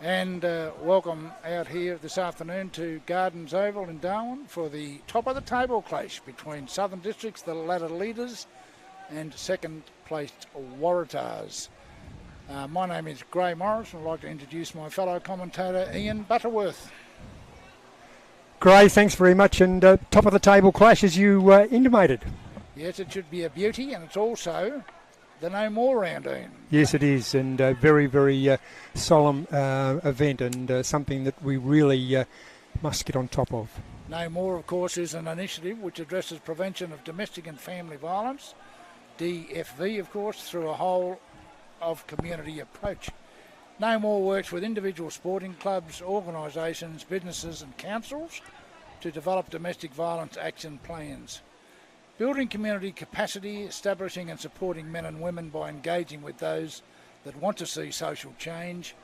And welcome out here this afternoon to Gardens Oval in Darwin for the top of the table clash between Southern Districts, the ladder leaders, and second placed Waratahs. My name is Gray Morris, and I'd like to introduce my fellow commentator Ian Butterworth. Gray, thanks very much, and top of the table clash as you intimated. Yes, it should be a beauty, and it's also the no more round, Ian. Yes, it is, and a very, very solemn event, and something that we really must get on top of. No More, of course, is an initiative which addresses prevention of domestic and family violence, DFV, of course, through a whole of community approach. No More works with individual sporting clubs, organisations, businesses and councils to develop domestic violence action plans. Building community capacity, establishing and supporting men and women by engaging with those that want to see social change,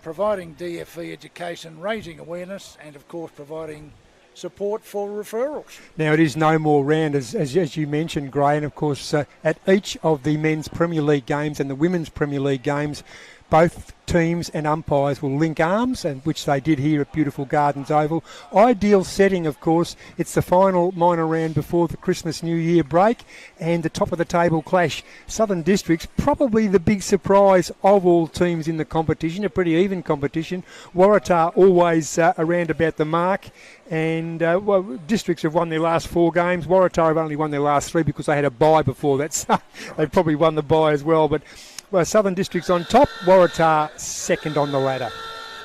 providing DFV education, raising awareness, and of course providing support for referrals. Now it is no more round, as you mentioned, Gray, and of course at each of the men's Premier League games and the women's Premier League games, both teams and umpires will link arms, and which they did here at beautiful Gardens Oval. Ideal setting, of course. It's the final minor round before the Christmas New Year break, and the top of the table clash. Southern Districts, probably the big surprise of all teams in the competition, a pretty even competition. Waratah always around about the mark, and Districts have won their last 4 games. Waratah have only won their last 3 because they had a bye before that, so they probably won the bye as well. But Southern Districts on top, Waratah second on the ladder.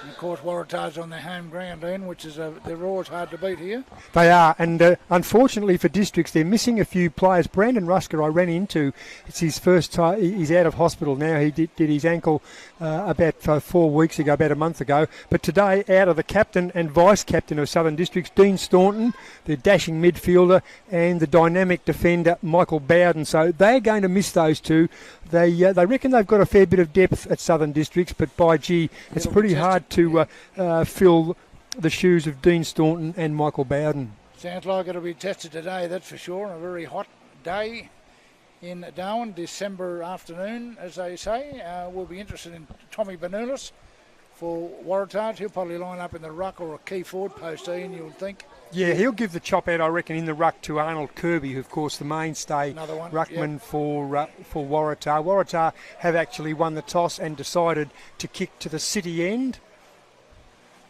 And of course, Waratah's on their home ground, Ian, which is they're always hard to beat here. They are, and unfortunately for Districts, they're missing a few players. Brandon Rusker, I ran into. It's his first time. He's out of hospital now. He did his ankle about 4 weeks ago, about a month ago. But today, out of the captain and vice-captain of Southern Districts, Dean Staunton, the dashing midfielder, and the dynamic defender, Michael Bowden. So they're going to miss those two. They reckon they've got a fair bit of depth at Southern Districts, but by gee, it's pretty hard to fill the shoes of Dean Staunton and Michael Bowden. Sounds like it'll be tested today, that's for sure. A very hot day in Darwin, December afternoon, as they say. We'll be interested in Tommy Benulis for Waratah. He'll probably line up in the ruck or a key forward post, Ian, you would think. Yeah, he'll give the chop out, I reckon, in the ruck to Arnold Kirby, who, of course, the mainstay ruckman for Waratah. Waratah have actually won the toss and decided to kick to the city end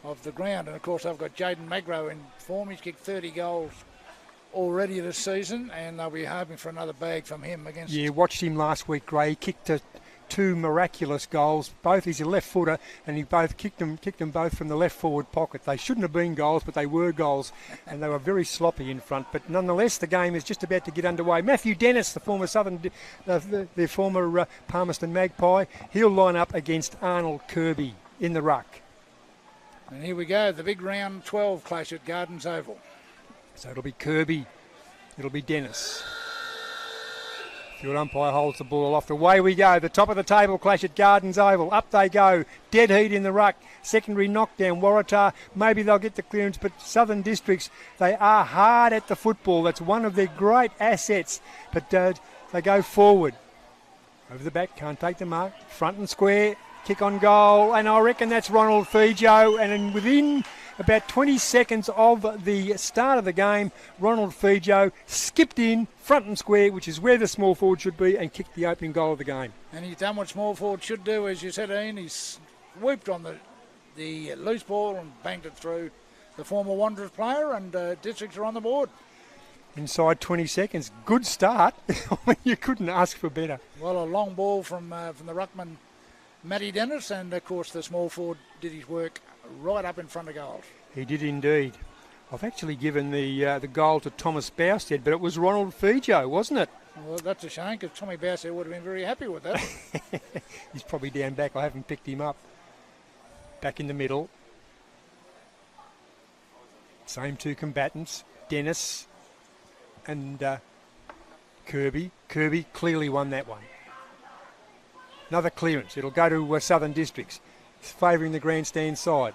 of the ground. And, of course, they've got Jaden Magro in form. He's kicked 30 goals already this season, and they'll be hoping for another bag from him against... Yeah, watched him last week, Gray. He kicked 2 miraculous goals. Both, he's a left footer, and he both kicked them both from the left forward pocket. They shouldn't have been goals, but they were goals, and they were very sloppy in front. But nonetheless, the game is just about to get underway. Matthew Dennis, the former their former Palmerston Magpie, he'll line up against Arnold Kirby in the ruck. And here we go, the big round 12 clash at Gardens Oval. So it'll be Kirby, it'll be Dennis. Field umpire holds the ball off. Away we go. The top of the table clash at Gardens Oval. Up they go. Dead heat in the ruck. Secondary knockdown. Waratah, maybe they'll get the clearance, but Southern Districts, they are hard at the football. That's one of their great assets. But they go forward. Over the back, can't take the mark. Front and square. Kick on goal. And I reckon that's Ronald Fijo. And within about 20 seconds of the start of the game, Ronald Fijo skipped in front and square, which is where the small forward should be, and kicked the opening goal of the game. And he's done what small forward should do, as you said, Ian. He's swooped on the loose ball and banged it through the former Wanderers player, and Districts are on the board. Inside 20 seconds. Good start. You couldn't ask for better. Well, a long ball from the ruckman, Matty Dennis, and of course the small forward did his work right up in front of goals. He did indeed. I've actually given the goal to Thomas Bousted, but it was Ronald Fijo, wasn't it? Well, that's a shame, because Tommy Bousted would have been very happy with that. He's probably down back. I haven't picked him up. Back in the middle. Same 2 combatants, Dennis and Kirby. Kirby clearly won that one. Another clearance. It'll go to Southern Districts. It's favouring the grandstand side.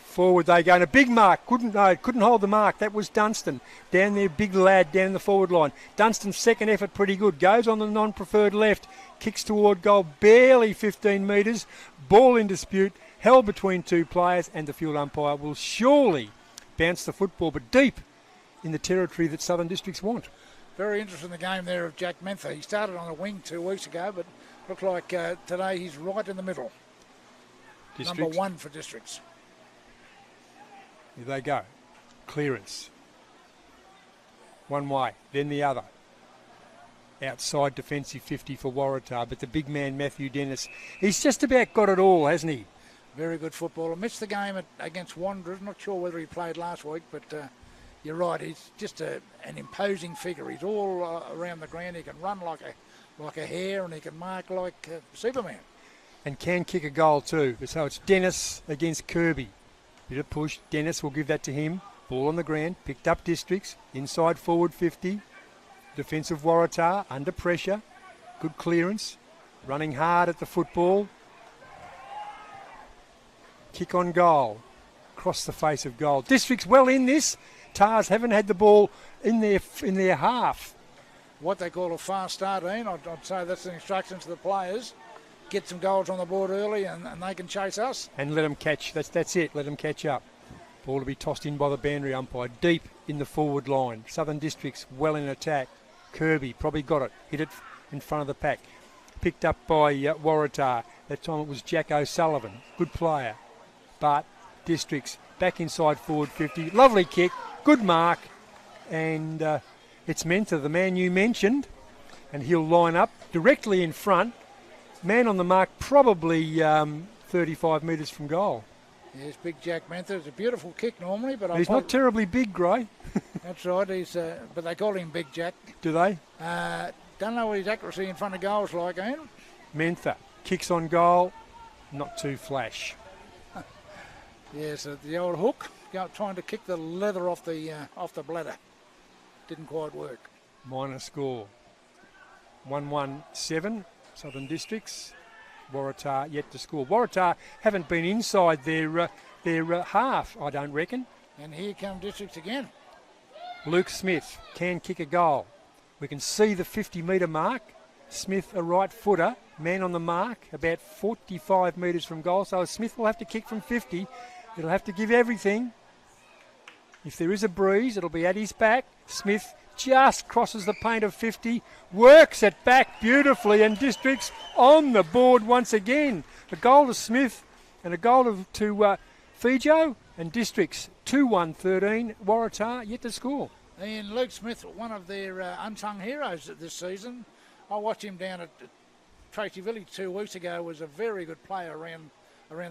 Forward they go, and a big mark. Couldn't hold the mark. That was Dunstan. Down there, big lad down the forward line. Dunstan's second effort pretty good. Goes on the non-preferred left. Kicks toward goal, barely 15 metres. Ball in dispute. held between two players, and the field umpire will surely bounce the football, but deep in the territory that Southern Districts want. Very interesting the game there of Jack Menther. He started on a wing 2 weeks ago, but looked like today he's right in the middle. Districts. Number 1 for Districts. Here they go. Clearance. One way, then the other. Outside defensive 50 for Waratah, but the big man Matthew Dennis, he's just about got it all, hasn't he? Very good footballer. Missed the game against Wanderers. Not sure whether he played last week, but you're right. He's just an imposing figure. He's all around the ground. He can run like a hare, and he can mark like Superman. And can kick a goal too. So it's Dennis against Kirby. Bit of push. Dennis will give that to him. Ball on the ground. Picked up Districts. Inside forward 50. Defensive Waratah under pressure. Good clearance. Running hard at the football. Kick on goal. Across the face of goal. Districts well in this. Tars haven't had the ball in their half. What they call a fast start, Ian. I'd say that's the instruction to the players. Get some goals on the board early and they can chase us. And let them catch. That's it. Let them catch up. Ball to be tossed in by the boundary umpire. Deep in the forward line. Southern Districts well in attack. Kirby probably got it. Hit it in front of the pack. Picked up by Waratah. That time it was Jack O'Sullivan. Good player. But Districts back inside forward 50. Lovely kick. Good mark. And it's Menther, the man you mentioned. And he'll line up directly in front. Man on the mark, probably 35 metres from goal. Yes, big Jack Menther. It's a beautiful kick normally, but he's not terribly big, Gray. That's right. He's, but they call him Big Jack. Do they? Don't know what his accuracy in front of goal is like, Ian. Menther kicks on goal, not too flash. Yes, the old hook, trying to kick the leather off the bladder. Didn't quite work. Minor score. 1-1-7. Southern Districts. Waratah yet to score. Waratah haven't been inside their half, I don't reckon. And here come Districts again. Luke Smith can kick a goal. We can see the 50-metre mark. Smith, a right footer, man on the mark, about 45 metres from goal. So Smith will have to kick from 50. It'll have to give everything. If there is a breeze, it'll be at his back. Smith just crosses the paint of 50, works it back beautifully, and Districts on the board once again. A goal to Smith and a goal to Fijo, and Districts 2-1-13. Waratah yet to score. And Luke Smith, one of their unsung heroes this season. I watched him down at Tracy Village 2 weeks ago. Was a very good player around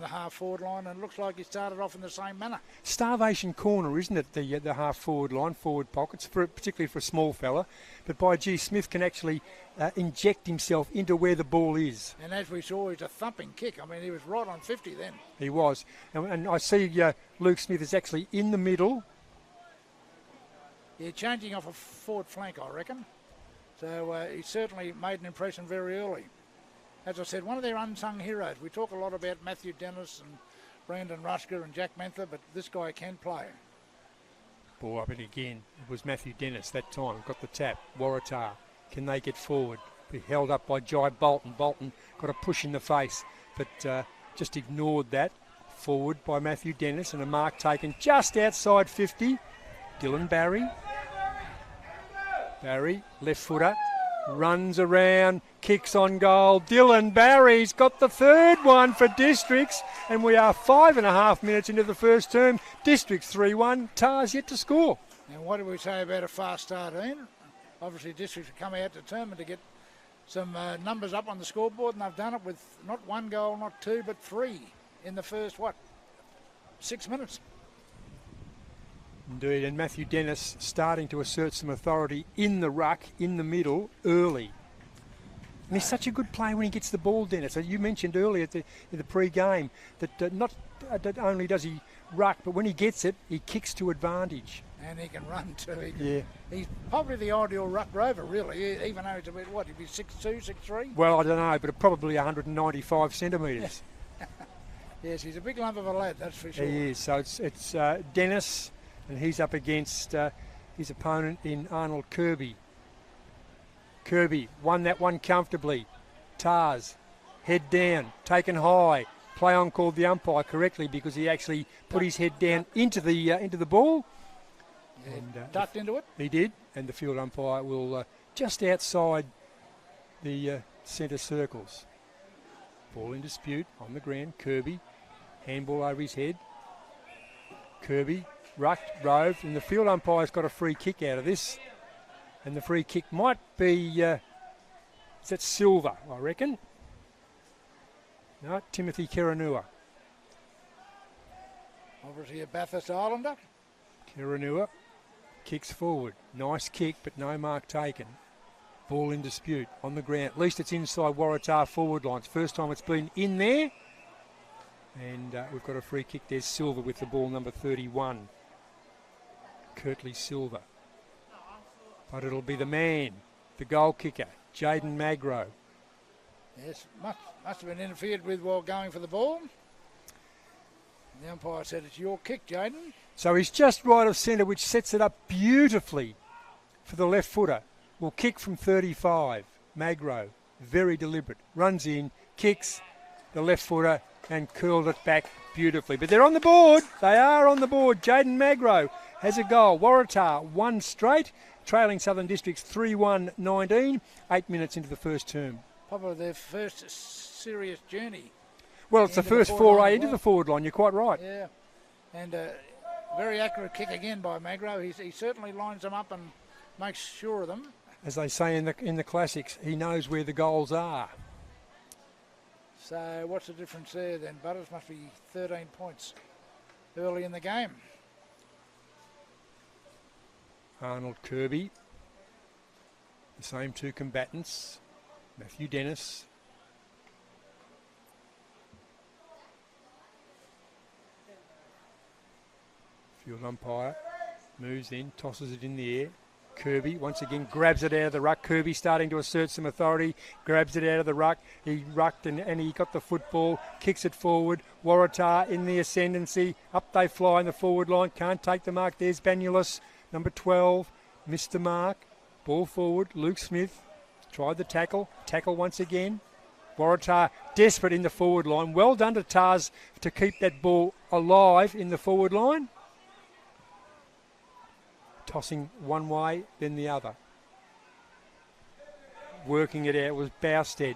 the half-forward line, and looks like he started off in the same manner. Starvation corner, isn't it, the half-forward line, forward pockets, particularly for a small fella. But by gee, Smith can actually inject himself into where the ball is. And as we saw, he's a thumping kick. I mean, he was right on 50 then. He was. And I see Luke Smith is actually in the middle. Yeah, changing off a forward flank, I reckon. So he certainly made an impression very early. As I said, one of their unsung heroes. We talk a lot about Matthew Dennis and Brandon Rusker and Jack Menther, but this guy can play. Ball up it again. It was Matthew Dennis that time. Got the tap. Waratah. Can they get forward? Be held up by Jai Bolton. Bolton got a push in the face, but just ignored that. Forward by Matthew Dennis, and a mark taken just outside 50. Dylan Barry. Barry, left footer. Runs around, kicks on goal. Dylan Barry's got the third one for Districts, and we are 5.5 minutes into the first term. Districts 3-1, Tars yet to score. And what do we say about a fast start, Ian? Obviously, Districts have come out determined to get some numbers up on the scoreboard, and they've done it with not one goal, not two, but three in the first, 6 minutes. Indeed, and Matthew Dennis starting to assert some authority in the ruck, in the middle, early. And he's such a good player when he gets the ball, Dennis. You mentioned earlier in the pre-game that not only does he ruck, but when he gets it, he kicks to advantage. And he can run too. Yeah. He's probably the ideal ruck rover, really, even though he's about, he'd be 6'2", 6'3"? Well, I don't know, but probably 195 centimetres. Yes, he's a big lump of a lad, that's for sure. He is. So it's Dennis, and he's up against his opponent in Arnold Kirby. Kirby won that one comfortably. Tars, head down, taken high. play on called the umpire correctly because he actually put his head down into the ball. Yeah, And ducked into it. He did, and the field umpire will just outside the centre circles. Ball in dispute on the ground. Kirby, handball over his head. Kirby, rucked, roved, and the field umpire's got a free kick out of this. And the free kick might be, is that Silver, I reckon? No, Timothy Keranua. Obviously a Bathurst Islander. Keranua kicks forward. Nice kick, but no mark taken. Ball in dispute on the ground. At least it's inside Waratah forward lines. First time it's been in there. And we've got a free kick. There's Silver with the ball, number 31. Kirtley Silver. But it'll be the man, the goal kicker, Jaden Magro. Yes, must have been interfered with while going for the ball. The umpire said it's your kick, Jaden. So he's just right of centre, which sets it up beautifully for the left footer. Will kick from 35. Magro, very deliberate, runs in, kicks the left footer and curled it back beautifully. But they're on the board. They are on the board. Jaden Magro has a goal. Waratah 1 straight, trailing Southern Districts 3-1-19, 8 minutes into the first term. Probably their first serious journey. Well, it's the first foray into the forward line. You're quite right. Yeah, and very accurate kick again by Magro. He certainly lines them up and makes sure of them. As they say in the classics, he knows where the goals are. So what's the difference there then? Butters must be 13 points early in the game. Arnold Kirby, the same two combatants, Matthew Dennis. Field umpire moves in, tosses it in the air. Kirby once again grabs it out of the ruck. Kirby starting to assert some authority, grabs it out of the ruck. He rucked and he got the football, kicks it forward. Waratah in the ascendancy. Up they fly in the forward line. Can't take the mark. There's Banulus, number 12. Missed the mark. Ball forward. Luke Smith tried the tackle. Tackle once again. Waratah desperate in the forward line. Well done to Tars to keep that ball alive in the forward line. Tossing one way, then the other. Working it out was Bousted.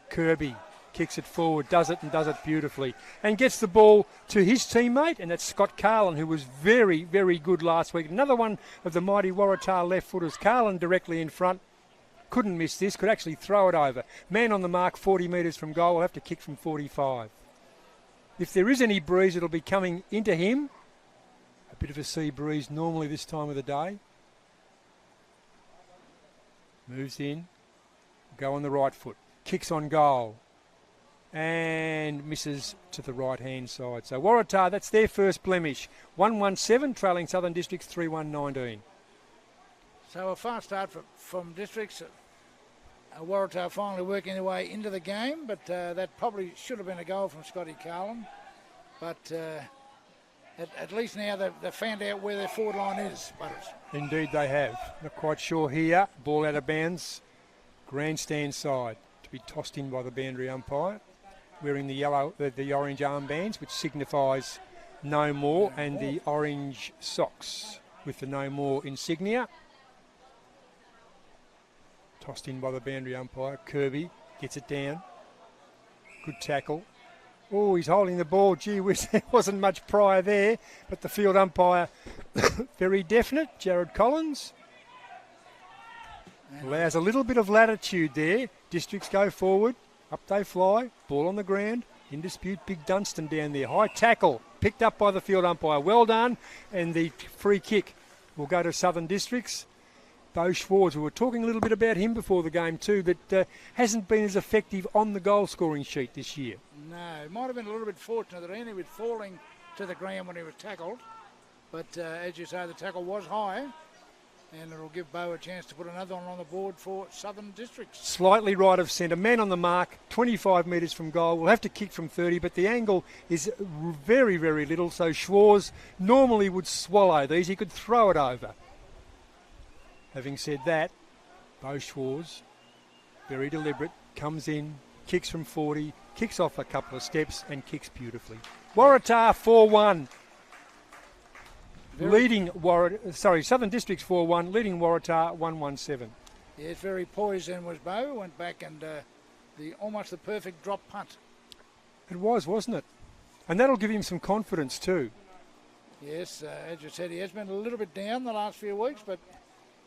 Kirby kicks it forward, does it beautifully. And gets the ball to his teammate, and that's Scott Carlin, who was very, very good last week. Another one of the mighty Waratah left footers. Carlin directly in front. Couldn't miss this, could actually throw it over. Man on the mark, 40 metres from goal. Will have to kick from 45. If there is any breeze, it'll be coming into him. A bit of a sea breeze normally this time of the day. Moves in. Go on the right foot. Kicks on goal. And misses to the right-hand side. So Waratah, that's their first blemish. 1-1-7, trailing Southern Districts 3-1-19. So a fast start from Districts. Waratah finally working their way into the game, but that probably should have been a goal from Scotty Carlin. But at least now they've found out where their forward line is, Butters. Indeed they have. Not quite sure here. Ball out of bounds. Grandstand side to be tossed in by the boundary umpire. Wearing the orange armbands, which signifies no more, and the orange socks with the no more insignia. Tossed in by the boundary umpire. Kirby gets it down. Good tackle. Oh, he's holding the ball. Gee whiz, there wasn't much prior there, but the field umpire, very definite. Jared Collins allows a little bit of latitude there. Districts go forward. Up they fly. Ball on the ground. In dispute, Big Dunstan down there. High tackle. Picked up by the field umpire. Well done. And the free kick will go to Southern Districts. Bo Schwartz, we were talking a little bit about him before the game too, that hasn't been as effective on the goal scoring sheet this year. No, it might have been a little bit fortunate that he ended with falling to the ground when he was tackled. But as you say, the tackle was high, and it'll give Bo a chance to put another one on the board for Southern Districts. Slightly right of centre, man on the mark, 25 metres from goal. We'll have to kick from 30, but the angle is very, very little, so Schwartz normally would swallow these. He could throw it over. Having said that, Bo Schwartz, very deliberate, comes in, kicks from 40, kicks off a couple of steps and kicks beautifully. Waratah 4-1. Southern Districts 4-1, leading Waratah 1-1-7. Yes, very poised then was Bo. Went back and almost the perfect drop punt. It was, wasn't it? And that'll give him some confidence too. Yes, as you said, he has been a little bit down the last few weeks, but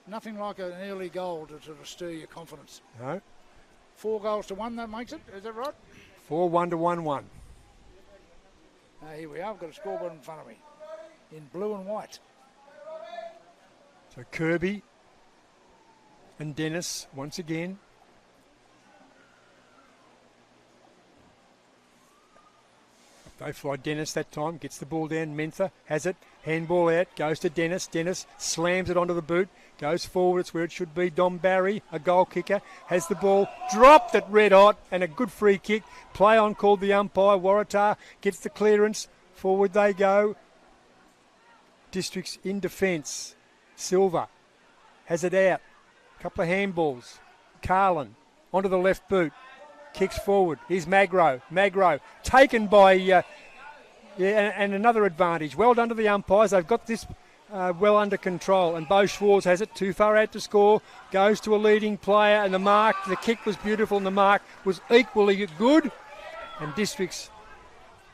nothing like an early goal to sort of stir your confidence. No. 4 goals to 1, that makes it. Is that right? 4-1 to 1-1. Here we are. I've got a scoreboard in front of me in blue and white. So Kirby and Dennis once again. They fly Dennis that time, gets the ball down. Mentha has it, handball out, goes to Dennis. Dennis slams it onto the boot, goes forward, it's where it should be. Dom Barry, a goal kicker, has the ball, dropped it red hot, and a good free kick. Play on called the umpire. Waratah gets the clearance, forward they go. Districts in defence. Silver has it out, couple of handballs. Carlin onto the left boot. Kicks forward. Here's Magro. Magro taken by, and another advantage. Well done to the umpires. They've got this well under control. And Bo Schwartz has it too far out to score. Goes to a leading player, and the kick was beautiful, and the mark was equally good. And Districts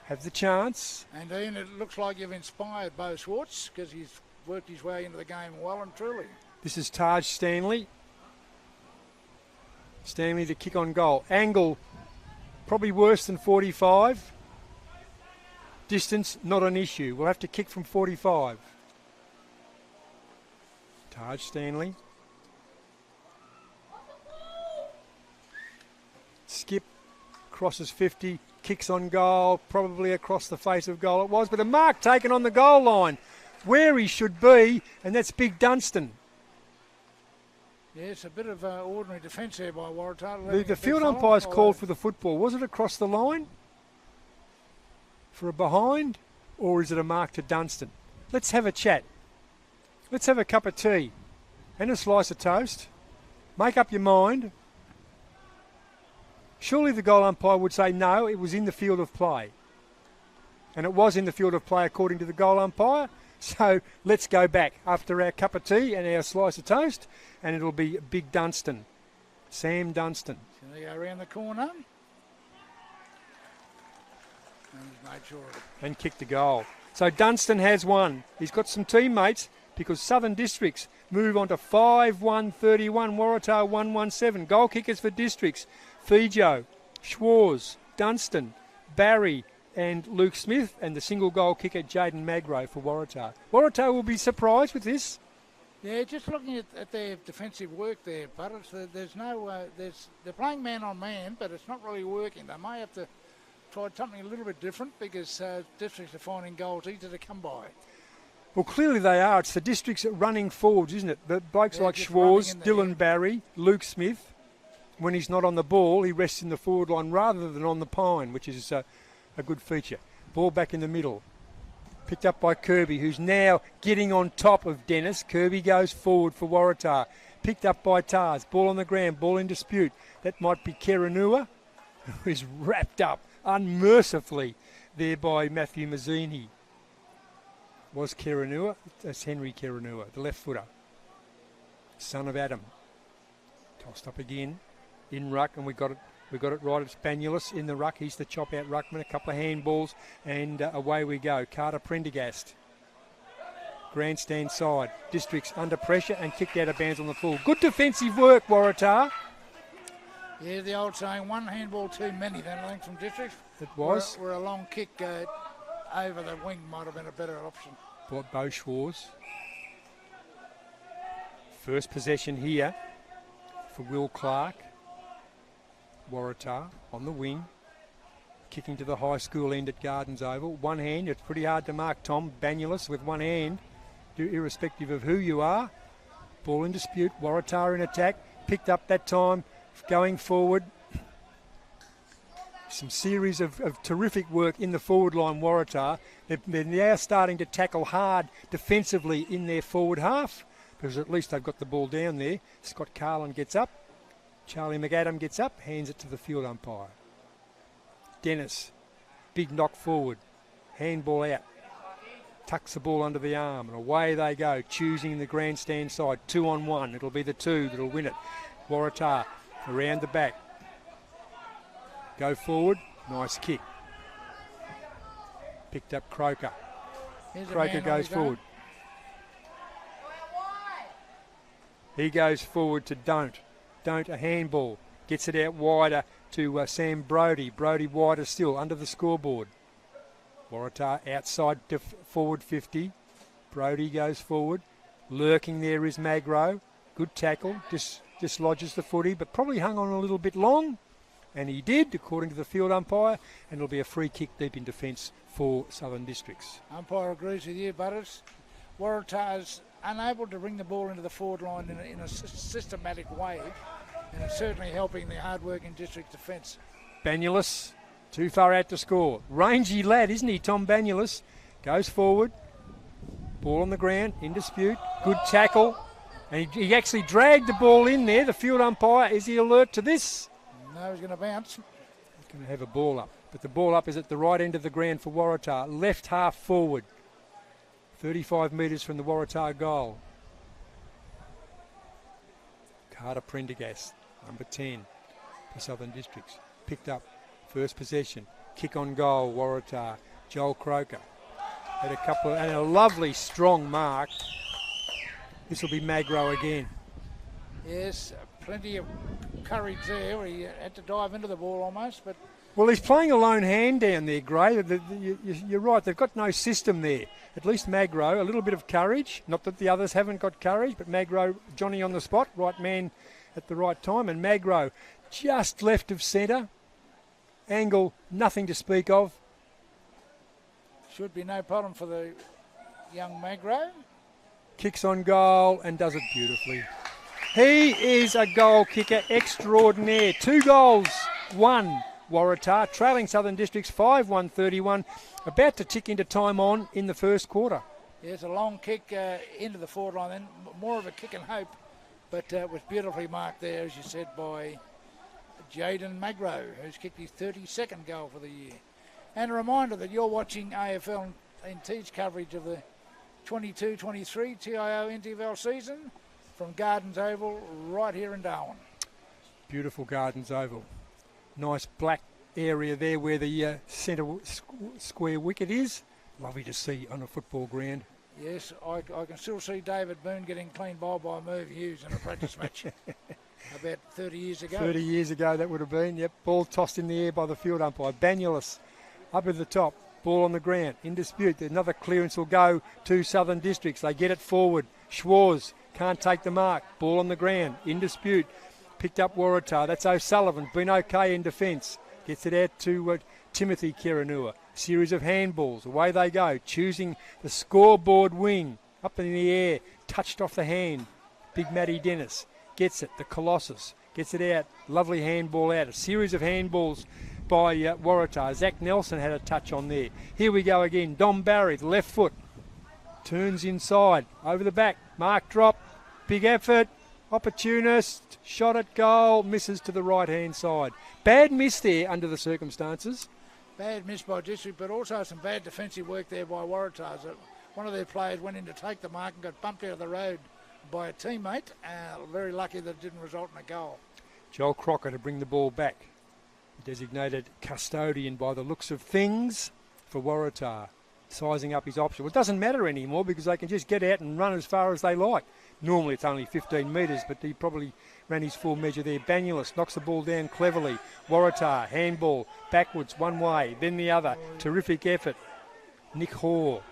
have the chance. And Ian, it looks like you've inspired Bo Schwartz because he's worked his way into the game well and truly. This is Taj Stanley. Stanley the kick on goal. Angle probably worse than 45. Distance not an issue. We'll have to kick from 45. Taj Stanley. Skip crosses 50. Kicks on goal. Probably across the face of goal it was. But a mark taken on the goal line. Where he should be. And that's Big Dunstan. Yes, a bit of ordinary defence there by Waratah. The field umpires called for the football. Was it across the line? For a behind? Or is it a mark to Dunstan? Let's have a chat. Let's have a cup of tea and a slice of toast. Make up your mind. Surely the goal umpire would say no, it was in the field of play. And it was in the field of play according to the goal umpire. So let's go back after our cup of tea and our slice of toast, and it'll be Big Dunstan, Sam Dunstan. So they go around the corner. And he's made sure of it. And kicked the goal. So Dunstan has won. He's got some teammates because Southern Districts move on to 5-1-31, Waratah 1-1-7. Goal kickers for Districts, Fijo, Schwarz, Dunstan, Barry, and Luke Smith, and the single goal kicker Jaden Magro for Waratah. Waratah will be surprised with this. Yeah, just looking at their defensive work there, but they're playing man on man, but it's not really working. They may have to try something a little bit different because Districts are finding goals easy to come by. Well, clearly they are. It's the Districts running forwards, isn't it? The blokes like Schwarz, Dylan Barry, Luke Smith. When he's not on the ball, he rests in the forward line rather than on the pine, which is a good feature. Ball back in the middle. Picked up by Kirby, who's now getting on top of Dennis. Kirby goes forward for Waratah. Picked up by Tars. Ball on the ground. Ball in dispute. That might be Keranua, who is wrapped up unmercifully there by Matthew Mazzini. Was Keranua? That's Henry Keranua, the left footer. Son of Adam. Tossed up again. In ruck, and we got it right. It's Banulus in the ruck. He's the chop-out ruckman. A couple of handballs, and away we go. Carter Prendergast. Grandstand side. Districts under pressure and kicked out of bounds on the full. Good defensive work, Waratah. Yeah, the old saying, one handball too many, then I think from Districts. It was. Where a long kick over the wing might have been a better option. Bought Bo Schwarz. First possession here for Will Clark. Waratah on the wing, kicking to the high school end at Gardens Oval. One hand, it's pretty hard to mark Tom Banulus with one hand, irrespective of who you are. Ball in dispute, Waratah in attack, picked up that time, going forward. Some series of terrific work in the forward line, Waratah. They're now starting to tackle hard defensively in their forward half, because at least they've got the ball down there. Scott Carlin gets up. Charlie McAdam gets up, hands it to the field umpire. Dennis, big knock forward, handball out. Tucks the ball under the arm, and away they go, choosing the grandstand side. 2 on 1. It'll be the 2 that'll win it. Waratah around the back. Go forward. Nice kick. Picked up Croker. Croker goes forward. He goes forward to Don't. Don't, a handball. Gets it out wider to Sam Brodie. Brodie wider still, under the scoreboard. Waratah outside to forward 50. Brodie goes forward. Lurking there is Magro. Good tackle. Dislodges the footy, but probably hung on a little bit long. And he did, according to the field umpire. And it'll be a free kick deep in defence for Southern Districts. Umpire agrees with you, Butters. Waratah is unable to bring the ball into the forward line in a systematic way. And it's certainly helping the hard-working district defence. Banulis, too far out to score. Rangy lad, isn't he, Tom Banulis? Goes forward. Ball on the ground, in dispute. Good tackle. And he actually dragged the ball in there. The field umpire, is he alert to this? No, he's going to bounce. He's going to have a ball up. But the ball up is at the right end of the ground for Waratah. Left half forward. 35 metres from the Waratah goal. Carter Prendergast, number 10 for Southern Districts. Picked up, first possession. Kick on goal, Waratah. Joel Croker. Had a couple and a lovely strong mark. This will be Magro again. Yes, plenty of courage there. He had to dive into the ball almost, but... Well, he's playing a lone hand down there, Gray. You're right, they've got no system there. At least Magro, a little bit of courage. Not that the others haven't got courage, but Magro, Johnny on the spot, right man at the right time. And Magro just left of centre. Angle, nothing to speak of. Should be no problem for the young Magro. Kicks on goal and does it beautifully. He is a goal kicker extraordinaire. 2 goals, 1. Waratah, trailing Southern Districts 5-1-31, about to tick into time on in the first quarter. Yeah, it's a long kick into the forward line, then more of a kick and hope, but was beautifully marked there, as you said, by Jaden Magro, who's kicked his 32nd goal for the year. And a reminder that you're watching AFL NT's coverage of the 22-23 TIO NTFL season from Gardens Oval right here in Darwin. Beautiful Gardens Oval. Nice black area there where the centre square wicket is. Lovely to see on a football ground. Yes, I can still see David Boone getting clean bowled by Merv Hughes in a practice match about 30 years ago. 30 years ago that would have been. Yep, ball tossed in the air by the field umpire. Banulis up at the top. Ball on the ground. In dispute. Another clearance will go to Southern Districts. They get it forward. Schwarz can't take the mark. Ball on the ground. In dispute. Picked up Waratah. That's O'Sullivan. Been okay in defence. Gets it out to Timothy Kiranua. Series of handballs. Away they go. Choosing the scoreboard wing. Up in the air. Touched off the hand. Big Matty Dennis. Gets it. The Colossus. Gets it out. Lovely handball out. A series of handballs by Waratah. Zach Nelson had a touch on there. Here we go again. Dom Barry, the left foot. Turns inside. Over the back. Mark drop. Big effort. Opportunist, shot at goal, misses to the right-hand side. Bad miss there under the circumstances. Bad miss by District, but also some bad defensive work there by Waratah. One of their players went in to take the mark and got bumped out of the road by a teammate. Very lucky that it didn't result in a goal. Joel Crocker to bring the ball back. Designated custodian by the looks of things for Waratah. Sizing up his option. Well, it doesn't matter anymore because they can just get out and run as far as they like. Normally it's only 15 metres, but he probably ran his full measure there. Banulis knocks the ball down cleverly. Waratah, handball, backwards, one way, then the other. Terrific effort. Nick Hall.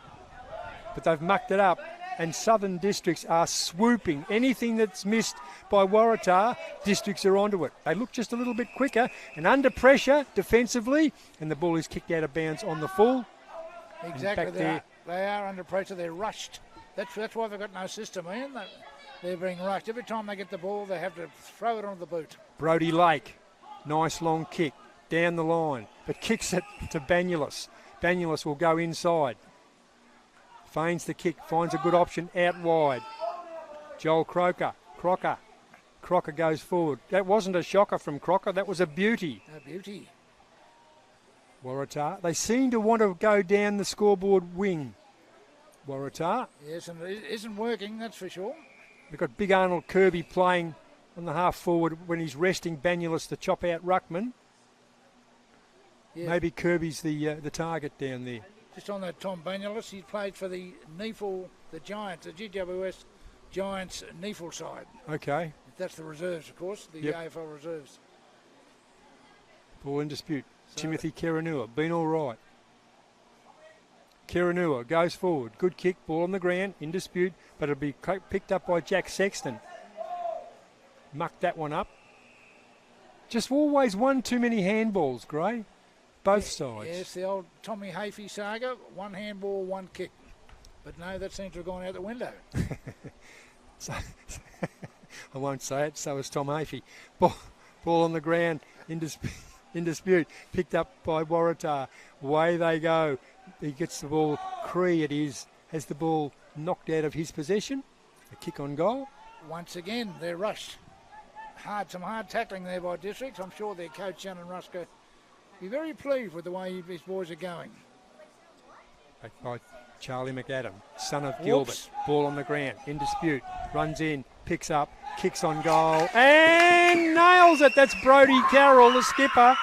But they've mucked it up, and Southern Districts are swooping. Anything that's missed by Waratah, Districts are onto it. They look just a little bit quicker and under pressure defensively, and the ball is kicked out of bounds on the full. Exactly, they are under pressure, they're rushed. That's why they've got no system, Ian. They're being rushed. Every time they get the ball, they have to throw it onto the boot. Brodie Lake, nice long kick down the line, but kicks it to Banulis. Banulis will go inside. Feigns the kick, finds a good option out wide. Joel Crocker Crocker goes forward. That wasn't a shocker from Crocker. That was a beauty. A beauty. Waratah. They seem to want to go down the scoreboard wing. Waratah. Yes, and it isn't working, that's for sure. We've got big Arnold Kirby playing on the half forward when he's resting Banyulis to chop out Ruckman. Yeah. Maybe Kirby's the target down there. Just on that Tom Banyulis, he played for the NEFL, the Giants, the GWS Giants NEFL side. Okay. That's the reserves, of course, the AFL reserves. Ball in dispute. So Timothy Keranua, been all right. Keranua goes forward. Good kick, ball on the ground, in dispute, but it'll be picked up by Jack Sexton. Mucked that one up. Just always one too many handballs, Gray. Both sides. Yes, the old Tommy Hafey saga, one handball, one kick. But no, that seems to have gone out the window. So, I won't say it, so is Tom Hafey. Ball on the ground, in dispute, picked up by Waratah. Away they go. He gets the ball. Cree it is, has the ball knocked out of his possession. A kick on goal. Once again, they're rushed. Some hard tackling there by Districts. I'm sure their coach, Shannon Rusker, be very pleased with the way his boys are going. By Charlie McAdam, son of Gilbert. Ball on the ground, in dispute. Runs in, picks up, kicks on goal, and nails it. That's Brodie Carroll, the skipper.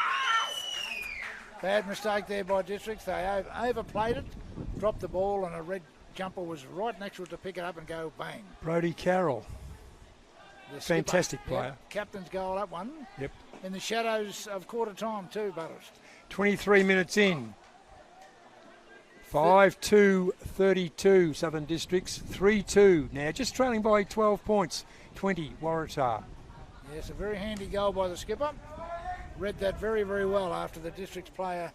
Bad mistake there by Districts. They overplayed it, dropped the ball, and a red jumper was right next to it to pick it up and go bang. Brodie Carroll. The Fantastic skipper. player. Yep, captain's goal, that one. Yep. In the shadows of quarter time too, Butters. 23 minutes in. 5-2-32 Southern Districts. 3-2 now, just trailing by 12 points. 20 Waratah. Yes, a very handy goal by the skipper. Read that very, very well after the Districts player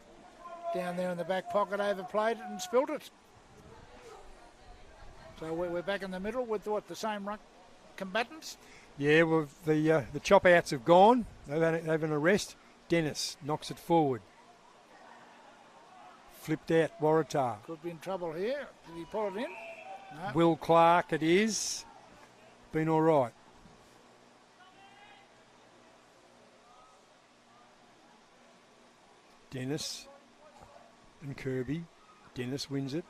down there in the back pocket overplayed it and spilled it. So we're back in the middle with the same combatants. Yeah, well, the chop outs have gone. They've an arrest. Dennis knocks it forward. Flipped out, Waratah. Could be in trouble here. Did he pull it in? No. Will Clark it is. Been all right. Dennis and Kirby. Dennis wins it.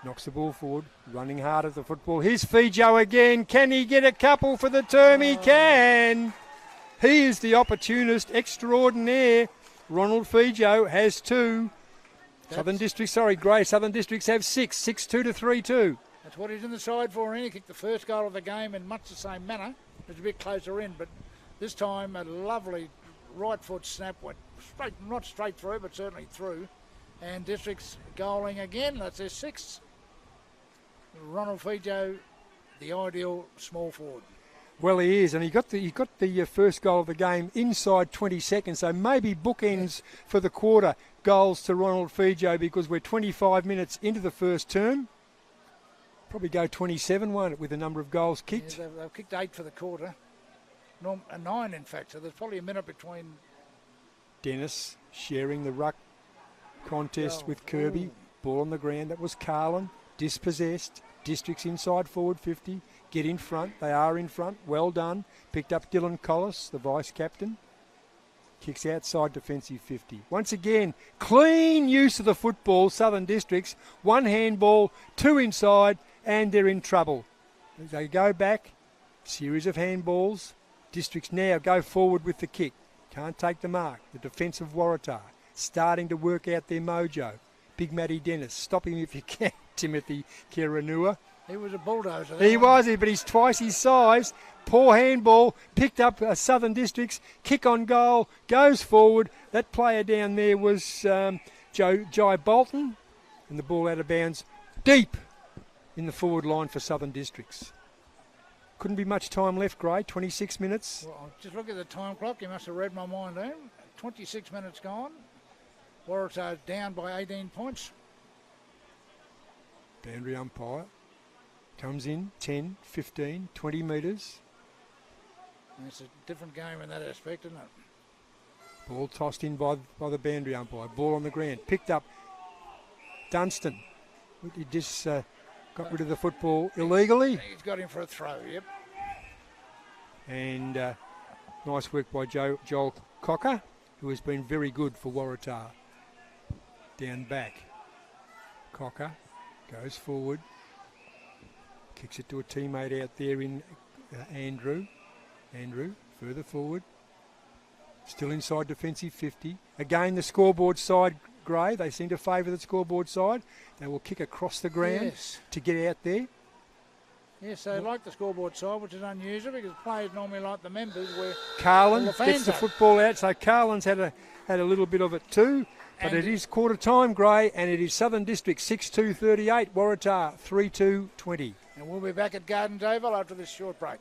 Knocks the ball forward. Running hard at the football. Here's Fijo again. Can he get a couple for the term? He can. He is the opportunist extraordinaire. Ronald Fijo has two. Southern Districts have 6. 6-2 to 3-2. That's what he's in the side for. He kicked the first goal of the game in much the same manner. It was a bit closer in, but this time a lovely right foot snap went straight, not straight through, but certainly through. And Districts goaling again. That's their 6th. Ronald Fijo, the ideal small forward. Well, he is, and he got the first goal of the game inside 20 seconds. So maybe bookends for the quarter goals to Ronald Fijo, because we're 25 minutes into the first term. Probably go 27, won't it, with the number of goals kicked? Yeah, they've kicked 8 for the quarter. 9, in fact. So there's probably a minute between. Dennis sharing the ruck contest with Kirby. Ooh. Ball on the ground. That was Carlin. Dispossessed. Districts inside forward 50. Get in front. They are in front. Well done. Picked up Dylan Collis, the vice captain. Kicks outside defensive 50. Once again, clean use of the football, Southern Districts. 1 handball, 2 inside, and they're in trouble. They go back. Series of handballs. Districts now go forward with the kick. Can't take the mark. The defence of Waratah starting to work out their mojo. Big Matty Dennis. Stop him if you can, Timothy Keranua. He was a bulldozer. He was, but he's twice his size. Poor handball, picked up Southern Districts, kick on goal, goes forward. That player down there was Jai Bolton, and the ball out of bounds deep in the forward line for Southern Districts. Couldn't be much time left, Gray, 26 minutes. Well, just look at the time clock. You must have read my mind there. 26 minutes gone. Waratah down by 18 points. Boundary umpire comes in 10, 15, 20 metres. It's a different game in that aspect, isn't it? Ball tossed in by the boundary umpire. Ball on the ground. Picked up Dunstan. He just got rid of the football illegally. He's got him for a throw, yep. And nice work by Joel Cocker, who has been very good for Waratah. Down back. Cocker goes forward. Kicks it to a teammate out there in Andrew. Andrew further forward. Still inside defensive 50. Again, the scoreboard side, Gray. They seem to favour the scoreboard side. They will kick across the ground to get out there. Yes, they like the scoreboard side, which is unusual because players normally like the members where Carlin the fans gets the are. football out, so Carlin's had a little bit of it too. But it is quarter time, Gray, and it is Southern District 6-2-38, Waratah 3-2-20. And we'll be back at Gardens Oval after this short break.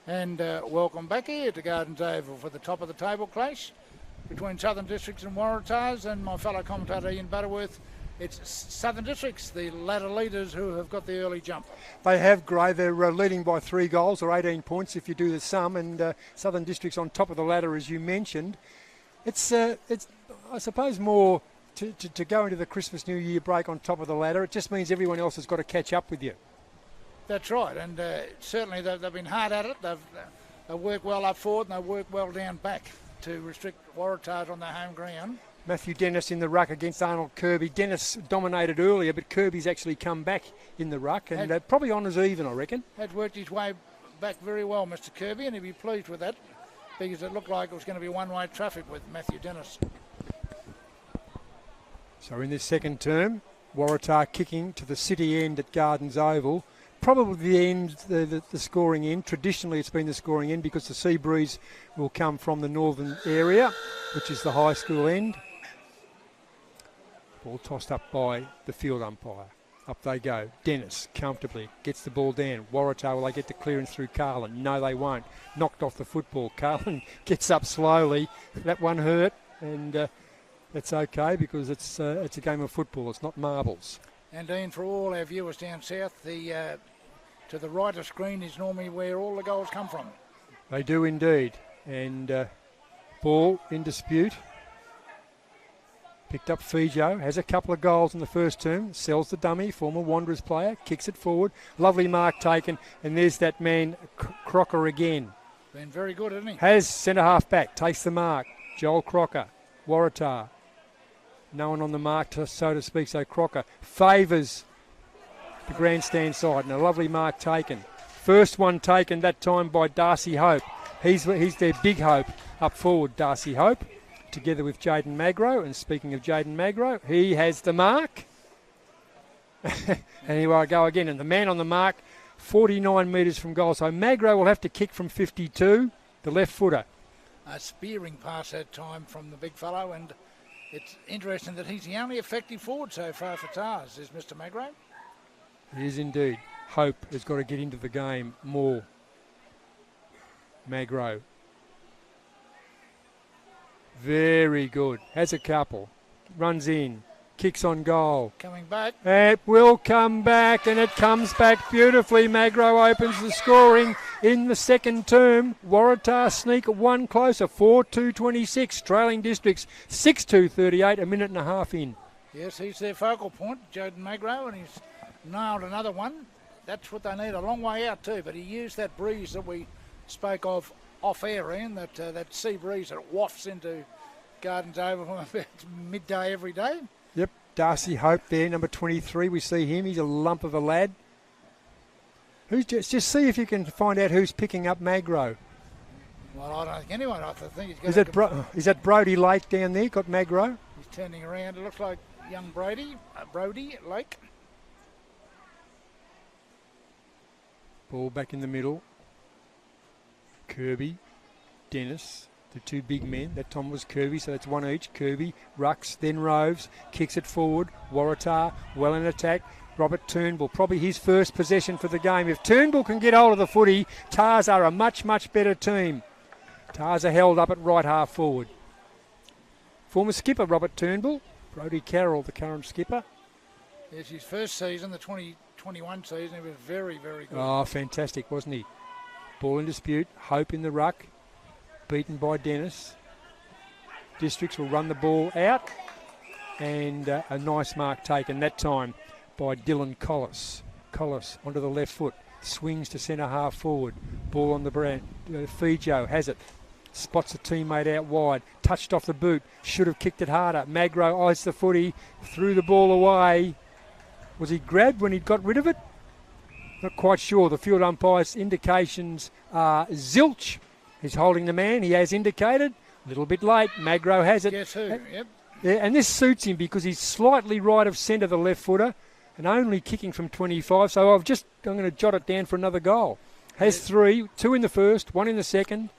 And welcome back here to Gardens Oval for the top of the table clash between Southern Districts and Waratahs, and my fellow commentator Ian Butterworth. It's Southern Districts, the ladder leaders, who have got the early jump. They have, Gray. They're leading by 3 goals or 18 points if you do the sum, and Southern Districts on top of the ladder, as you mentioned. It's I suppose, more to go into the Christmas New Year break on top of the ladder. It just means everyone else has got to catch up with you. That's right, and certainly they've been hard at it. They work well up forward and they work well down back to restrict Waratahs on their home ground. Matthew Dennis in the ruck against Arnold Kirby. Dennis dominated earlier, but Kirby's actually come back in the ruck, and probably honours even, I reckon. Had worked his way back very well, Mr. Kirby, and he'd be pleased with that because it looked like it was going to be one-way traffic with Matthew Dennis. So in this second term, Waratah kicking to the city end at Gardens Oval. Probably the end, the scoring end. Traditionally, it's been the scoring end because the sea breeze will come from the northern area, which is the high school end. Ball tossed up by the field umpire. Up they go. Dennis comfortably gets the ball down. Waratah, will they get the clearance through Carlin? No, they won't. Knocked off the football. Carlin gets up slowly. That one hurt, and that's okay because it's a game of football. It's not marbles. And Dean, for all our viewers down south, to the right of screen is normally where all the goals come from. They do indeed. And ball in dispute. Picked up Fijo, has a couple of goals in the first term, sells the dummy, former Wanderers player, kicks it forward. Lovely mark taken, and there's that man, Crocker again. Been very good, hasn't he? Has centre half back, takes the mark. Joel Crocker, Waratah. No one on the mark, so to speak, so Crocker favours the grandstand side, and a lovely mark taken. First one taken that time by Darcy Hope. He's their big hope up forward, Darcy Hope, together with Jaden Magro. And speaking of Jaden Magro, he has the mark. And here I go again. And the man on the mark, 49 metres from goal. So Magro will have to kick from 52, the left footer. A spearing pass that time from the big fellow, and it's interesting that he's the only effective forward so far for Tars, is Mr. Magro. He is indeed. Hope has got to get into the game more. Magro. Very good. Has a couple. Runs in. Kicks on goal. Coming back. It will come back, and it comes back beautifully. Magro opens the scoring in the second term. Waratah sneak one closer. 4-2-26. Trailing Districts 6-2-38. A minute and a half in. Yes, he's their focal point, Jaden Magro, and he's nailed another one. That's what they need. A long way out too, but he used that breeze that we spoke of off air, Ian, that sea breeze that wafts into Gardens Oval from about midday every day. Yep, Darcy Hope there, number 23. We see him. He's a lump of a lad. Just see if you can find out who's picking up Magro. Well, I don't think anyone. I think he's got. Is that Brody Lake down there? Got Magro? He's turning around. It looks like young Brody Lake. Ball back in the middle. Kirby, Dennis, the two big men. That time was Kirby, so that's one each. Kirby, rucks, then roves, kicks it forward. Waratah, well in attack. Robert Turnbull, probably his first possession for the game. If Turnbull can get hold of the footy, Tars are a much, much better team. Tars are held up at right half forward. Former skipper Robert Turnbull, Brodie Carroll, the current skipper. Yes, his first season, the 2021 season, he was very, very good. Oh, fantastic, wasn't he? Ball in dispute. Hope in the ruck. Beaten by Dennis. Districts will run the ball out. And a nice mark taken that time by Dylan Collis. Collis onto the left foot. Swings to centre half forward. Ball on the brand. Fijo has it. Spots a teammate out wide. Touched off the boot. Should have kicked it harder. Magro eyes the footy. Threw the ball away. Was he grabbed when he got rid of it? Not quite sure. The field umpire's indications are zilch. He's holding the man. He has indicated. A little bit late. Magro has it. Guess who? Yep. Yeah, and this suits him because he's slightly right of centre, the left footer, and only kicking from 25. So I'm going to jot it down for another goal. Has 3, 2 in the first, 1 in the second.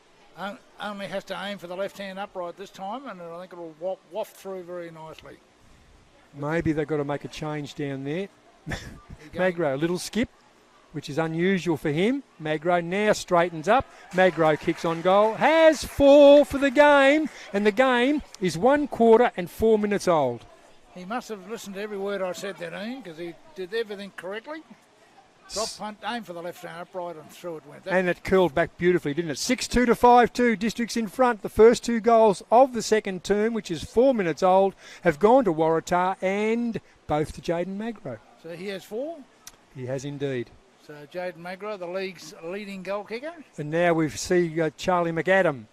Only has to aim for the left-hand upright this time, and I think it'll waft through very nicely. Maybe they've got to make a change down there. Magro, a little skip. which is unusual for him. Magro now straightens up. Magro kicks on goal. Has 4 for the game, and the game is 1 quarter and 4 minutes old. He must have listened to every word I said there, Ian, because he did everything correctly. Drop punt, aim for the left hand upright, and through it went. And it curled back beautifully, didn't it? 6-2 to 5-2. Districts in front. The first 2 goals of the second term, which is 4 minutes old, have gone to Waratah and both to Jaden Magro. So he has 4? He has indeed. So Jaden Magro, the league's leading goal kicker. And now we see Charlie McAdam.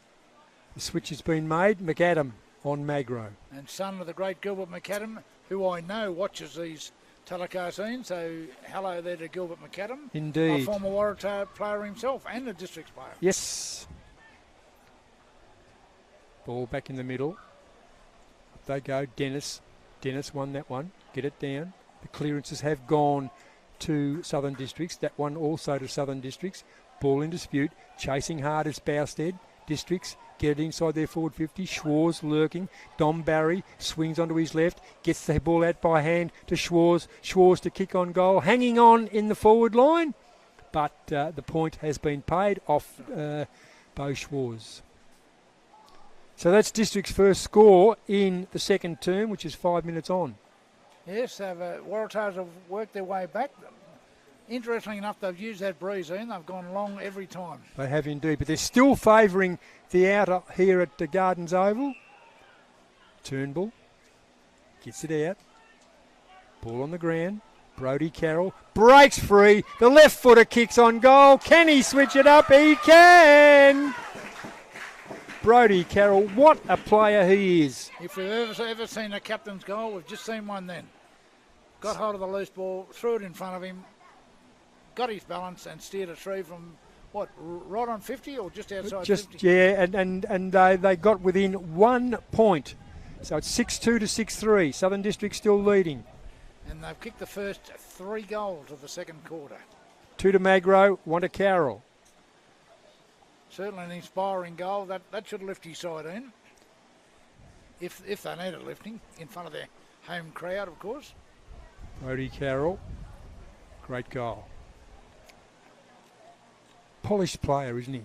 The switch has been made. McAdam on Magro. And son of the great Gilbert McAdam, who I know watches these telecasts, Ian. So hello there to Gilbert McAdam. Indeed. A former Waratah player himself and a districts player. Yes. Ball back in the middle. Up they go. Dennis. Dennis won that one. Get it down. The clearances have gone to Southern Districts. That one also to Southern Districts. Ball in dispute. Chasing hard is Bousted. Districts get it inside their forward 50. Schwarz lurking. Dom Barry swings onto his left. Gets the ball out by hand to Schwarz. Schwarz to kick on goal. Hanging on in the forward line. But the point has been paid off Bo Schwarz. So that's District's first score in the second term, which is 5 minutes on. Yes, Waratahs have worked their way back. Interestingly enough, they've used that breeze in. They've gone long every time. They have indeed, but they're still favouring the outer here at the Gardens Oval. Turnbull gets it out. Ball on the ground. Brodie Carroll breaks free. The left footer kicks on goal. Can he switch it up? He can! Brodie Carroll, what a player he is. If we've ever seen a captain's goal, we've just seen one then. Got hold of the loose ball, threw it in front of him, got his balance and steered it through from, what, right on 50 or just outside 50? Yeah, and they got within 1 point. So it's 6-2 to 6-3. Southern District still leading. And they've kicked the first 3 goals of the second quarter. 2 to Magro, 1 to Carroll. Certainly an inspiring goal. That should lift his side in. If they need it lifting, in front of their home crowd, of course. Brodie Carroll, great goal. Polished player, isn't he?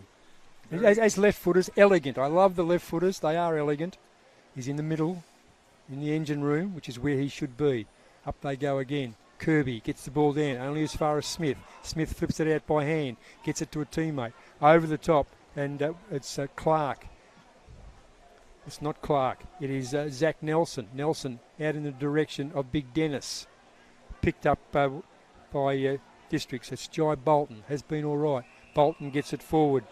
As left footers, elegant. I love the left footers. They are elegant. He's in the middle, in the engine room, which is where he should be. Up they go again. Kirby gets the ball down, only as far as Smith. Smith flips it out by hand, gets it to a teammate. Over the top, and it's Clark. It's not Clark. It is Zach Nelson. Nelson out in the direction of Big Dennis. Picked up by Districts. It's Jai Bolton. Has been all right. Bolton gets it forward.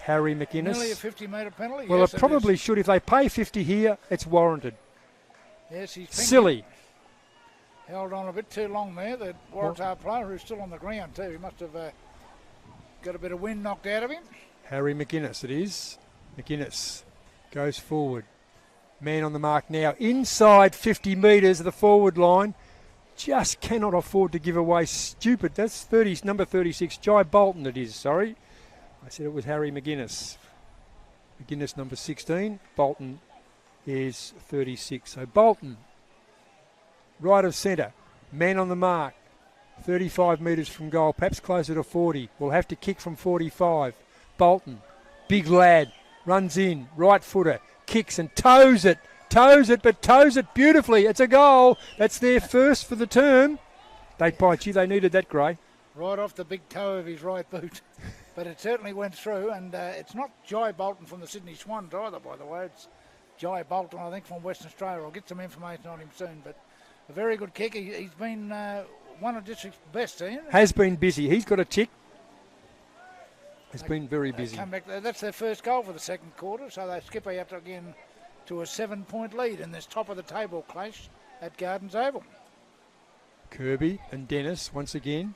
Harry McInnes. Nearly a 50-metre penalty. Well, yes, it probably should. If they pay 50 here, it's warranted. Yes, he's silly. Held on a bit too long there. The Waratah player who's still on the ground too. He must have got a bit of wind knocked out of him. Harry McInnes it is. McInnes goes forward. Man on the mark now. Inside 50 metres of the forward line. Just cannot afford to give away stupid. That's number 36. Jai Bolton it is, sorry. I said it was Harry McInnes. McInnes number 16. Bolton is 36. So Bolton, right of centre. Man on the mark. 35 metres from goal, perhaps closer to 40. Will have to kick from 45. Bolton, big lad, runs in, right footer, kicks and toes it, but toes it beautifully. It's a goal. That's their first for the term. They needed that, Gray. Right off the big toe of his right boot. But it certainly went through, and it's not Jai Bolton from the Sydney Swans either, by the way. It's Jai Bolton, I think, from Western Australia. I'll get some information on him soon, but a very good kick. He's been one of District's best, Ian. Has been busy. He's got a tick. Has been very busy. Come back. That's their first goal for the second quarter, so they skip out again to a 7-point lead in this top of the table clash at Gardens Oval. Kirby and Dennis once again.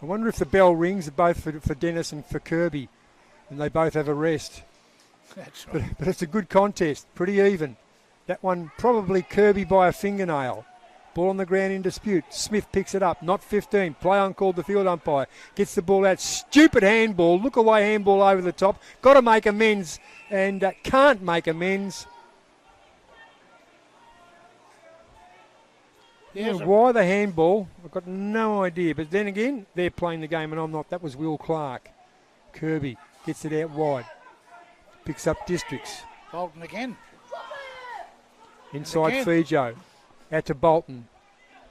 I wonder if the bell rings both for Dennis and for Kirby, and they both have a rest. That's right. But it's a good contest, pretty even. That one probably Kirby by a fingernail. Ball on the ground in dispute. Smith picks it up, not 15. Play on called the field umpire. Gets the ball out. Stupid handball. Look away handball over the top. Got to make amends and can't make amends. Yes, Why the handball? I've got no idea. But then again, they're playing the game and I'm not. That was Will Clark. Kirby gets it out wide. Picks up Districts. Bolton again. Inside Fijo. Out to Bolton.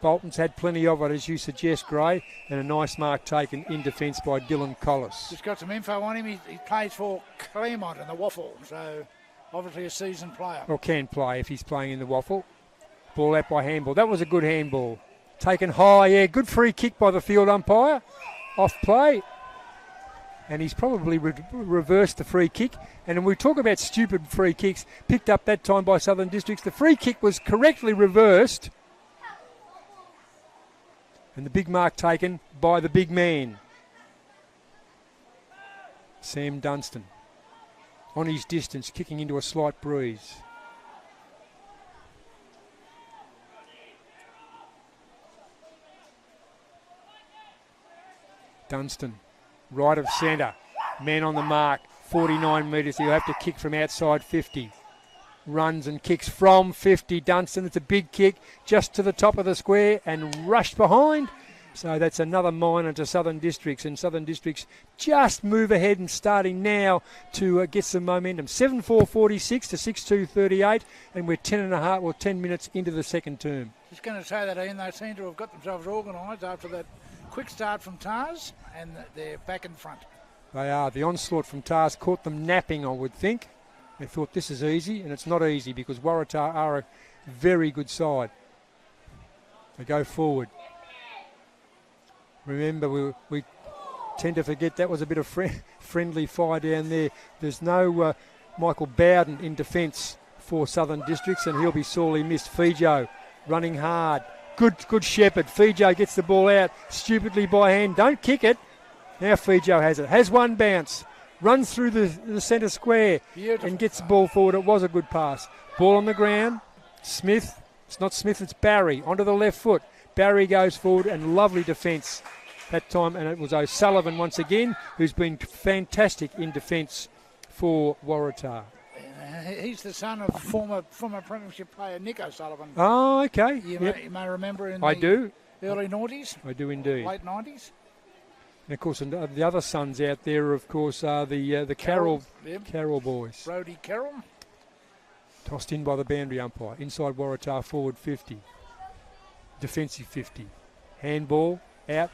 Bolton's had plenty of it, as you suggest, Gray, and a nice mark taken in defence by Dylan Collis. Just got some info on him. He plays for Claremont in the Waffle, so obviously a seasoned player. Or can play if he's playing in the Waffle. Ball out by handball. That was a good handball. Taken high, yeah, good free kick by the field umpire. Off play. And he's probably reversed the free kick. And when we talk about stupid free kicks, picked up that time by Southern Districts, the free kick was correctly reversed. And the big mark taken by the big man. Sam Dunstan. On his distance, kicking into a slight breeze. Dunstan, right of centre. Man on the mark, 49 metres. He'll have to kick from outside 50. Runs and kicks from 50. Dunstan, it's a big kick just to the top of the square and rushed behind. So that's another minor to Southern Districts, and Southern Districts just move ahead and starting now to get some momentum. 7-4-46 to 6-2-38, and we're 10 minutes into the second term. Just going to say that, Ian, they seem to have got themselves organised after that quick start from Tars, and they're back in front. They are. The onslaught from Tars caught them napping, I would think. They thought this is easy, and it's not easy because Waratah are a very good side. They go forward. Remember, we tend to forget that was a bit of friendly fire down there. There's no Michael Bowden in defence for Southern Districts, and he'll be sorely missed. Fijo running hard. Good Shepherd. Fijo gets the ball out stupidly by hand. Don't kick it. Now Fijo has it. Has one bounce. Runs through the centre square. Beautiful. And gets the ball forward. It was a good pass. Ball on the ground. Smith. It's not Smith, it's Barry. Onto the left foot. Barry goes forward and lovely defence that time. And it was O'Sullivan once again, who's been fantastic in defence for Waratah. He's the son of former premiership player Nick O'Sullivan. Oh, okay. You may remember in the early 90s. I do indeed. Late 90s. And of course, the other sons out there, of course, are the Carroll boys. Brody Carroll. Tossed in by the boundary umpire. Inside Waratah, forward 50. Defensive 50. Handball out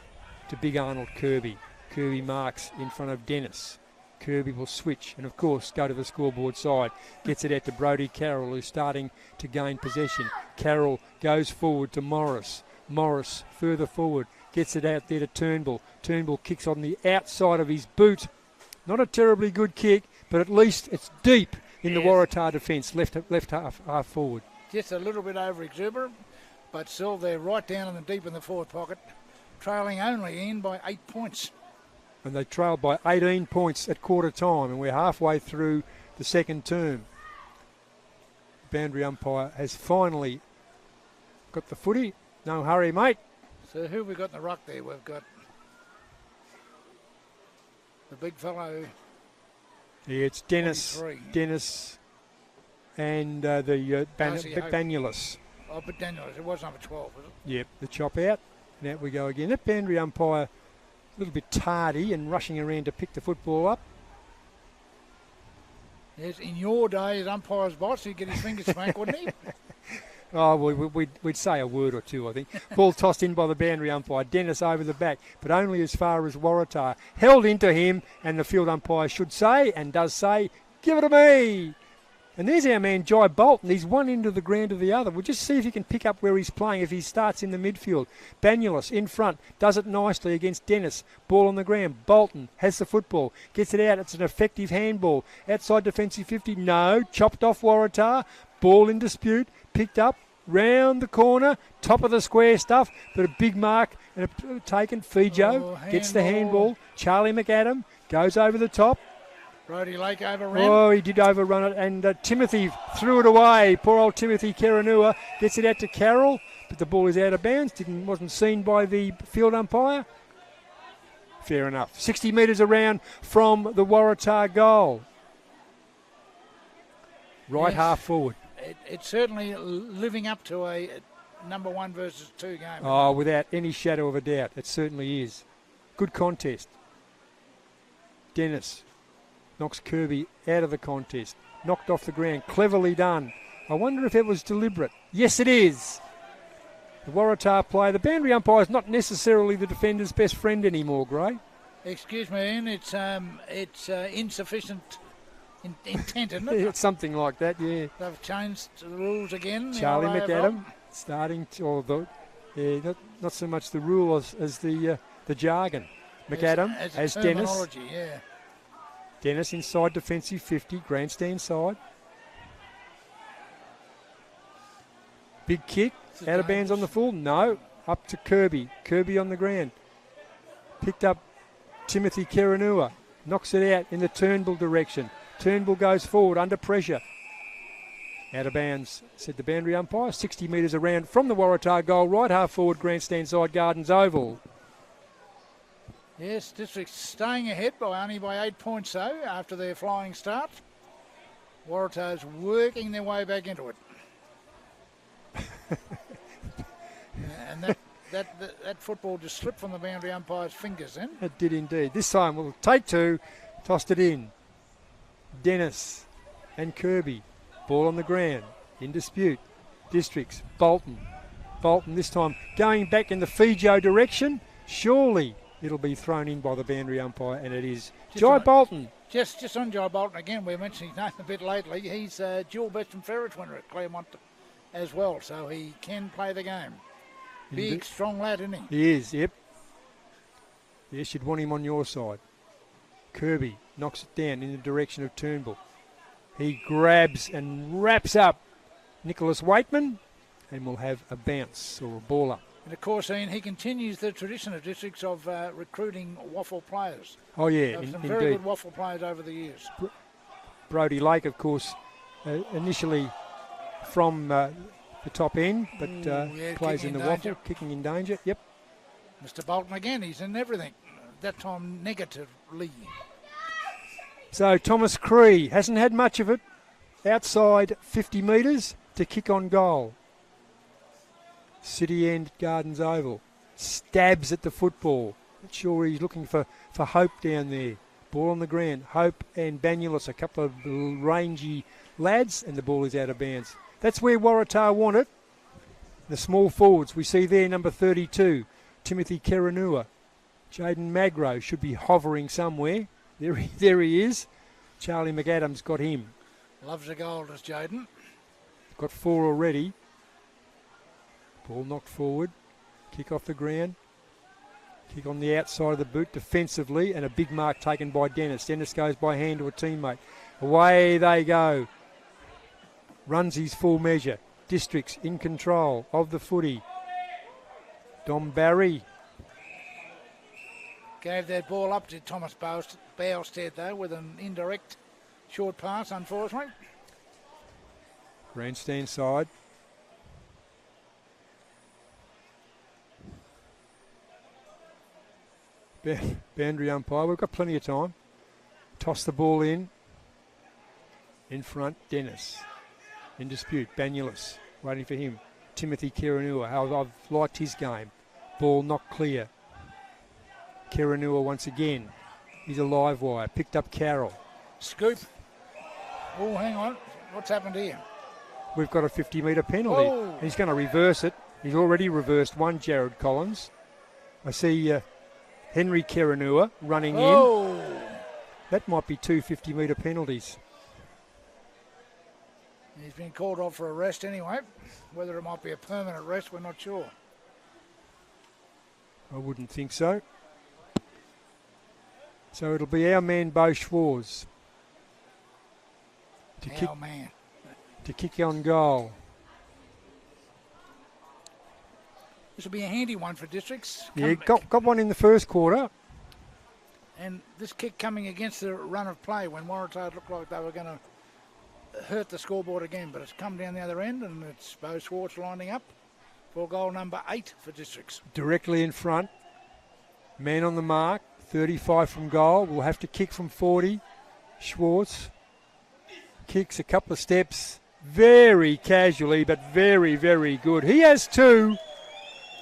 to Big Arnold Kirby. Kirby marks in front of Dennis. Kirby will switch and, of course, go to the scoreboard side. Gets it out to Brody Carroll, who's starting to gain possession. Carroll goes forward to Morris. Morris further forward. Gets it out there to Turnbull. Turnbull kicks on the outside of his boot. Not a terribly good kick, but at least it's deep in the Waratah defence, left half forward. Just a little bit over exuberant, but still they're right down in the deep in the forward pocket, trailing only in by 8 points. And they trailed by 18 points at quarter time, and we're halfway through the second term. Boundary umpire has finally got the footy. No hurry, mate. So who have we got in the ruck there? We've got the big fellow. Yeah, it's Dennis. 23. Dennis and the Banulus. Oh, but Banulus. It was number 12, was it? Yep, the chop out. And out we go again. That boundary umpire, a little bit tardy and rushing around to pick the football up. Yes, in your day as umpire's boss, he'd get his fingers smacked, wouldn't he? Oh, we'd say a word or two, I think. Ball tossed in by the boundary umpire. Dennis over the back, but only as far as Waratah. Held into him, and the field umpire should say, and does say, give it to me. And there's our man, Jai Bolton. He's one end of the ground to the other. We'll just see if he can pick up where he's playing if he starts in the midfield. Banulus in front, does it nicely against Dennis. Ball on the ground. Bolton has the football, gets it out. It's an effective handball. Outside defensive 50, no. Chopped off Waratah. Ball in dispute, picked up, round the corner, top of the square stuff, but a big mark and taken. Fijo gets the handball. Charlie McAdam goes over the top. Brody Lake overran. Oh, he did overrun it, and Timothy threw it away. Poor old Timothy Keranua gets it out to Carroll, but the ball is out of bounds. Wasn't seen by the field umpire. Fair enough. 60 metres around from the Waratah goal. Right half forward. It's certainly living up to a number 1 versus 2 game. Oh, without any shadow of a doubt. It certainly is. Good contest. Dennis knocks Kirby out of the contest. Knocked off the ground. Cleverly done. I wonder if it was deliberate. Yes, it is. The Waratah player. The boundary umpire is not necessarily the defender's best friend anymore, Gray. Excuse me, Ian. It's insufficient intent, isn't it? It's something like that, yeah. They've changed the rules again. Charlie McAdam starting to, or not so much the rule as the jargon. McAdam as Dennis. Yeah. Dennis inside defensive 50, grandstand side. Big kick, out of bounds on the full. No, up to Kirby. Kirby on the ground. Picked up Timothy Kerenua. Knocks it out in the Turnbull direction. Turnbull goes forward under pressure. Out of bounds, said the boundary umpire. 60 metres around from the Waratah goal. Right half forward, grandstand side, Gardens Oval. Yes, District staying ahead only by 8 points though after their flying start. Waratah's working their way back into it. And that football just slipped from the boundary umpire's fingers then. It did indeed. This time we'll take 2, tossed it in. Dennis and Kirby. Ball on the ground. In dispute. Districts. Bolton. Bolton this time going back in the Fijo direction. Surely it'll be thrown in by the boundary umpire, and it is. Jai Bolton. Just on Jai Bolton again, we're mentioning his name a bit lately. He's dual best and fairest winner at Claremont as well, so he can play the game. Big, strong lad, isn't he? He is, yep. Yes, you'd want him on your side. Kirby knocks it down in the direction of Turnbull. He grabs and wraps up Nicholas Waitman and will have a bounce or a ball up. And of course, Ian, he continues the tradition of Districts of recruiting waffle players. Oh, yeah, some very good waffle players over the years. Brody Lake, of course, initially from the top end, but plays in the waffle, kicking in danger. Yep. Mr. Bolton again, he's in everything. That time negatively. So Thomas Cree hasn't had much of it. Outside 50 metres to kick on goal. City End Gardens Oval. Stabs at the football. Not sure he's looking for Hope down there. Ball on the ground. Hope and Banulis, a couple of rangy lads, and the ball is out of bounds. That's where Waratah want it. The small forwards, we see there number 32, Timothy Kerenua. Jaden Magro should be hovering somewhere. There he is. Charlie McAdam's got him. Loves the goal, does Jaden. Got 4 already. Ball knocked forward. Kick off the ground. Kick on the outside of the boot defensively, and a big mark taken by Dennis. Dennis goes by hand to a teammate. Away they go. Runs his full measure. Districts in control of the footy. Dom Barry. Gave that ball up to Thomas Bowstead though with an indirect short pass, unfortunately. Grandstand side. Boundary umpire. We've got plenty of time. Toss the ball in. In front, Dennis. In dispute, Banulis. Waiting for him. Timothy Kerenua. I've liked his game. Ball not clear. Kerenua once again. He's a live wire. Picked up Carroll. Scoop. Oh, hang on. What's happened here? We've got a 50-metre penalty. Oh. He's going to reverse it. He's already reversed one, Jared Collins. I see Henry Kerenua running in. That might be 2 50-metre penalties. He's been called off for a rest anyway. Whether it might be a permanent rest, we're not sure. I wouldn't think so. So it'll be our man, Bo Schwarz. To kick on goal. This will be a handy one for Districts. Yeah, got one in the first quarter. And this kick coming against the run of play when Waratah looked like they were going to hurt the scoreboard again, but it's come down the other end, and it's Bo Schwartz lining up for goal number 8 for Districts. Directly in front. Man on the mark. 35 from goal. We'll have to kick from 40. Schwartz kicks a couple of steps. very casually, but very, very good. He has 2.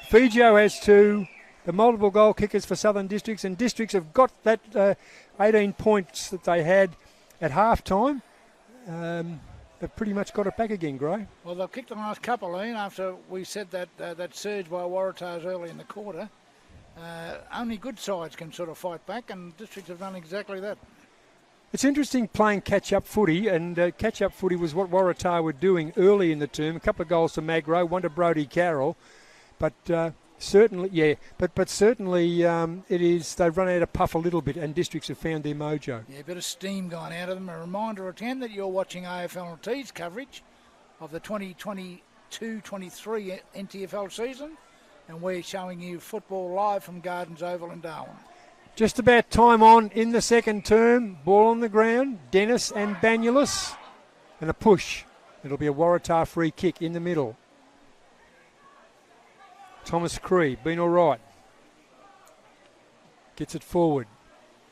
Figio has 2. The multiple goal kickers for Southern Districts, and Districts have got that 18 points that they had at half-time. They've pretty much got it back again, Gray. Well, they've kicked the last couple, Ian, after we said that that surge by Waratahs early in the quarter. Only good sides can sort of fight back, and Districts have done exactly that. It's interesting playing catch-up footy, and catch-up footy was what Waratah were doing early in the term. A couple of goals to Magro, one to Brodie Carroll, but certainly, but certainly it is. They've run out of puff a little bit, and Districts have found their mojo. Yeah, a bit of steam gone out of them. A reminder again that you're watching AFL&T's coverage of the 2022-23 NTFL season, and we're showing you football live from Gardens Oval in Darwin. Just about time on in the second term. Ball on the ground. Dennis and Banulis. And a push. It'll be a Waratah free kick in the middle. Thomas Cree, been all right. Gets it forward.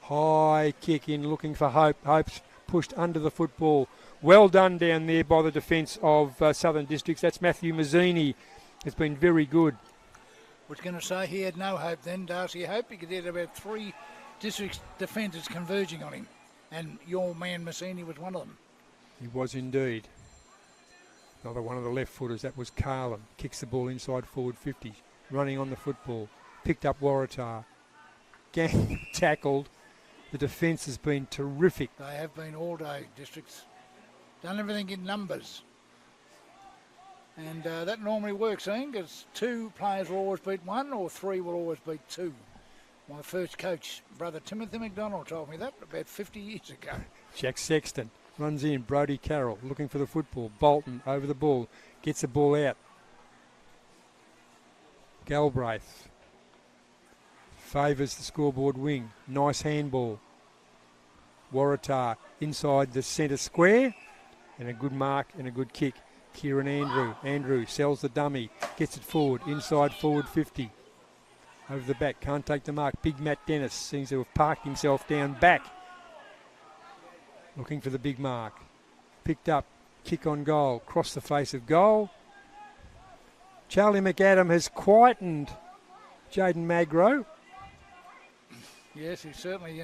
High kick in, looking for Hope. Hope's pushed under the football. Well done down there by the defence of Southern Districts. That's Matthew Mazzini. It's been very good. I was going to say he had no hope then, Darcy Hope. He could get about 3 Districts defenders converging on him, and your man Mazzini was one of them. He was indeed. Another one of the left footers, that was Carlin. Kicks the ball inside forward 50, running on the football. Picked up Waratah. Gang tackled. The defence has been terrific. They have been all day, Districts. Done everything in numbers. And that normally works, Ian, because 2 players will always beat 1 or 3 will always beat 2. My first coach, brother Timothy McDonald, told me that about 50 years ago. Jack Sexton runs in. Brodie Carroll looking for the football. Bolton over the ball. Gets the ball out. Galbraith favours the scoreboard wing. Nice handball. Waratah inside the centre square. And a good mark and a good kick. Kieran Andrew. Andrew sells the dummy. Gets it forward. Inside forward 50. Over the back. Can't take the mark. Big Matt Dennis seems to have parked himself down back. Looking for the big mark. Picked up. Kick on goal. Cross the face of goal. Charlie McAdam has quietened Jaden Magro. Yes, he certainly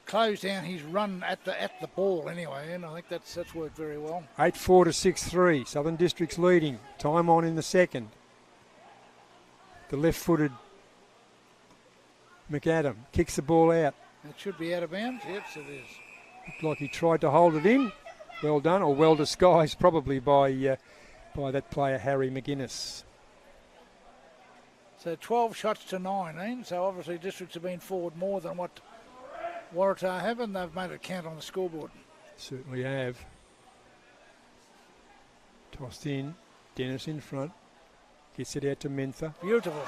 closed down his run at the ball anyway, and I think that's worked very well. 8-4 to 6-3. Southern Districts leading. Time on in the second. The left-footed McAdam kicks the ball out. It should be out of bounds. Yes, it is. Looked like he tried to hold it in. Well done, or well disguised probably by that player, Harry McGuinness. So 12 shots to 9, so obviously Districts have been forward more than what Waratah have, and they've made it count on the scoreboard. Certainly have. Tossed in. Dennis in front. Gets it out to Mentha. Beautiful.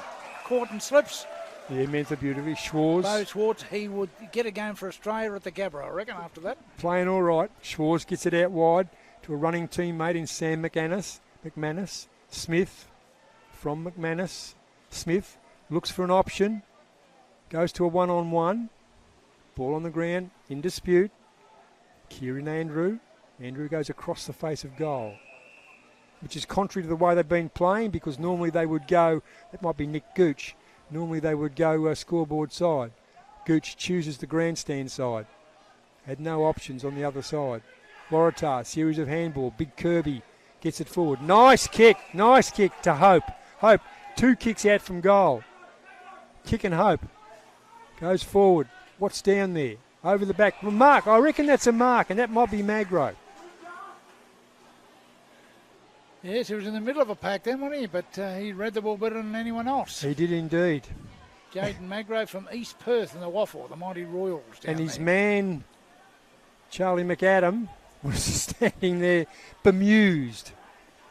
Caught and slips. Yeah, Mentha beautifully. Schwarz. Bo Schwartz, he would get a game for Australia at the Gabba, I reckon, after that. Playing all right. Schwarz gets it out wide to a running teammate in Sam McManus. Smith from McManus. Smith looks for an option. Goes to a one-on-one. Ball on the ground. In dispute. Kieran Andrew. Andrew goes across the face of goal, which is contrary to the way they've been playing, because normally they would go, that might be Nick Gooch, normally they would go scoreboard side. Gooch chooses the grandstand side. Had no options on the other side. Waratah, series of handball. Big Kirby gets it forward. Nice kick to Hope. Hope, 2 kicks out from goal. Kick and Hope. Goes forward. What's down there? Over the back. Mark, I reckon that's a mark, and that might be Magro. Yes, he was in the middle of a pack then, wasn't he? But he read the ball better than anyone else. He did indeed. Jaden Magro from East Perth in the Waffle, the Mighty Royals down and his there. man, Charlie McAdam, was standing there bemused.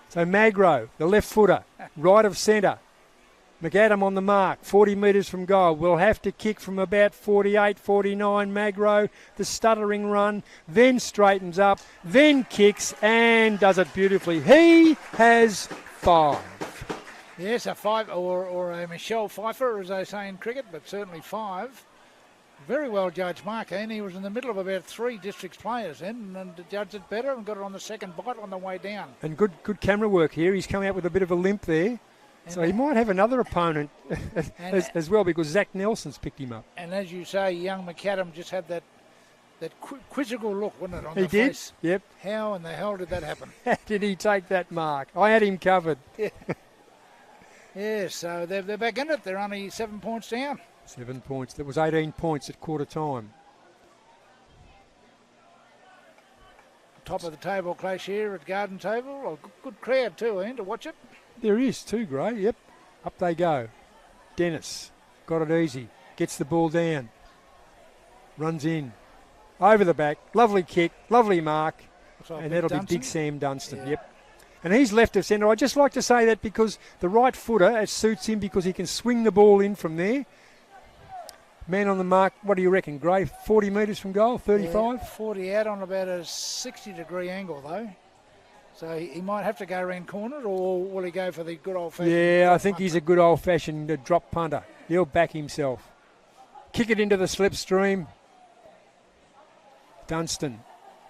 So Magro, the left footer, right of centre. McAdam on the mark, 40 metres from goal. Will have to kick from about 48, 49. Magro, the stuttering run, then straightens up, then kicks and does it beautifully. He has 5. Yes, a 5, or a Michelle Pfeiffer, as they say in cricket, but certainly 5. Very well judged mark, and he was in the middle of about 3 districts players then, and judged it better and got it on the second bite on the way down. And good camera work here. He's come out with a bit of a limp there. And so he might have another opponent as well, because Zach Nelson's picked him up. And as you say, young McAdam just had that quizzical look, wasn't it, on he the did. face? Yep. How in the hell did that happen? How did he take that mark? I had him covered. Yeah, so they're back in it. They're only 7 points down. 7 points. There was 18 points at quarter time. Top of the table clash here at Garden Table. A good crowd too, Ian, to watch it. There is too, Gray. Yep. Up they go. Dennis got it easy. Gets the ball down. Runs in. Over the back. Lovely kick. Lovely mark. And that'll be Big Sam Dunstan. Yeah. Yep. And he's left of centre. I'd just like to say that because the right footer, it suits him because he can swing the ball in from there. Man on the mark, what do you reckon, Gray? 40 metres from goal, 35? Yeah, 40 out on about a 60-degree angle, though. So he might have to go around corner, or will he go for the good old-fashioned... Yeah, I think he's a good old-fashioned drop punter. He'll back himself. Kick it into the slipstream. Dunstan,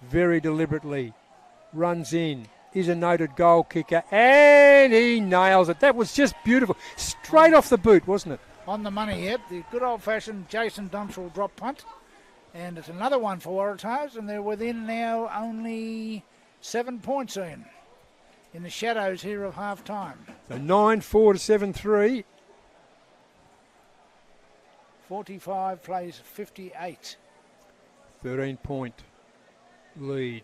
very deliberately, runs in. Is a noted goal kicker, and he nails it. That was just beautiful. Straight off the boot, wasn't it? On the money here, the good old-fashioned Jason Dunstall drop punt. And it's another one for Waratahs, and they're within now only 7 points in the shadows here of half-time. So 9-4 to 7-3. 45 plays 58. 13-point lead.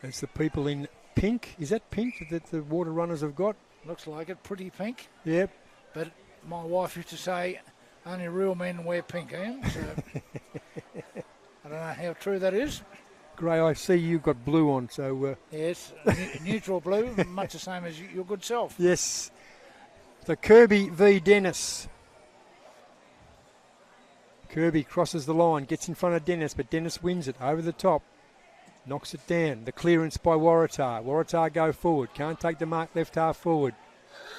It's the people in pink. Is that pink that the water runners have got? Looks like it, pretty pink. Yep. But my wife used to say, only real men wear pink, Ian. So I don't know how true that is. Gray, I see you've got blue on, so... Yes, neutral blue, much the same as your good self. Yes. The Kirby v Dennis. Kirby crosses the line, gets in front of Dennis, but Dennis wins it over the top. Knocks it down. The clearance by Waratah. Waratah go forward. Can't take the mark left half forward.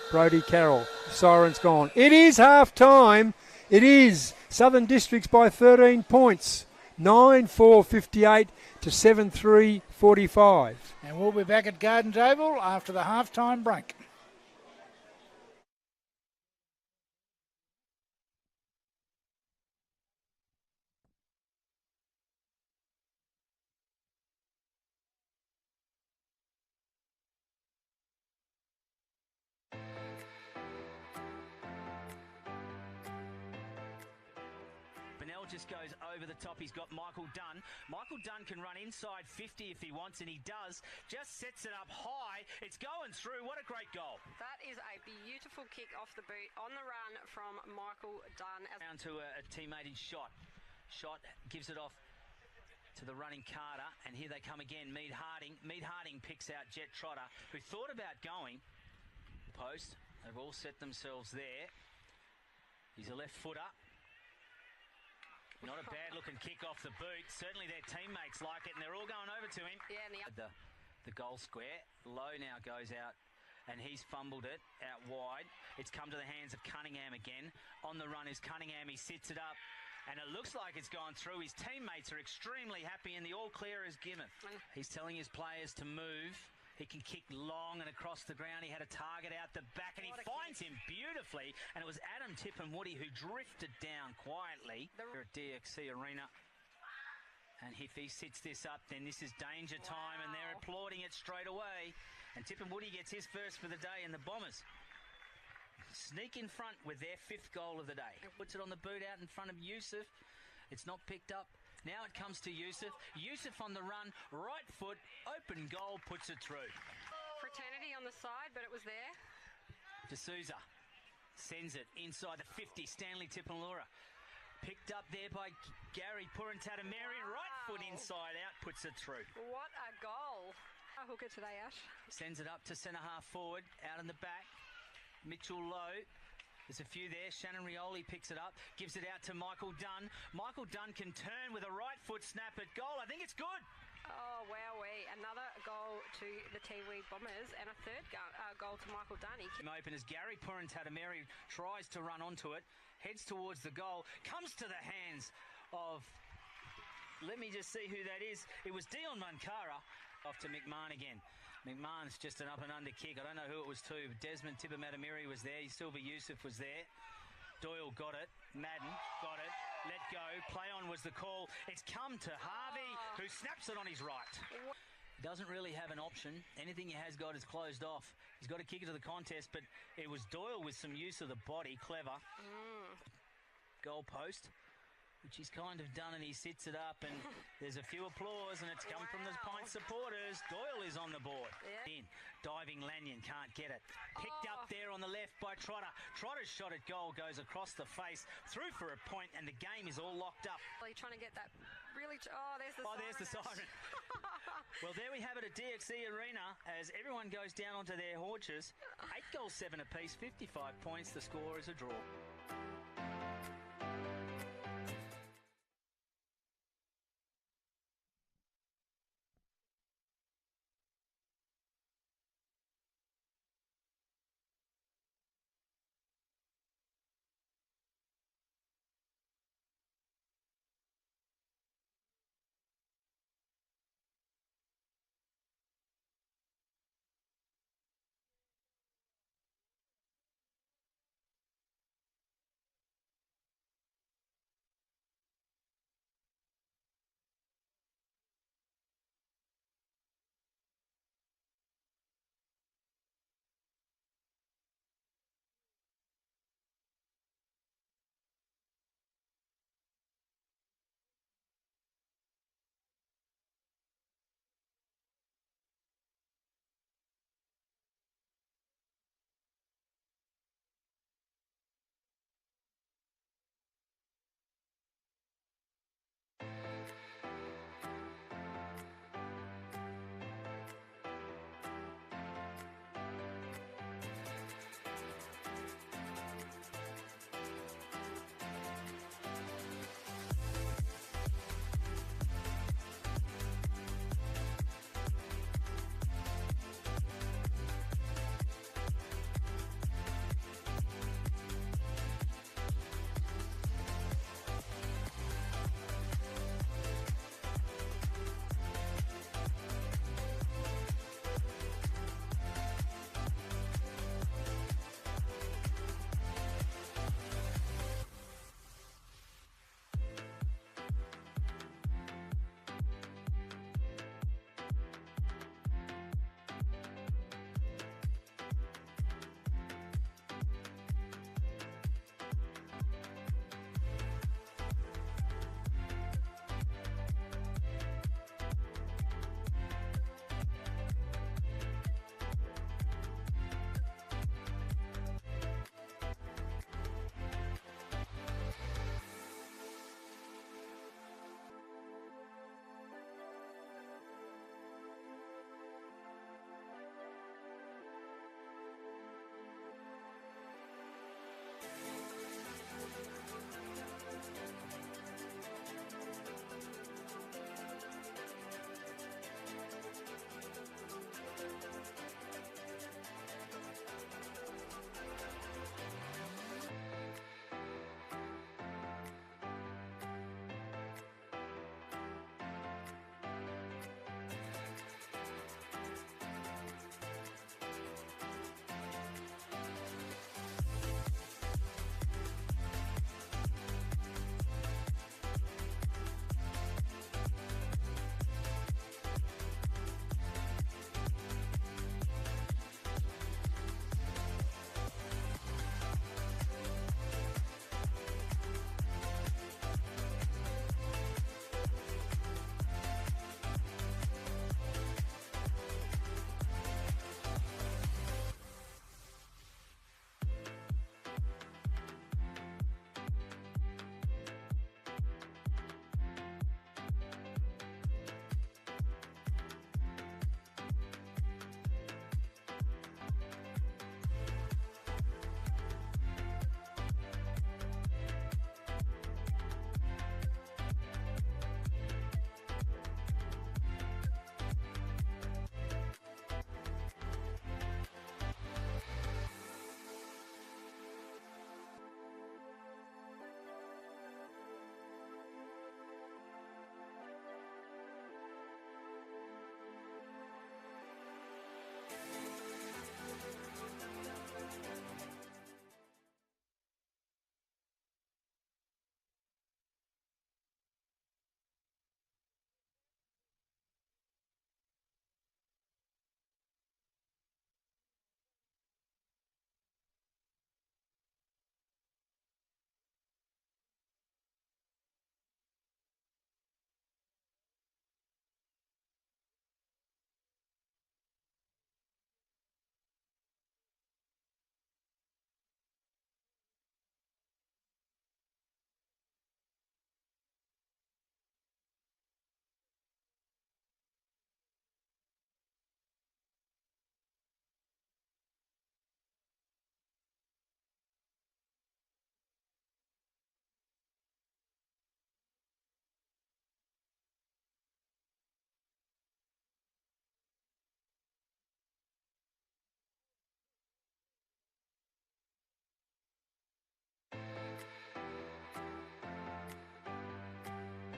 Brodie Carroll. Siren's gone. It is half time. It is. Southern Districts by 13 points. 9-4-58 to 7-3-45. And we'll be back at Garden Table after the half-time break. Just goes over the top. He's got Michael Dunn. Michael Dunn can run inside 50 if he wants, and he does. Just sets it up high. It's going through. What a great goal. That is a beautiful kick off the boot on the run from Michael Dunn. Down to a teammated shot. Shot gives it off to the running Carter, and here they come again. Mead Harding. Mead Harding picks out Jet Trotter, who thought about going. Post. They've all set themselves there. He's a left footer. Not a bad-looking kick off the boot. Certainly their teammates like it, and they're all going over to him. Yeah, and the goal square. Low now goes out, and he's fumbled it out wide. It's come to the hands of Cunningham again. On the run is Cunningham. He sits it up, and it looks like it's gone through. His teammates are extremely happy, and the all-clear is given. He's telling his players to move. He can kick long and across the ground. He had a target out the back, and he finds him beautifully. And it was Adam Tippenwoody who drifted down quietly. They're at DXC Arena. And if he sits this up, then this is danger time, and they're applauding it straight away. And Tippenwoody gets his first for the day, and the Bombers sneak in front with their 5th goal of the day. Puts it on the boot out in front of Yusuf. It's not picked up. Now it comes to Yusuf. Yusuf on the run, right foot, open goal, puts it through. Fraternity on the side, but it was there. D'Souza sends it inside the 50. Stanley Tippenlura picked up there by Gary Purantatameri. Right foot inside out, puts it through. What a goal. A hooker today, Ash. Sends it up to centre half forward, out in the back. Mitchell Lowe. There's a few there. Shannon Rioli picks it up, gives it out to Michael Dunn. Michael Dunn can turn with a right foot snap at goal. I think it's good. Oh, wowee. Another goal to the Tiwi Bombers and a third goal to Michael Dunny. Open as Gary Purantatameri tries to run onto it, heads towards the goal, comes to the hands of, let me just see who that is. It was Dion Mankara. Off to McMahon again. McMahon's just an up and under kick. I don't know who it was to. Desmond Tipper-Matamiri was there. Silver Yusuf was there. Doyle got it. Madden got it. Let go. Play on was the call. It's come to Harvey, who snaps it on his right. Doesn't really have an option. Anything he has got is closed off. He's got to kick it to the contest, but it was Doyle with some use of the body. Clever. Goal post, which he's kind of done, and he sits it up, and there's a few applause, and it's come from the Pint supporters. Doyle is on the board. In. Diving Lanyon can't get it. Picked up there on the left by Trotter. Trotter's shot at goal goes across the face, through for a point, and the game is all locked up. Trying to get that really... there's the siren. Well, there we have it at DXE Arena as everyone goes down onto their haunches. 8 goals, 7 apiece, 55 points. The score is a draw.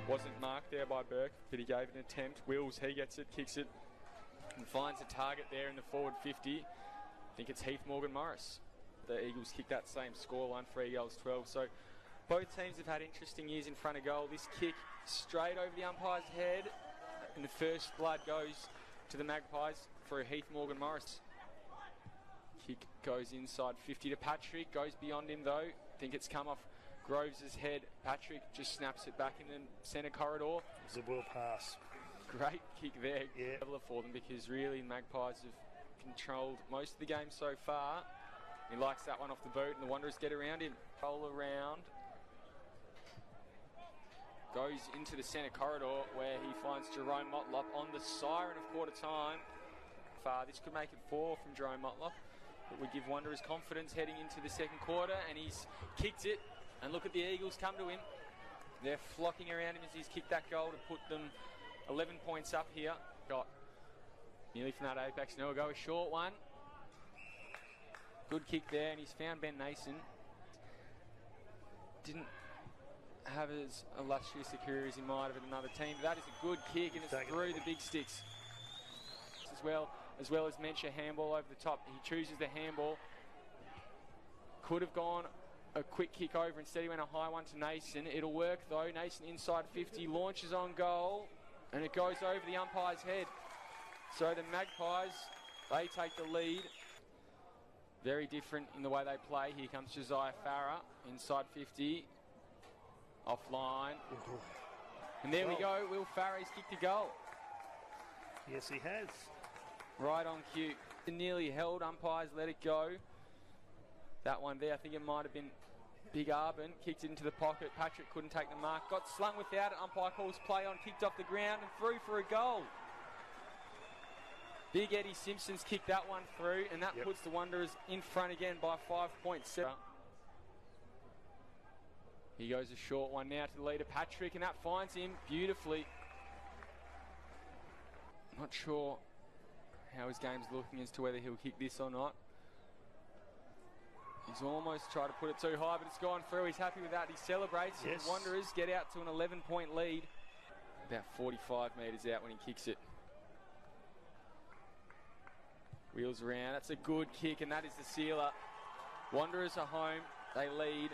Wasn't marked there by Burke, but he gave an attempt. Wills, he gets it, kicks it, and finds a target there in the forward 50. I think it's Heath Morgan Morris. The Eagles kick that same scoreline, 3 goals 12. So both teams have had interesting years in front of goal. This kick straight over the umpire's head, and the first blood goes to the Magpies for Heath Morgan Morris. Kick goes inside 50 to Patrick, goes beyond him though. I think it's come off Groves' head. Patrick just snaps it back in the centre corridor. It's a well pass. Great kick there. Yeah. For them, because really Magpies have controlled most of the game so far. He likes that one off the boot, and the Wanderers get around him. Roll around. Goes into the centre corridor where he finds Jerome Motlop on the siren of quarter time. This could make it 4 from Jerome Motlop. It would give Wanderers confidence heading into the second quarter, and he's kicked it. And look at the Eagles come to him. They're flocking around him as he's kicked that goal to put them 11 points up here. Got nearly from that apex. Now we'll go a short one. Good kick there, and he's found Ben Nason. Didn't have as illustrious a career as he might have at another team. But that is a good kick, and it's through the big sticks. As well as Mencha handball over the top. He chooses the handball. Could have gone a quick kick over. Instead he went a high one to Nason. It'll work though. Nason inside 50, launches on goal, and it goes over the umpire's head. So the Magpies, they take the lead. Very different in the way they play. Here comes Josiah Farah, inside 50, offline. And there we go, Will Farah's kicked a goal. Yes, he has. Right on cue. Nearly held, umpires let it go. That one there, I think it might have been Big Arbin, kicked it into the pocket. Patrick couldn't take the mark, got slung without it. Umpire calls play on, kicked off the ground and through for a goal. Big Eddie Simpson's kicked that one through, and that puts the Wanderers in front again by 5.7. He goes a short one now to the leader, Patrick, and that finds him beautifully. Not sure how his game's looking as to whether he'll kick this or not. He's almost tried to put it too high, but it's gone through. He's happy with that. He celebrates. Yes. The Wanderers get out to an 11-point lead. About 45 metres out when he kicks it. Wheels around. That's a good kick, and that is the sealer. Wanderers are home. They lead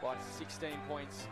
by 16 points.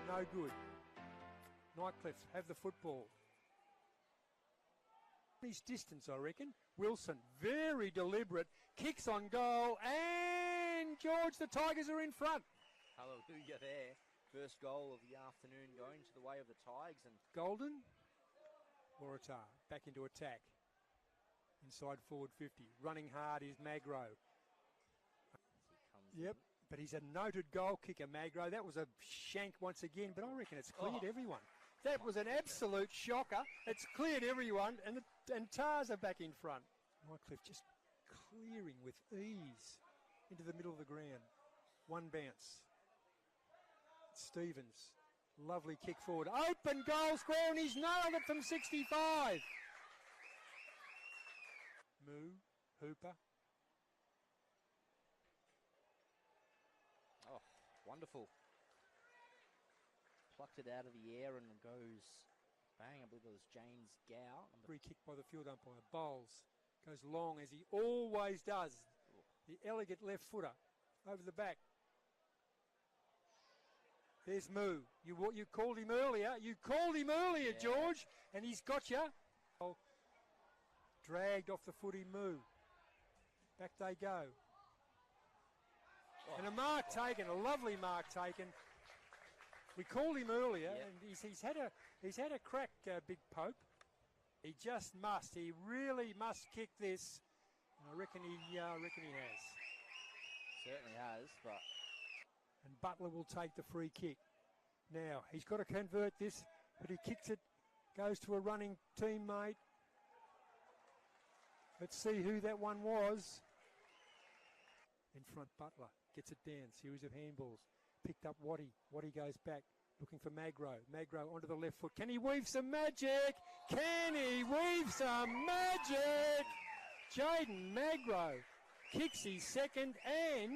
No good. Nightcliff have the football. His distance, I reckon. Wilson, very deliberate, kicks on goal, and George, the Tigers are in front. Hallelujah there. First goal of the afternoon going to the way of the Tigers. And Golden, Waratah back into attack. Inside forward 50. Running hard is Magro. Yep, but he's a noted goal kicker, Magro. That was a shank once again, but I reckon it's cleared everyone. That was an absolute shocker. It's cleared everyone, and Tars are back in front. Nightcliff just clearing with ease into the middle of the ground. One bounce. Stevens, lovely kick forward. Open goal square, and he's nailed it from 65. Moo, Hooper. oh, wonderful. Plucked it out of the air and goes bang. I believe it was James Gow. Free kick by the field umpire. Bowles goes long as he always does. The elegant left footer over the back. There's Moo. You called him earlier. You called him earlier, Yeah. George, and he's got you. Dragged off the footy, Moo. Back they go. And a mark taken, a lovely mark taken. We called him earlier, and he's had a crack, Big Pope. He just must. He really must kick this. And I reckon he has. Certainly has, but And Butler will take the free kick. Now, he's got to convert this, but he kicks it, goes to a running teammate. Let's see who that one was. In front, Butler gets it down. Series of handballs. Picked up Watty. Watty goes back, looking for Magro. Magro onto the left foot. Can he weave some magic? Can he weave some magic? Jaden Magro kicks his second and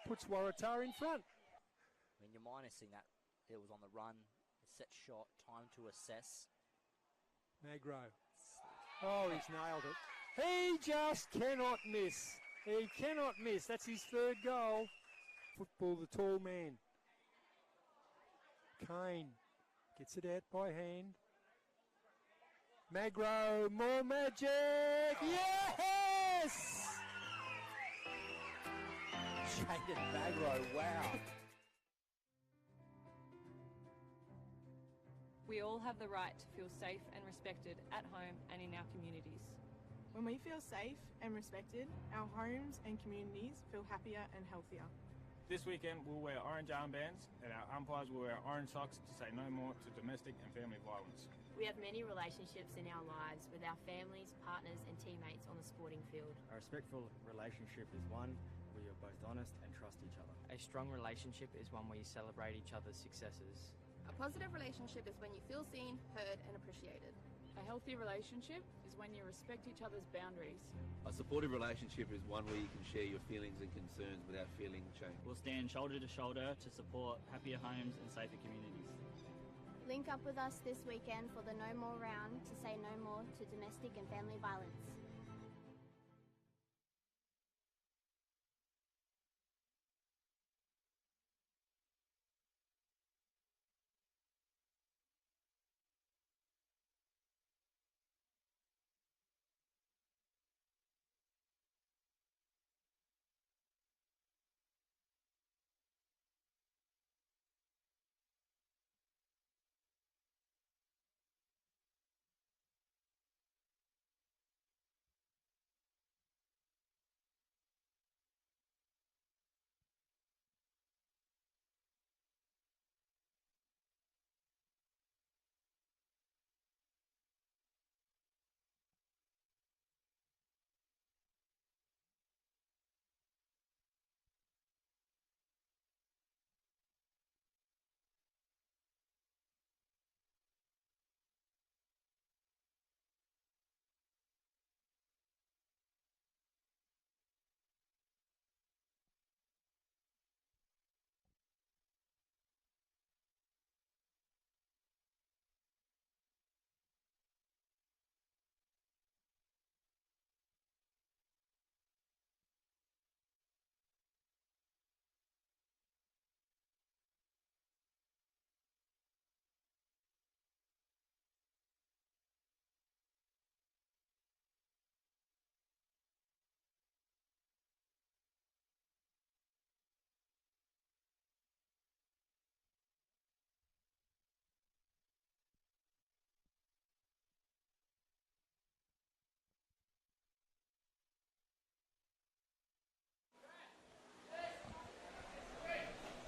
puts Waratah in front. I mean, you're minusing that. It was on the run, a set shot, time to assess. Magro. Oh, he's nailed it. He just cannot miss. He cannot miss. That's his third goal. Football, the tall man. Kane gets it out by hand. Magro, more magic. Yes! Jaden Magro, wow. We all have the right to feel safe and respected at home and in our communities. When we feel safe and respected, our homes and communities feel happier and healthier. This weekend we'll wear orange armbands and our umpires will wear orange socks to say no more to domestic and family violence. We have many relationships in our lives with our families, partners and teammates on the sporting field. A respectful relationship is one where you're both honest and trust each other. A strong relationship is one where you celebrate each other's successes. A positive relationship is when you feel seen, heard and appreciated. A healthy relationship is when you respect each other's boundaries. A supportive relationship is one where you can share your feelings and concerns without feeling shame. We'll stand shoulder to shoulder to support happier homes and safer communities. Link up with us this weekend for the No More round to say no more to domestic and family violence.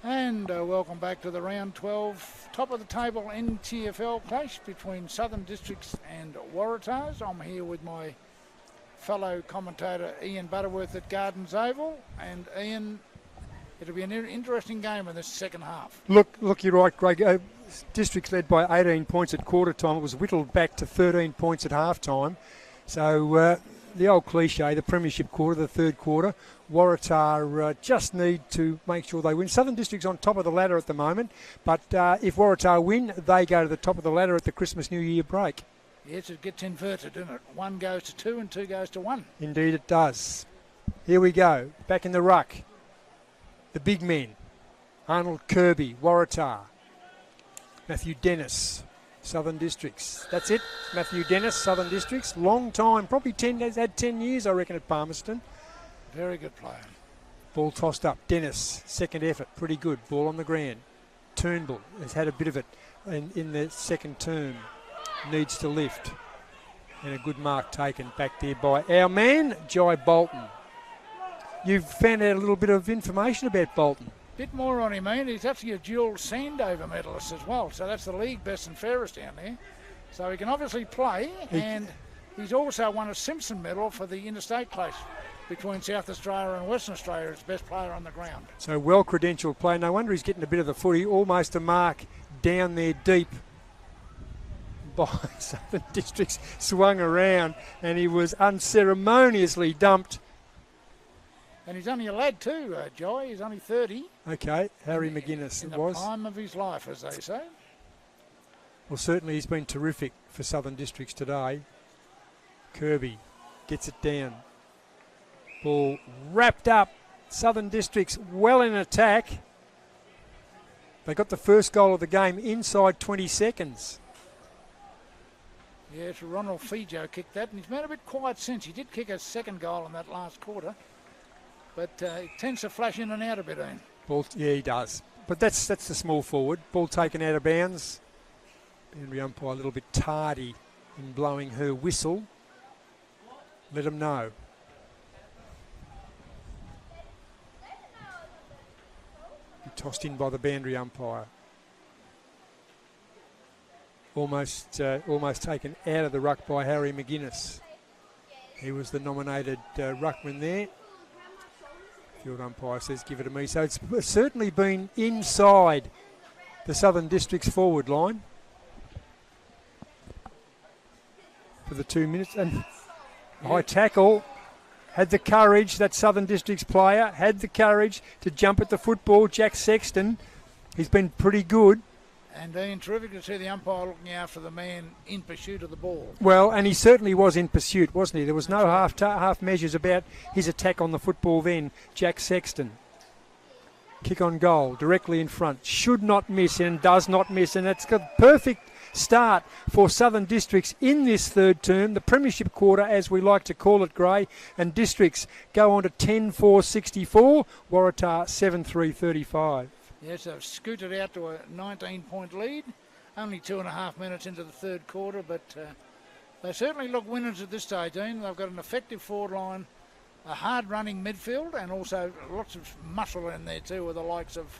And welcome back to the round 12 top of the table NTFL clash between Southern Districts and Waratahs. I'm here with my fellow commentator Ian Butterworth at Gardens Oval, and Ian, it'll be an interesting game in this second half. Look, you're right, Greg. Districts led by 18 points at quarter time. It was whittled back to 13 points at half time. So the old cliche, the premiership quarter, the third quarter. Waratah just need to make sure they win. Southern District's on top of the ladder at the moment, but if Waratah win, they go to the top of the ladder at the Christmas New Year break. Yes, it gets inverted, doesn't it? 1 goes to 2 and 2 goes to 1. Indeed it does. Here we go, back in the ruck. The big men, Arnold Kirby, Waratah, Matthew Dennis, Southern Districts. That's it, Matthew Dennis, Southern Districts. Long time, probably has had 10 years, I reckon, at Palmerston. Very good player. Ball tossed up. Dennis, second effort, pretty good. Ball on the ground. Turnbull has had a bit of it in the second term. Needs to lift. And a good mark taken back there by our man, Jai Bolton. You've found out a little bit of information about Bolton. Bit more on him, man. He's actually a dual Sandover medalist as well, so that's the league best and fairest down there. So he can obviously play, and he's also won a Simpson medal for the interstate place between South Australia and Western Australia as best player on the ground. So well-credentialed player. No wonder he's getting a bit of the footy, almost a mark down there deep by Southern Districts, swung around, and he was unceremoniously dumped. And he's only a lad too, Jai. He's only 30. Okay, Harry McGuinness in it was. the prime of his life, as they say. Well, certainly he's been terrific for Southern Districts today. Kirby gets it down. Ball wrapped up. Southern Districts well in attack. They got the first goal of the game inside 20 seconds. Yes, Ronald Fijo kicked that, and he's been a bit quiet since. He did kick a second goal in that last quarter, but he tends to flash in and out a bit, Ian. Ball, yeah, he does. But that's the small forward. Ball taken out of bounds. Boundary umpire a little bit tardy in blowing her whistle. Let him know. Tossed in by the boundary umpire. Almost taken out of the ruck by Harry McGuinness. He was the nominated ruckman there. Field umpire says give it to me. So it's certainly been inside the Southern Districts forward line for the 2 minutes. And high tackle. Had the courage, that Southern Districts player, had the courage to jump at the football. Jack Sexton, he's been pretty good. And Ian, terrific to see the umpire looking after the man in pursuit of the ball. Well, and he certainly was in pursuit, wasn't he? There was no half measures about his attack on the football then. Jack Sexton. Kick on goal, directly in front. Should not miss and does not miss. And it's got perfect start for Southern Districts in this third term, the premiership quarter as we like to call it, Gray, and Districts go on to 10-4-64, Waratah 7-3-35. Yes, they've scooted out to a 19-point lead, only 2.5 minutes into the third quarter, but they certainly look winners at this stage, Ian. They've got an effective forward line, a hard-running midfield, and also lots of muscle in there too with the likes of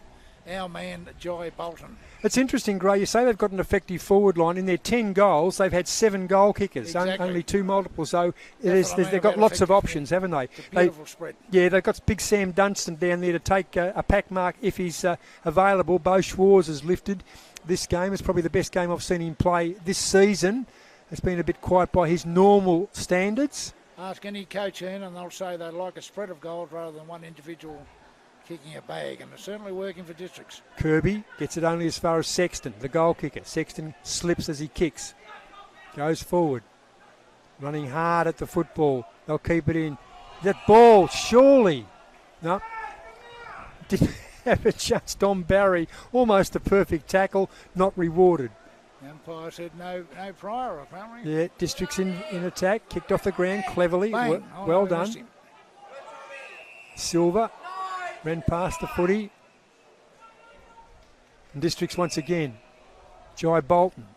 our man, Jai Bolton. It's interesting, Gray, you say they've got an effective forward line. In their 10 goals, they've had 7 goal kickers, exactly. Only 2 multiples. So they've got lots of options, haven't they? It's a beautiful spread. Yeah, they've got big Sam Dunstan down there to take a pack mark if he's available. Bo Schwarz has lifted this game. It's probably the best game I've seen him play this season. It's been a bit quiet by his normal standards. Ask any coach in and they'll say they like a spread of goals rather than one individual kicking a bag, and it's certainly working for Districts. Kirby gets it only as far as Sexton, the goal kicker. Sexton slips as he kicks. Goes forward. Running hard at the football. They'll keep it in. That ball, surely. No. Didn't have a chance. Dom Barry, almost a perfect tackle, not rewarded. The umpire said no prior, apparently. Yeah, Districts in attack. Kicked off the ground cleverly. Bang. Well done. Silver. Ran past the footy. And Districts once again. Jai Bolton.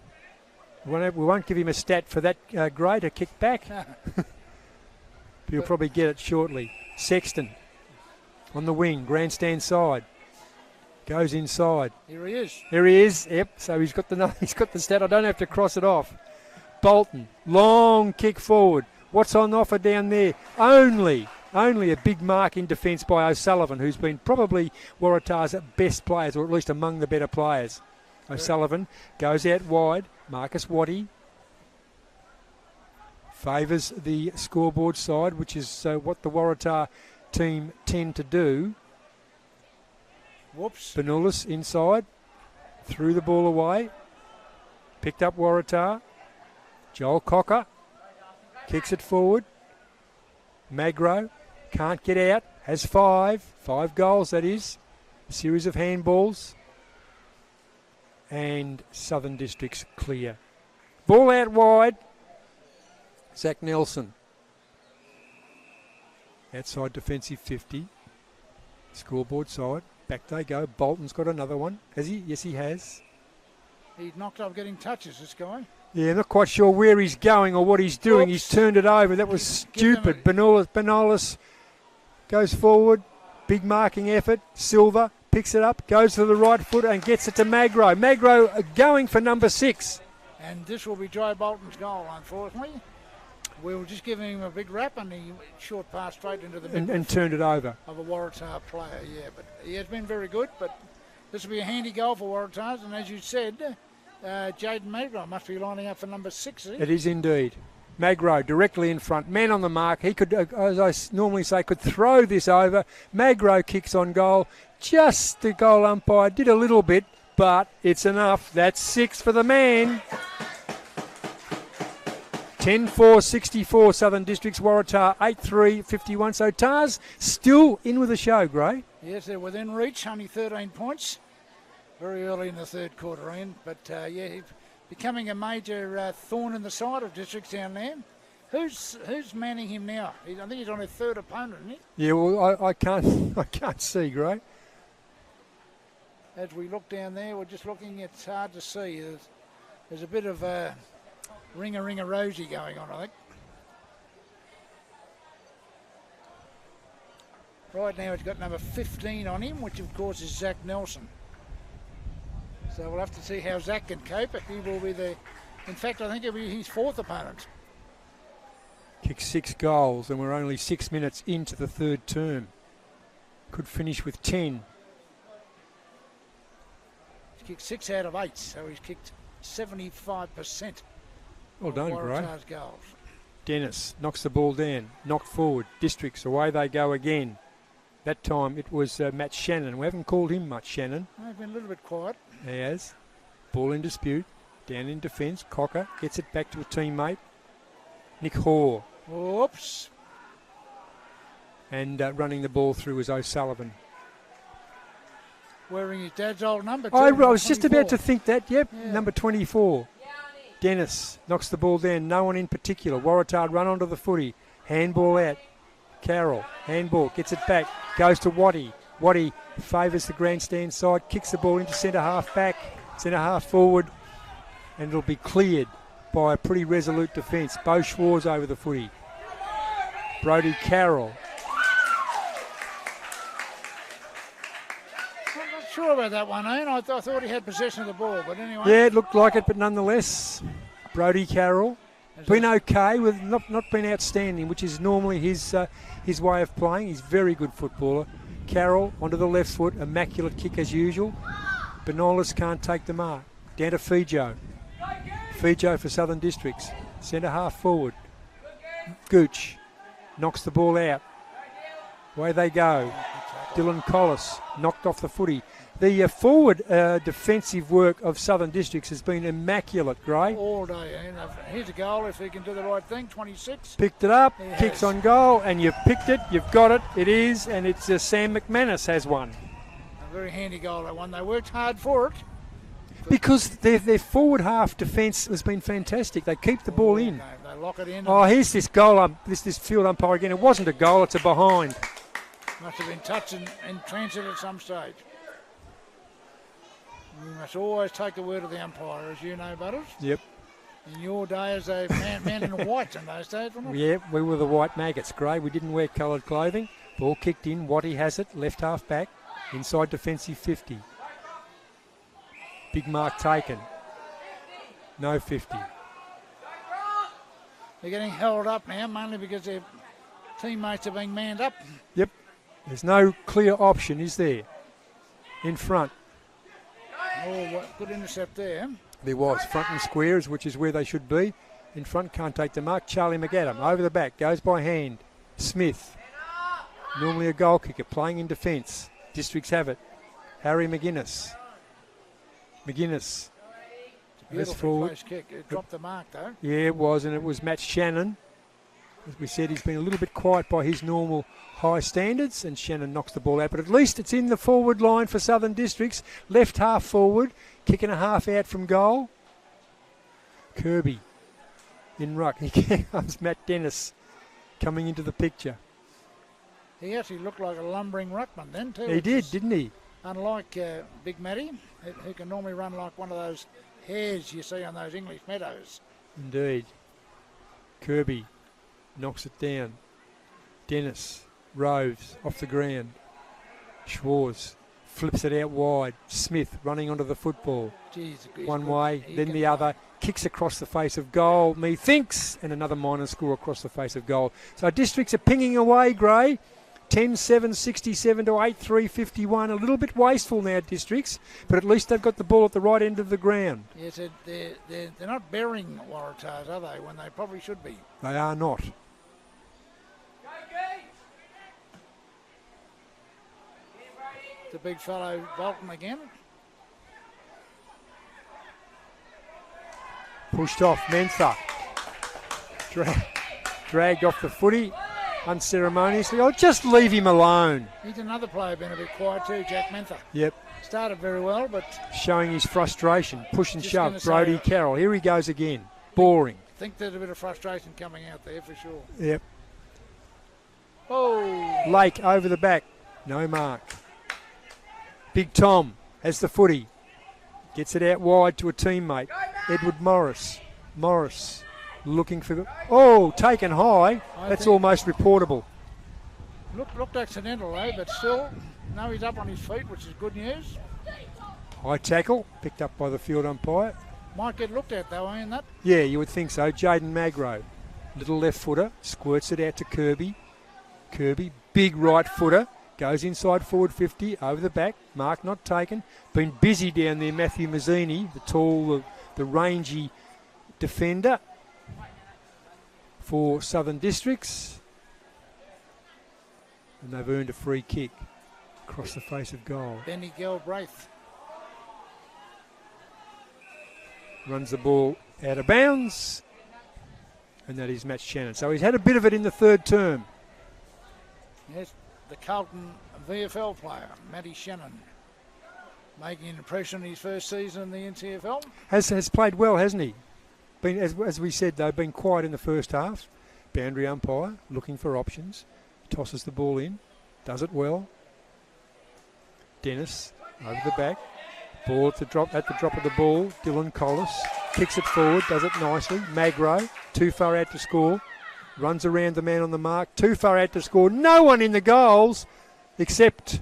We won't give him a stat for that greater kick back. He'll probably get it shortly. Sexton on the wing, grandstand side. Goes inside. Here he is. There he is. Yep. So he's got the stat. I don't have to cross it off. Bolton, long kick forward. What's on offer down there? Only a big mark in defence by O'Sullivan, who's been probably Waratah's best players, or at least among the better players. O'Sullivan goes out wide. Marcus Watty Favours the scoreboard side, which is what the Waratah team tend to do. Whoops. Benulis inside, threw the ball away, picked up Waratah. Joel Cocker kicks it forward. Magro can't get out, has 5 goals that is, a series of handballs, and Southern Districts clear. Ball out wide, Zach Nelson. Outside defensive 50, scoreboard side, back they go. Bolton's got another one, has he? Yes, he has. He's knocked up getting touches, this guy. Yeah, not quite sure where he's going or what he's doing. Oops. He's turned it over. That was stupid. Benulis goes forward. Big marking effort. Silver picks it up, goes to the right foot and gets it to Magro. Magro going for number 6. And this will be Joe Bolton's goal, unfortunately. We'll just give him a big rap and he short pass straight into the middle. And turned it over. Of a Waratah player, yeah. But he has been very good, but this will be a handy goal for Waratahs. And as you said, Jaden Magro must be lining up for number 6. It is indeed. Magro directly in front, man on the mark. He could, as I normally say, could throw this over. Magro kicks on goal. Just the goal umpire did a little bit, but it's enough. That's 6 for the man. 10-4-64 Southern Districts, Waratah 8-3-51. So Tars still in with the show, Gray. Yes, they're within reach, only 13 points. Very early in the third quarter in, but he's becoming a major thorn in the side of Districts down there. Who's manning him now? I think he's on a third opponent, isn't he? Yeah, well, I can't see, Gray. As we look down there, we're just looking. It's hard to see. There's a bit of ring-a rosy going on, I think. Right now, it's got number 15 on him, which of course is Zach Nelson. So we'll have to see how Zach can cope. He will be in fact, I think it'll be his 4th opponent. Kicked 6 goals and we're only 6 minutes into the third term. Could finish with 10. He's kicked 6 out of 8, so he's kicked 75%. Well done, Gray. Goals. Dennis knocks the ball down, knocked forward. Districts, away they go again. That time it was Matt Shannon. We haven't called him much, Shannon. He's been a little bit quiet. He has. Ball in dispute. Down in defence. Cocker gets it back to a teammate. Nick Hoare. Whoops. And running the ball through is O'Sullivan. Wearing his dad's old number. I was just about to think that. Yep, yeah. Number 24. Dennis knocks the ball down. No one in particular. Waratah run onto the footy. Handball out. Carroll. Handball. Gets it back. Goes to Watty. Watty favours the grandstand side. Kicks the ball into centre half back. Centre half forward. And it'll be cleared by a pretty resolute defence. Bo Schwarz over the footy. Brodie Carroll. I'm not sure about that one, Ian. I thought he had possession of the ball, but anyway. Yeah, it looked like it, but nonetheless, Brodie Carroll. Been okay, with not been outstanding, which is normally his way of playing. He's a very good footballer. Carroll onto the left foot, immaculate kick as usual. Benolis can't take the mark. Down to Fijo. Fijo for Southern Districts. Centre half forward. Gooch knocks the ball out. Away they go. Dylan Collis knocked off the footy. The forward defensive work of Southern Districts has been immaculate, Gray. All day. Here's a goal if he can do the right thing, 26. Picked it up, kicks on goal, and you've picked it, you've got it, it is, and it's Sam McManus has won. A very handy goal, that one. They worked hard for it. Because their forward half defence has been fantastic. They keep the ball in. They lock it in. Oh, here's this goal, this field umpire again. It wasn't a goal, it's a behind. Must have been touched in transit at some stage. You must always take the word of the umpire, as you know, Butters. Yep. In your day as a man in white in those days, wasn't it? Yeah, we were the white maggots, Gray. We didn't wear coloured clothing. Ball kicked in. Watty has it. Left half back. Inside defensive 50. Big mark taken. No 50. They're getting held up now, mainly because their teammates are being manned up. Yep. There's no clear option, is there? In front. Oh, good intercept there. There was. Front and squares, which is where they should be. in front, can't take the mark. Charlie McAdam over the back, goes by hand. Smith, normally a goal kicker, playing in defence. Districts have it. Harry McGuinness. Beautiful close kick. It dropped the mark, though. Yeah, it was, and it was Matt Shannon. As we said, he's been a little bit quiet by his normal high standards, and Shannon knocks the ball out. But at least it's in the forward line for Southern Districts. Left half forward, kicking a half out from goal. Kirby in ruck. Here comes Matt Dennis coming into the picture. He actually looked like a lumbering ruckman then, too. He did, didn't he? Unlike Big Matty, who can normally run like one of those hares you see on those English meadows. Indeed. Kirby knocks it down. Dennis roves off the ground. Schwarz flips it out wide. Smith running onto the football. Jeez, one way, then the other. Kicks across the face of goal, methinks, and another minor score across the face of goal. So Districts are pinging away, Gray. 10-7, 67 to 8-3, 51. A little bit wasteful now, Districts, but at least they've got the ball at the right end of the ground. Yes, they're not burying Waratahs, are they, when they probably should be? They are not. The big fellow Bolton again. Pushed off, Mentha. Dragged off the footy unceremoniously. Oh, just leave him alone. He's another player been a bit quiet too, Jack Mentha. Yep. Started very well, but... Showing his frustration. Push and shove. Say, Brodie Carroll. Here he goes again. Boring. I think there's a bit of frustration coming out there for sure. Yep. Oh! Lake over the back. No mark. Big Tom has the footy. Gets it out wide to a teammate. Edward Morris. Morris looking for the... Oh, taken high. That's almost reportable. Looked accidental though, but still, now he's up on his feet, which is good news. High tackle, picked up by the field umpire. Might get looked at though, ain't that? Yeah, you would think so. Jaden Magro, little left footer, squirts it out to Kirby. Kirby, big right footer. Goes inside forward 50, over the back. Mark not taken. Been busy down there, Matthew Mazzini, the tall, the rangy defender for Southern Districts. And they've earned a free kick across the face of goal. Benny Galbraith. Runs the ball out of bounds. And that is Matt Shannon. So he's had a bit of it in the third term. Yes. The Carlton VFL player, Matty Shannon, making an impression in his first season in the NTFL. Has played well, hasn't he? Been, as we said, though, been quiet in the first half. Boundary umpire looking for options. Tosses the ball in. Does it well. Dennis over the back. Ball at the drop of the ball. Dylan Collis kicks it forward. Does it nicely. Magro too far out to score. Runs around the man on the mark. Too far out to score. No one in the goals except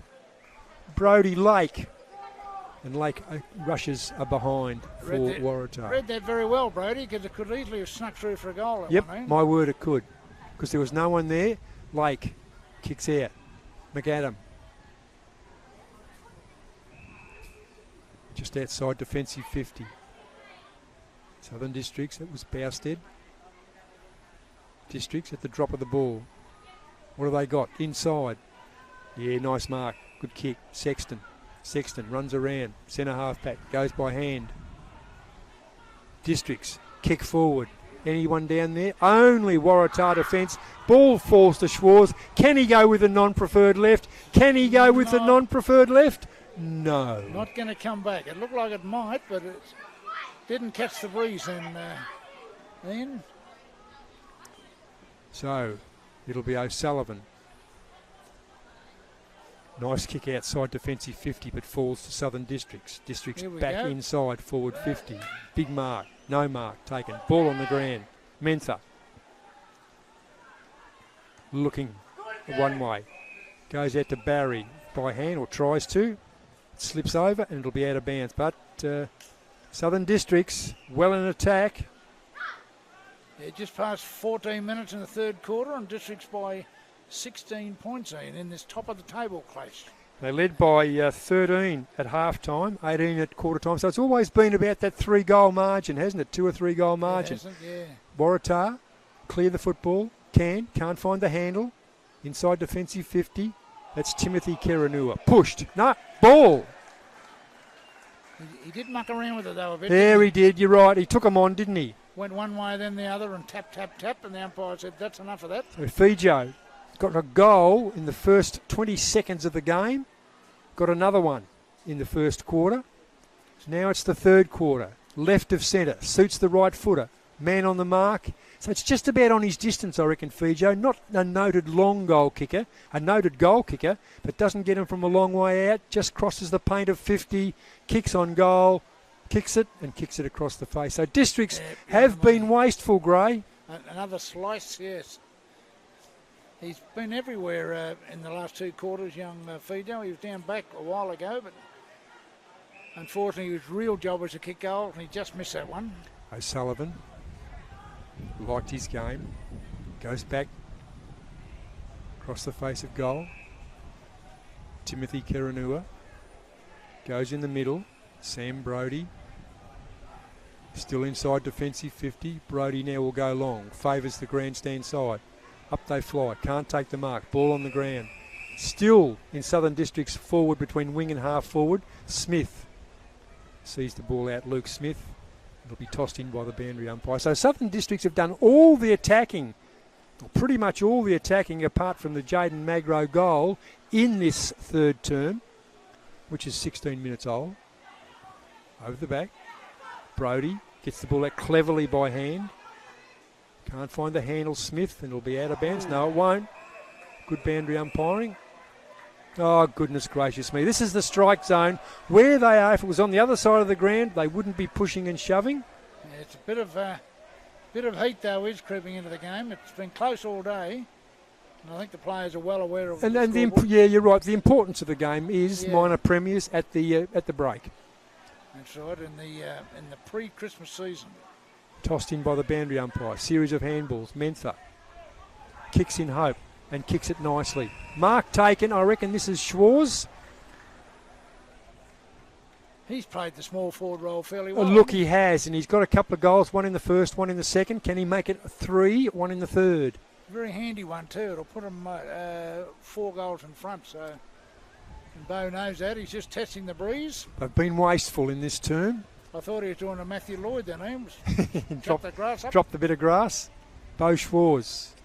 Brodie Lake. And Lake rushes are behind for Waratah. Read that very well, Brodie, because it could easily have snuck through for a goal. Yep, my word, it could. Because there was no one there. Lake kicks out. McAdam. Just outside defensive 50. Southern Districts, that was Bousted. Districts at the drop of the ball. What have they got? Inside. Yeah, nice mark. Good kick. Sexton runs around. Centre half back. Goes by hand. Districts. Kick forward. Anyone down there? Only Waratah defence. Ball falls to Schwarz. Can he go with the non-preferred left? Can he go with the non-preferred left? No. Not going to come back. It looked like it might, but it didn't catch the breeze in. So, it'll be O'Sullivan. Nice kick outside defensive 50, but falls to Southern Districts. Districts back inside forward 50. Big mark. No mark taken. Ball on the ground. Mentha. Looking one way. Goes out to Barry by hand, or tries to. It slips over and it'll be out of bounds. But Southern Districts well in attack. Yeah, just past 14 minutes in the third quarter, and Districts by 16 points in this top of the table clash. They led by 13 at half-time, 18 at quarter-time. So it's always been about that 3-goal margin, hasn't it? 2 or 3 goal margin. Yeah. Waratah, clear the football. Can't find the handle. Inside defensive 50. That's Timothy Keranua. Pushed. No, ball. He did muck around with it though a bit. There he did, you're right. He took him on, didn't he? Went one way, then the other, and tap, and the umpire said, that's enough of that. So Fijo got a goal in the first 20 seconds of the game. Got another one in the first quarter. Now it's the third quarter. Left of centre. Suits the right footer. Man on the mark. So it's just about on his distance, I reckon, Fijo. Not a noted long goal kicker. A noted goal kicker, but doesn't get him from a long way out. Just crosses the paint of 50. Kicks on goal. Kicks it and kicks it across the face. So districts have been wasteful, Gray. Another slice, yes. He's been everywhere in the last 2 quarters, young Fijo. He was down back a while ago, but unfortunately his real job was to kick goal, and he just missed that one. O'Sullivan liked his game. Goes back across the face of goal. Timothy Keranua goes in the middle. Sam Brodie still inside defensive 50. Brodie now will go long. Favours the grandstand side. Up they fly. Can't take the mark. Ball on the ground. Still in Southern Districts forward between wing and half forward. Smith sees the ball out. Luke Smith. It'll be tossed in by the boundary umpire. So Southern Districts have done all the attacking, or pretty much all the attacking, apart from the Jaden Magro goal in this third term, which is 16 minutes old. Over the back. Brodie gets the ball out cleverly by hand. Can't find the handle. Smith, and it'll be out of bounds. No, it won't. Good boundary umpiring. Oh, goodness gracious me. This is the strike zone where they are. If it was on the other side of the ground, they wouldn't be pushing and shoving. Yeah, it's a bit of heat, though, is creeping into the game. It's been close all day. And I think the players are well aware of yeah, you're right. The importance of the game is minor premiers at the break. That's right, in the pre-Christmas season. Tossed in by the boundary umpire. Series of handballs. Mentha kicks in hope and kicks it nicely. Mark taken. I reckon this is Schwarz. He's played the small forward role fairly well. Oh, look, he has, and he's got a couple of goals. One in the first, one in the second. Can he make it 3? One in the third. Very handy one too. It'll put him 4 goals in front. So, and Bo knows that. He's just testing the breeze. They've been wasteful in this term. I thought he was doing a Matthew Lloyd then. Dropped the grass up. Dropped the bit of grass. Bo Schwarz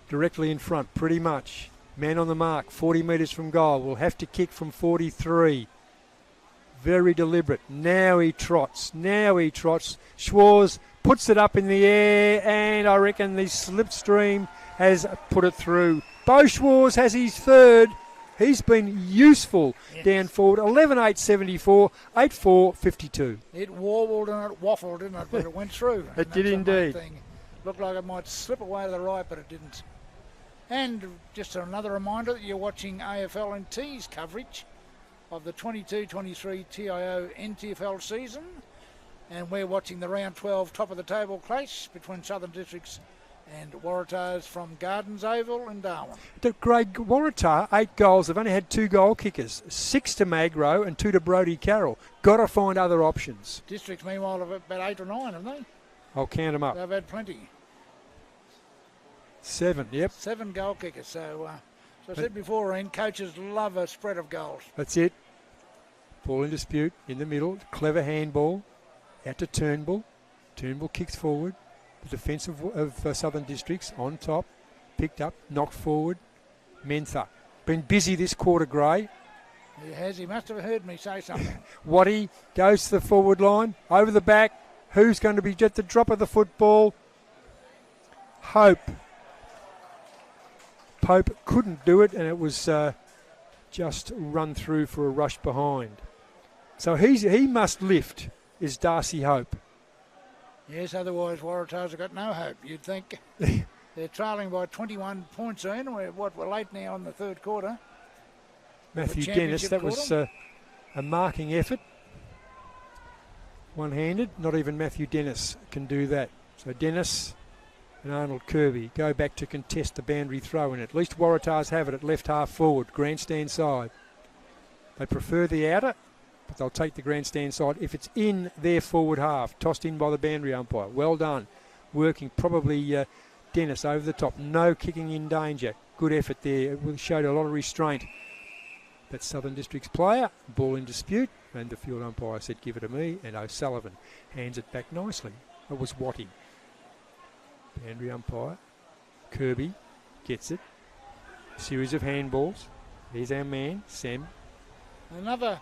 directly in front, pretty much. Man on the mark, 40 metres from goal. Will have to kick from 43. Very deliberate. Now he trots. Schwarz puts it up in the air, and I reckon the slipstream has put it through. Bo Schwarz has his third. He's been useful down forward. 11.874, 8.452. It warbled and it waffled, didn't it? But it went through. It did indeed. Looked like it might slip away to the right, but it didn't. And just another reminder that you're watching AFL and T's coverage of the 22-23 TIO NTFL season. And we're watching the round 12 top of the table clash between Southern Districts and Waratahs from Gardens Oval in Darwin. Greg, Waratah, 8 goals. They've only had 2 goal kickers. 6 to Magro and 2 to Brodie Carroll. Got to find other options. Districts, meanwhile, have about 8 or 9, haven't they? I'll count them up. They've had plenty. 7, yep. 7 goal kickers. So, as I said before, Ian, coaches love a spread of goals. That's it. Ball in dispute in the middle. Clever handball. Out to Turnbull. Turnbull kicks forward. The defence of Southern Districts on top. Picked up. Knocked forward. Mentha. Been busy this quarter, Gray. He has. He must have heard me say something. Waddy goes to the forward line. Over the back. Who's going to be at the drop of the football? Hope. Pope couldn't do it, and it was just run through for a rush behind. So he must lift, is Darcy Hope. Yes, otherwise Waratahs have got no hope, you'd think. They're trailing by 21 points in. We're late now in the third quarter. Matthew Dennis, that was a marking effort. One-handed, not even Matthew Dennis can do that. So Dennis and Arnold Kirby go back to contest the boundary throw in it. At least Waratahs have it at left half forward, grandstand side. They prefer the outer, but they'll take the grandstand side if it's in their forward half. Tossed in by the boundary umpire. Well done. Working probably Dennis over the top. No kicking in danger. Good effort there. It showed a lot of restraint. That's Southern District's player. Ball in dispute. And the field umpire said, give it to me. And O'Sullivan hands it back nicely. It was Watty. Boundary umpire. Kirby gets it. Series of handballs. There's our man, Sam. Another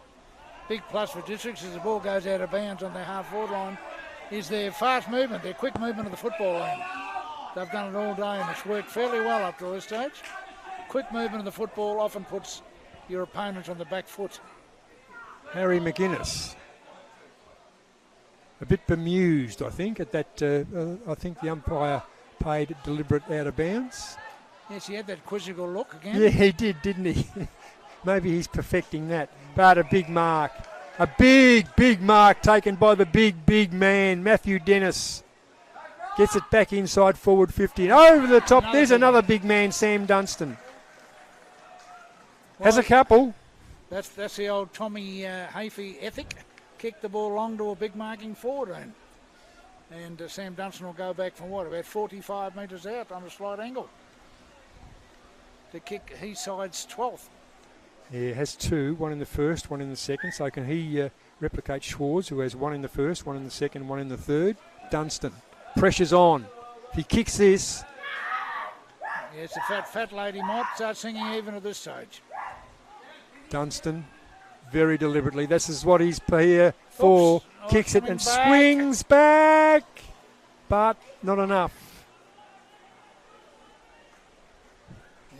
big plus for Districts as the ball goes out of bounds on their half-forward line is their fast movement, their quick movement of the football line. They've done it all day and it's worked fairly well up to this stage. Quick movement of the football often puts your opponents on the back foot. Harry McGuinness. A bit bemused, I think, at that. I think the umpire paid deliberate out of bounds. Yes, he had that quizzical look again. Yeah, he did, didn't he? Maybe he's perfecting that. But a big mark. A big mark taken by the big man, Matthew Dennis. Gets it back inside forward 50. And over the top, there's another big man, Sam Dunstan. Has a couple. That's the old Tommy Hafey ethic. Kick the ball long to a big marking forward. And Sam Dunstan will go back from about 45 metres out on a slight angle to kick his side's 12th. Yeah, has two, one in the first, one in the second. So can he replicate Schwartz, who has one in the first, one in the second, one in the third? Dunstan. Pressure's on. If he kicks this. Yes, the fat lady might start singing even at this stage. Dunstan, very deliberately. This is what he's here for. Kicks it and swings back. But not enough.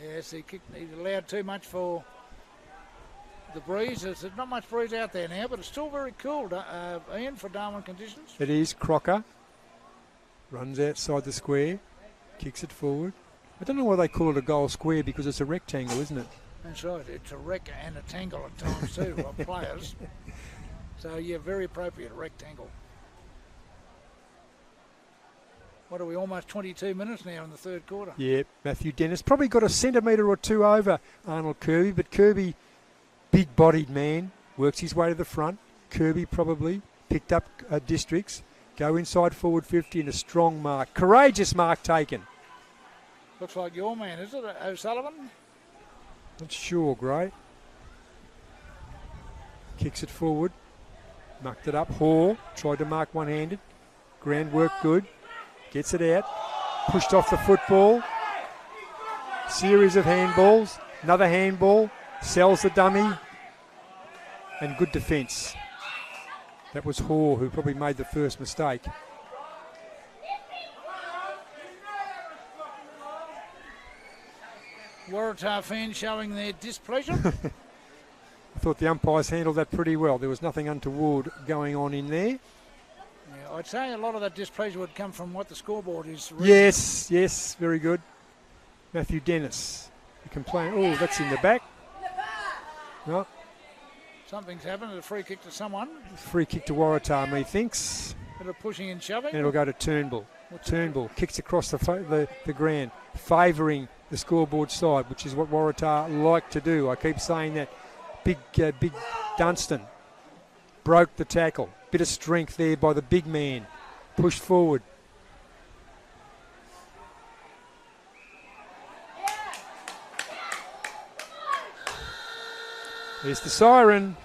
Yes, he allowed too much for the breeze. There's not much breeze out there now, but it's still very cool, Ian, for Darwin conditions. It is. Crocker runs outside the square, kicks it forward. I don't know why they call it a goal square, because it's a rectangle, isn't it? That's right. It's a rec and a tangle at times too of players. So, yeah, very appropriate, rectangle. What are we, almost 22 minutes now in the third quarter? Yeah, Matthew Dennis probably got a centimetre or two over Arnold Kirby, but Kirby, big-bodied man, works his way to the front. Kirby probably picked up Districts. Go inside forward 50 and a strong mark. Courageous mark taken. Looks like your man, is it, O'Sullivan? Not sure, Gray. Kicks it forward. Mucked it up. Hall tried to mark one-handed. Ground work good. Gets it out. Pushed off the football. Series of handballs. Another handball. Sells the dummy. And good defence. That was Hall who probably made the first mistake. Waratah fans showing their displeasure. I thought the umpires handled that pretty well. There was nothing untoward going on in there. Yeah, I'd say a lot of that displeasure would come from what the scoreboard is. Yes, very good. Matthew Dennis. You complain. Oh, that's in the back. No. Something's happened. A free kick to someone. Free kick to Waratah, methinks. Bit of pushing and shoving. And it'll go to Turnbull. Turnbull kicks across the ground, favouring the scoreboard side, which is what Waratah like to do. I keep saying that. Big Dunstan broke the tackle. Bit of strength there by the big man. Pushed forward. There's the siren.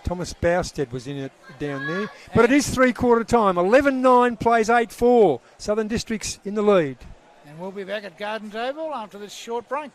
Thomas Bousted was in it down there. But it is three-quarter time. 11-9 plays 8-4. Southern Districts in the lead. And we'll be back at Gardens Oval after this short break.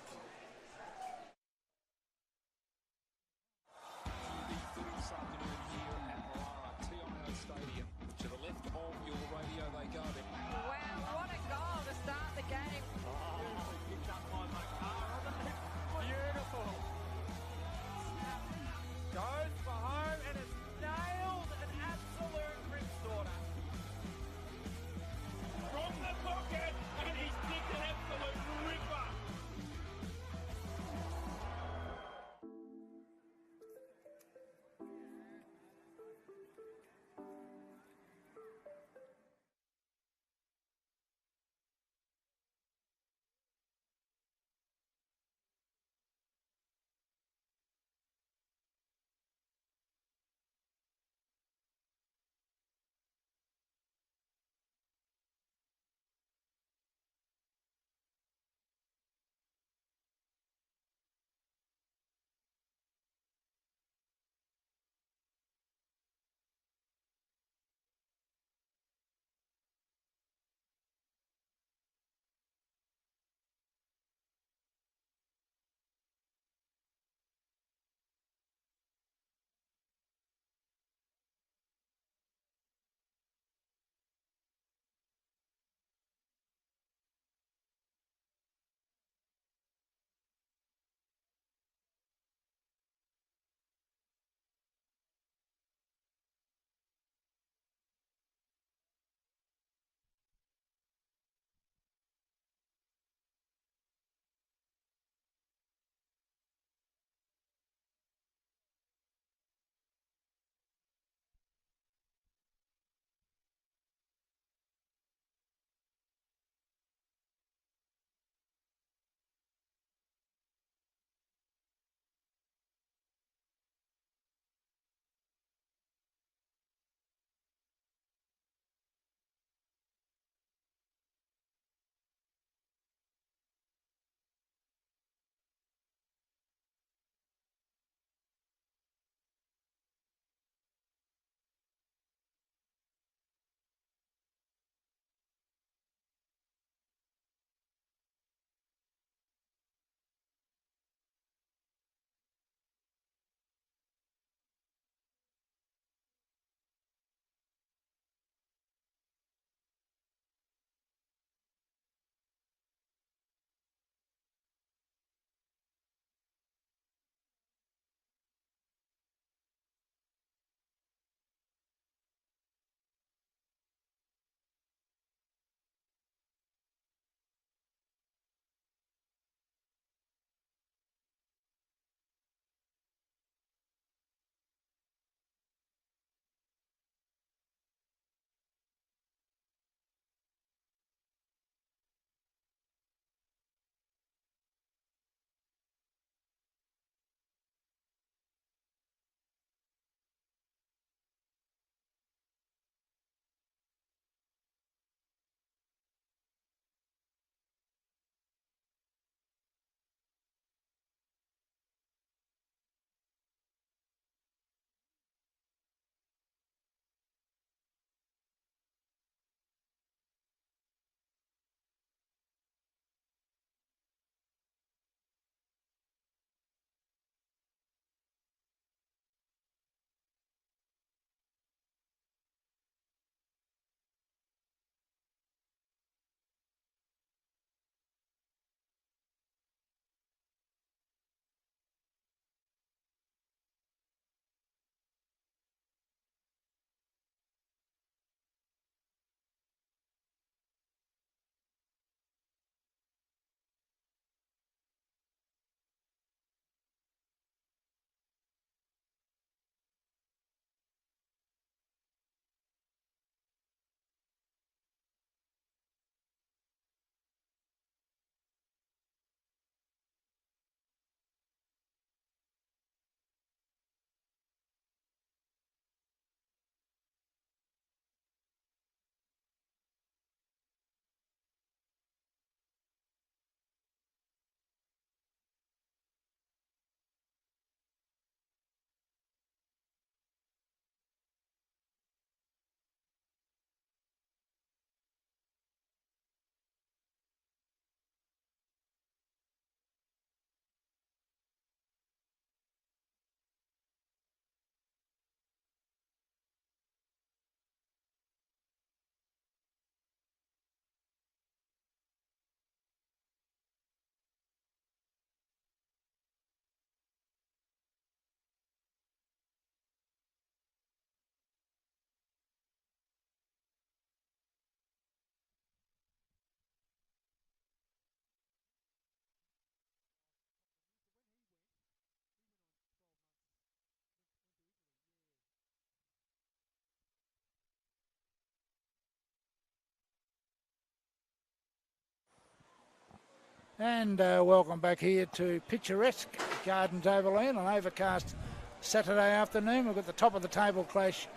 And welcome back here to picturesque Gardens Overland, an overcast Saturday afternoon. We've got the top of the table clash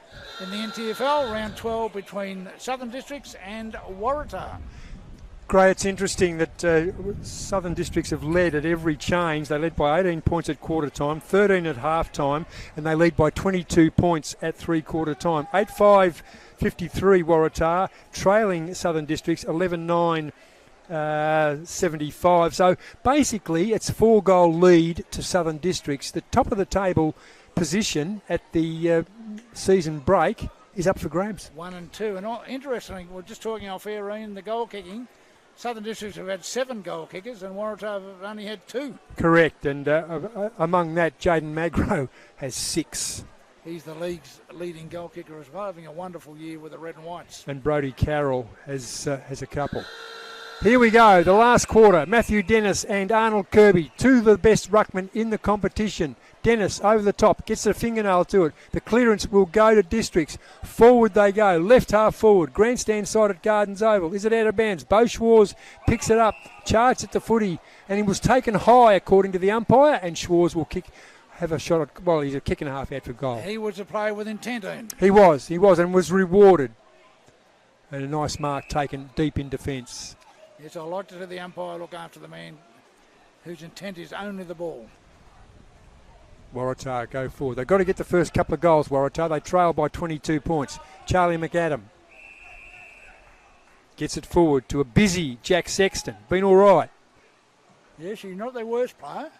in the NTFL, round 12 between Southern Districts and Waratah. Gray, it's interesting that Southern Districts have led at every change. They led by 18 points at quarter time, 13 at half time, and they lead by 22 points at three-quarter time. 8-5, 53 Waratah, trailing Southern Districts 11-9, 75. So basically it's 4-goal lead to Southern Districts. The top of the table position at the season break is up for grabs. 1 and 2. And interestingly, we're just talking off air, Ian, the goal kicking. Southern Districts have had 7 goal kickers and Waratah have only had 2. Correct, and among that, Jaden Magro has 6. He's the league's leading goal kicker as well, having a wonderful year with the Red and Whites. And Brodie Carroll has a couple. Here we go, the last quarter. Matthew Dennis and Arnold Kirby, two of the best ruckmen in the competition. Dennis over the top, gets a fingernail to it. The clearance will go to Districts. Forward they go, left half forward. Grandstand side at Gardens Oval. Is it out of bounds? Bo Schwarz picks it up, charged at the footy, and he was taken high according to the umpire, and Schwarz will have a shot at, well, he's a kick and a half out for goal. He was a player with intent, Ian. He was, and was rewarded. And a nice mark taken deep in defence. Yes, I like to see the umpire look after the man whose intent is only the ball. Waratah go forward. They've got to get the first couple of goals, Waratah. They trail by 22 points. Charlie McAdam gets it forward to a busy Jack Sexton. Been all right. Yes, he's not their worst player.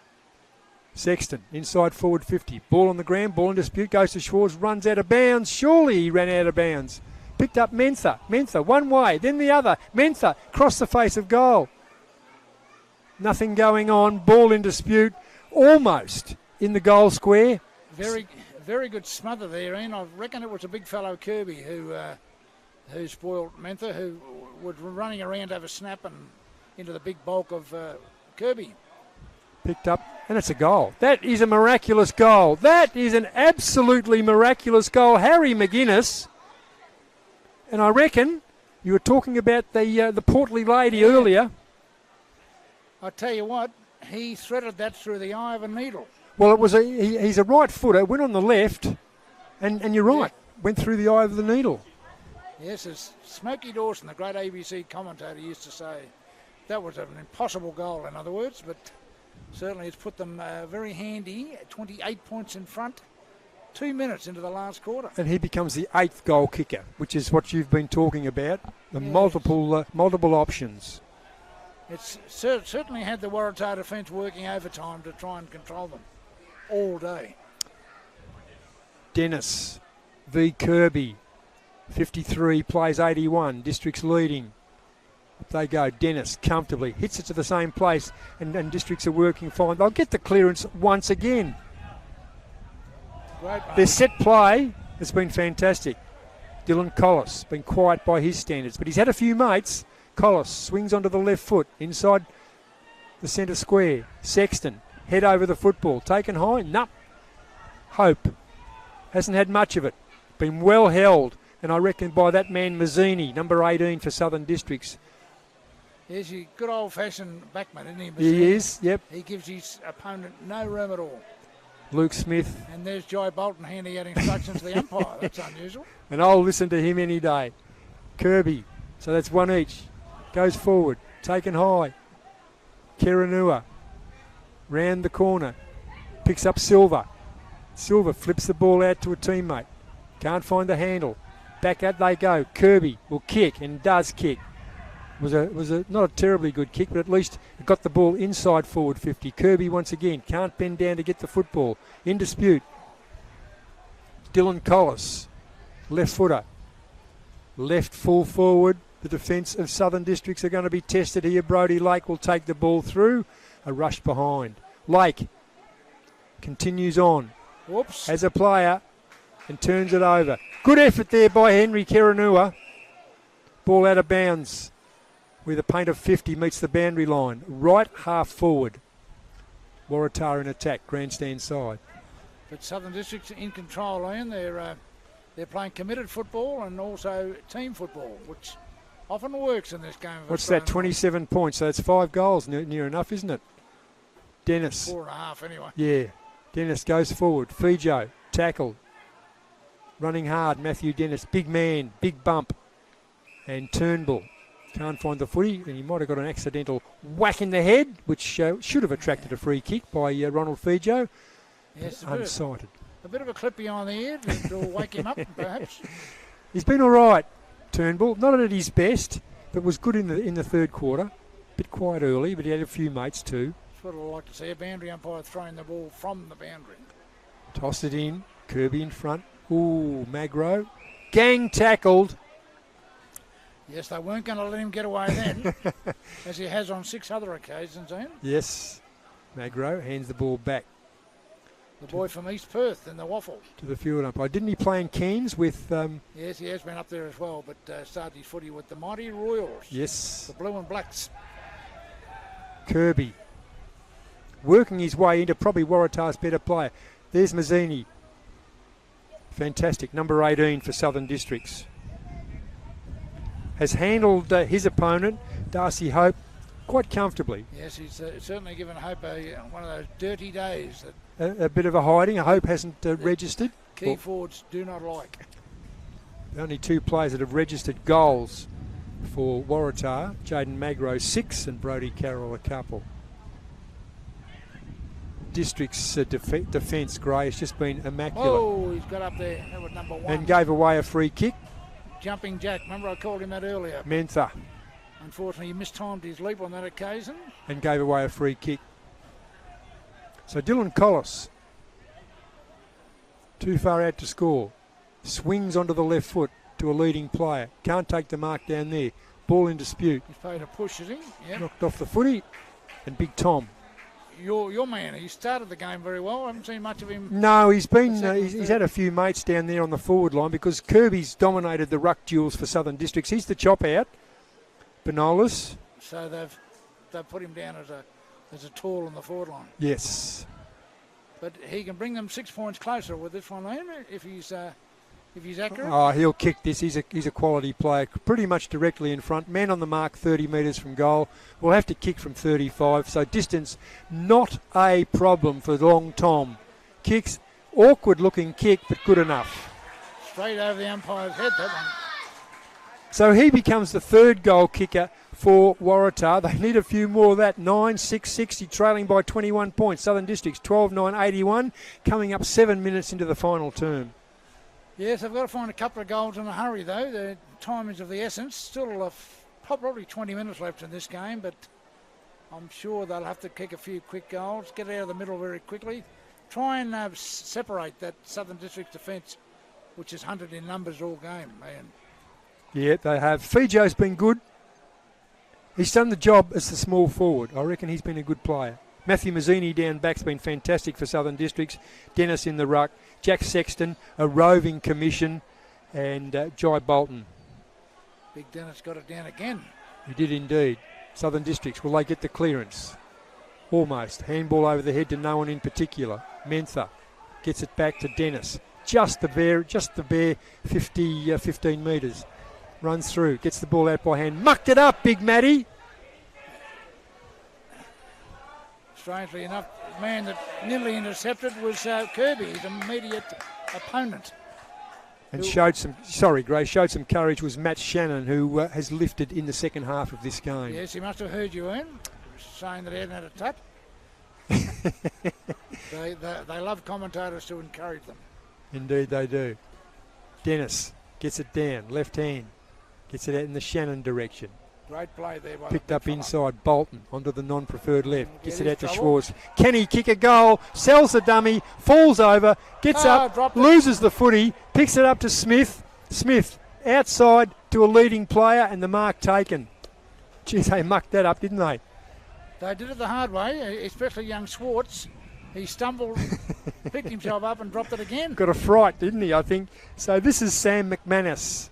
Sexton, inside forward 50. Ball on the ground, ball in dispute, goes to Schwarz, runs out of bounds. Surely he ran out of bounds. Picked up Mentha one way, then the other. Mentha crossed the face of goal. Nothing going on. Ball in dispute, almost in the goal square. Very good smother there, Ian. I reckon it was a big fellow Kirby who spoiled Mentha, who was running around over snap and into the big bulk of Kirby. Picked up, and it's a goal. That is a miraculous goal. That is an absolutely miraculous goal. Harry McGuinness. And I reckon you were talking about the portly lady earlier. I tell you what, he threaded that through the eye of a needle. Well, it was he's a right footer, went on the left, and you're right, went through the eye of the needle. Yes, as Smokey Dawson, the great ABC commentator, used to say, that was an impossible goal, in other words, but certainly it's put them very handy, 28 points in front. 2 minutes into the last quarter. And he becomes the 8th goal kicker, which is what you've been talking about, the multiple options. It's certainly had the Waratah defence working overtime to try and control them all day. Dennis v Kirby, 53 plays 81, Districts leading. Up they go, Dennis comfortably, hits it to the same place, and Districts are working fine. They'll get the clearance once again. Their set play has been fantastic. Dylan Collis, been quiet by his standards, but he's had a few mates. Collis swings onto the left foot, inside the centre square. Sexton, head over the football, taken high, Hope, hasn't had much of it. Been well held, and I reckon by that man Mazzini, number 18 for Southern Districts. He's a good old-fashioned backman, isn't he, Mazzini? He is, yep. He gives his opponent no room at all. Luke Smith. And there's Jai Bolton handing out instructions to the umpire. That's unusual. And I'll listen to him any day. Kirby, so that's one each. Goes forward, taken high. Kiranua, round the corner, picks up Silver. Silver flips the ball out to a teammate. Can't find the handle. Back out they go. Kirby will kick and does kick. Was not a terribly good kick, but at least it got the ball inside forward 50. Kirby once again can't bend down to get the football. In dispute. Dylan Collis, left footer. Left full forward. The defence of Southern Districts are going to be tested here. Brodie Lake will take the ball through. A rush behind. Lake continues on. Whoops. As a player and turns it over. Good effort there by Henry Kiranua. Ball out of bounds. With a paint of 50 meets the boundary line. Right half forward. Waratah in attack, grandstand side. But Southern Districts in control, Ian. They're playing committed football and also team football, which Often works in this game. What's that, 27 points? So it's 5 goals, near enough, isn't it? Dennis. 4.5 anyway. Yeah. Dennis goes forward. Fijo, tackled. Running hard, Matthew Dennis. Big man, big bump. And Turnbull can't find the footy, and he might have got an accidental whack in the head, which should have attracted a free kick by Ronald Fijo. Yes, unsighted. A bit of a clip behind the ear to wake him up, perhaps. He's been all right, Turnbull. Not at his best, but was good in the third quarter. Bit quiet early, but he had a few mates too. That's what I'd like to see, a boundary umpire throwing the ball from the boundary. Tossed it in. Kirby in front. Ooh, Magro. Gang tackled. Yes, they weren't going to let him get away then, as he has on 6 other occasions, Ian. Yes. Magro hands the ball back. The boy from East Perth in the waffle. To the field umpire. Didn't he play in Cairns with... Yes, he has been up there as well, but started his footy with the mighty Royals. Yes. The Blue and Blacks. Kirby. Working his way into probably Waratah's better player. There's Mazzini. Fantastic. Number 18 for Southern Districts. Has handled his opponent, Darcy Hope, quite comfortably. Yes, he's certainly given Hope one of those dirty days that a bit of a hiding. I hope hasn't registered. Key forwards do not like. The only 2 players that have registered goals for Waratah, Jaden Magro 6 and Brodie Carroll a couple. District's defence, Gray, has just been immaculate. Oh, he's got up there. That was number 1. And gave away a free kick. Jumping Jack. Remember I called him that earlier. Mentha. Unfortunately, he mistimed his leap on that occasion. And gave away a free kick. So Dylan Collis, too far out to score. Swings onto the left foot to a leading player. Can't take the mark down there. Ball in dispute. He's paid a push, is he? Yep. Knocked off the footy. And Big Tom. Your man, he started the game very well. I haven't seen much of him. No, he's been he's had a few mates down there on the forward line because Kirby's dominated the ruck duels for Southern Districts. He's the chop out. Benolis. So they've put him down as a tall on the forward line. Yes. But he can bring them 6 points closer with this one, then, if he's accurate. Oh, he'll kick this. He's a quality player. Pretty much directly in front. Man on the mark, 30 metres from goal. Will have to kick from 35. So distance, not a problem for Long Tom. Kicks, awkward looking kick, but good enough. Straight over the umpire's head, that one. So he becomes the 3rd goal kicker for Waratah. They need a few more of that. 9-6-60, trailing by 21 points. Southern Districts 12-9-81, coming up 7 minutes into the final term. Yes, they've got to find a couple of goals in a hurry, though. The time is of the essence. Still probably 20 minutes left in this game, but I'm sure they'll have to kick a few quick goals, get out of the middle very quickly, try and separate that Southern District defence, which is hunted in numbers all game, man. Yeah, they have. Fijo's been good. He's done the job as the small forward. I reckon he's been a good player. Matthew Mazzini down back's been fantastic for Southern Districts. Dennis in the ruck. Jack Sexton, a roving commission. And Jai Bolton. Big Dennis got it down again. He did indeed. Southern Districts, will they get the clearance? Almost. Handball over the head to no one in particular. Mentha gets it back to Dennis. Just the bare 15 metres. Runs through, gets the ball out by hand. Mucked it up, Big Matty. Strangely enough, the man that nearly intercepted was Kirby, his immediate opponent. And showed some courage was Matt Shannon, who has lifted in the second half of this game. Yes, he must have heard you, Ian, saying that he hadn't had a tap. They love commentators to encourage them. Indeed they do. Dennis gets it down, left hand. Gets it out in the Shannon direction. Great play there. Picked up inside. Bolton onto the non-preferred left. Gets it out to Schwartz. Can he kick a goal? Sells the dummy. Falls over. Gets up. Loses the footy. Picks it up to Smith. Smith outside to a leading player and the mark taken. Geez, they mucked that up, didn't they? They did it the hard way, especially young Schwartz. He stumbled, picked himself up and dropped it again. Got a fright, didn't he, I think. So this is Sam McManus.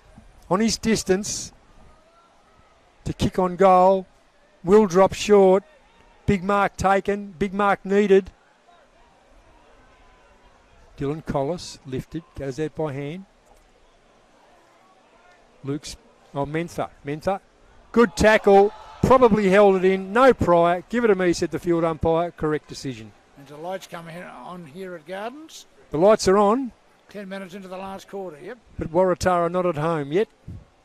On his distance to kick on goal. Will drop short. Big mark taken. Big mark needed. Dylan Collis lifted. Goes out by hand. Mentha. Mentha Good tackle. Probably held it in. No prior. Give it to me, said the field umpire. Correct decision. And the lights coming on here at Gardens. The lights are on. 10 minutes into the last quarter, yep. But Waratah are not at home yet.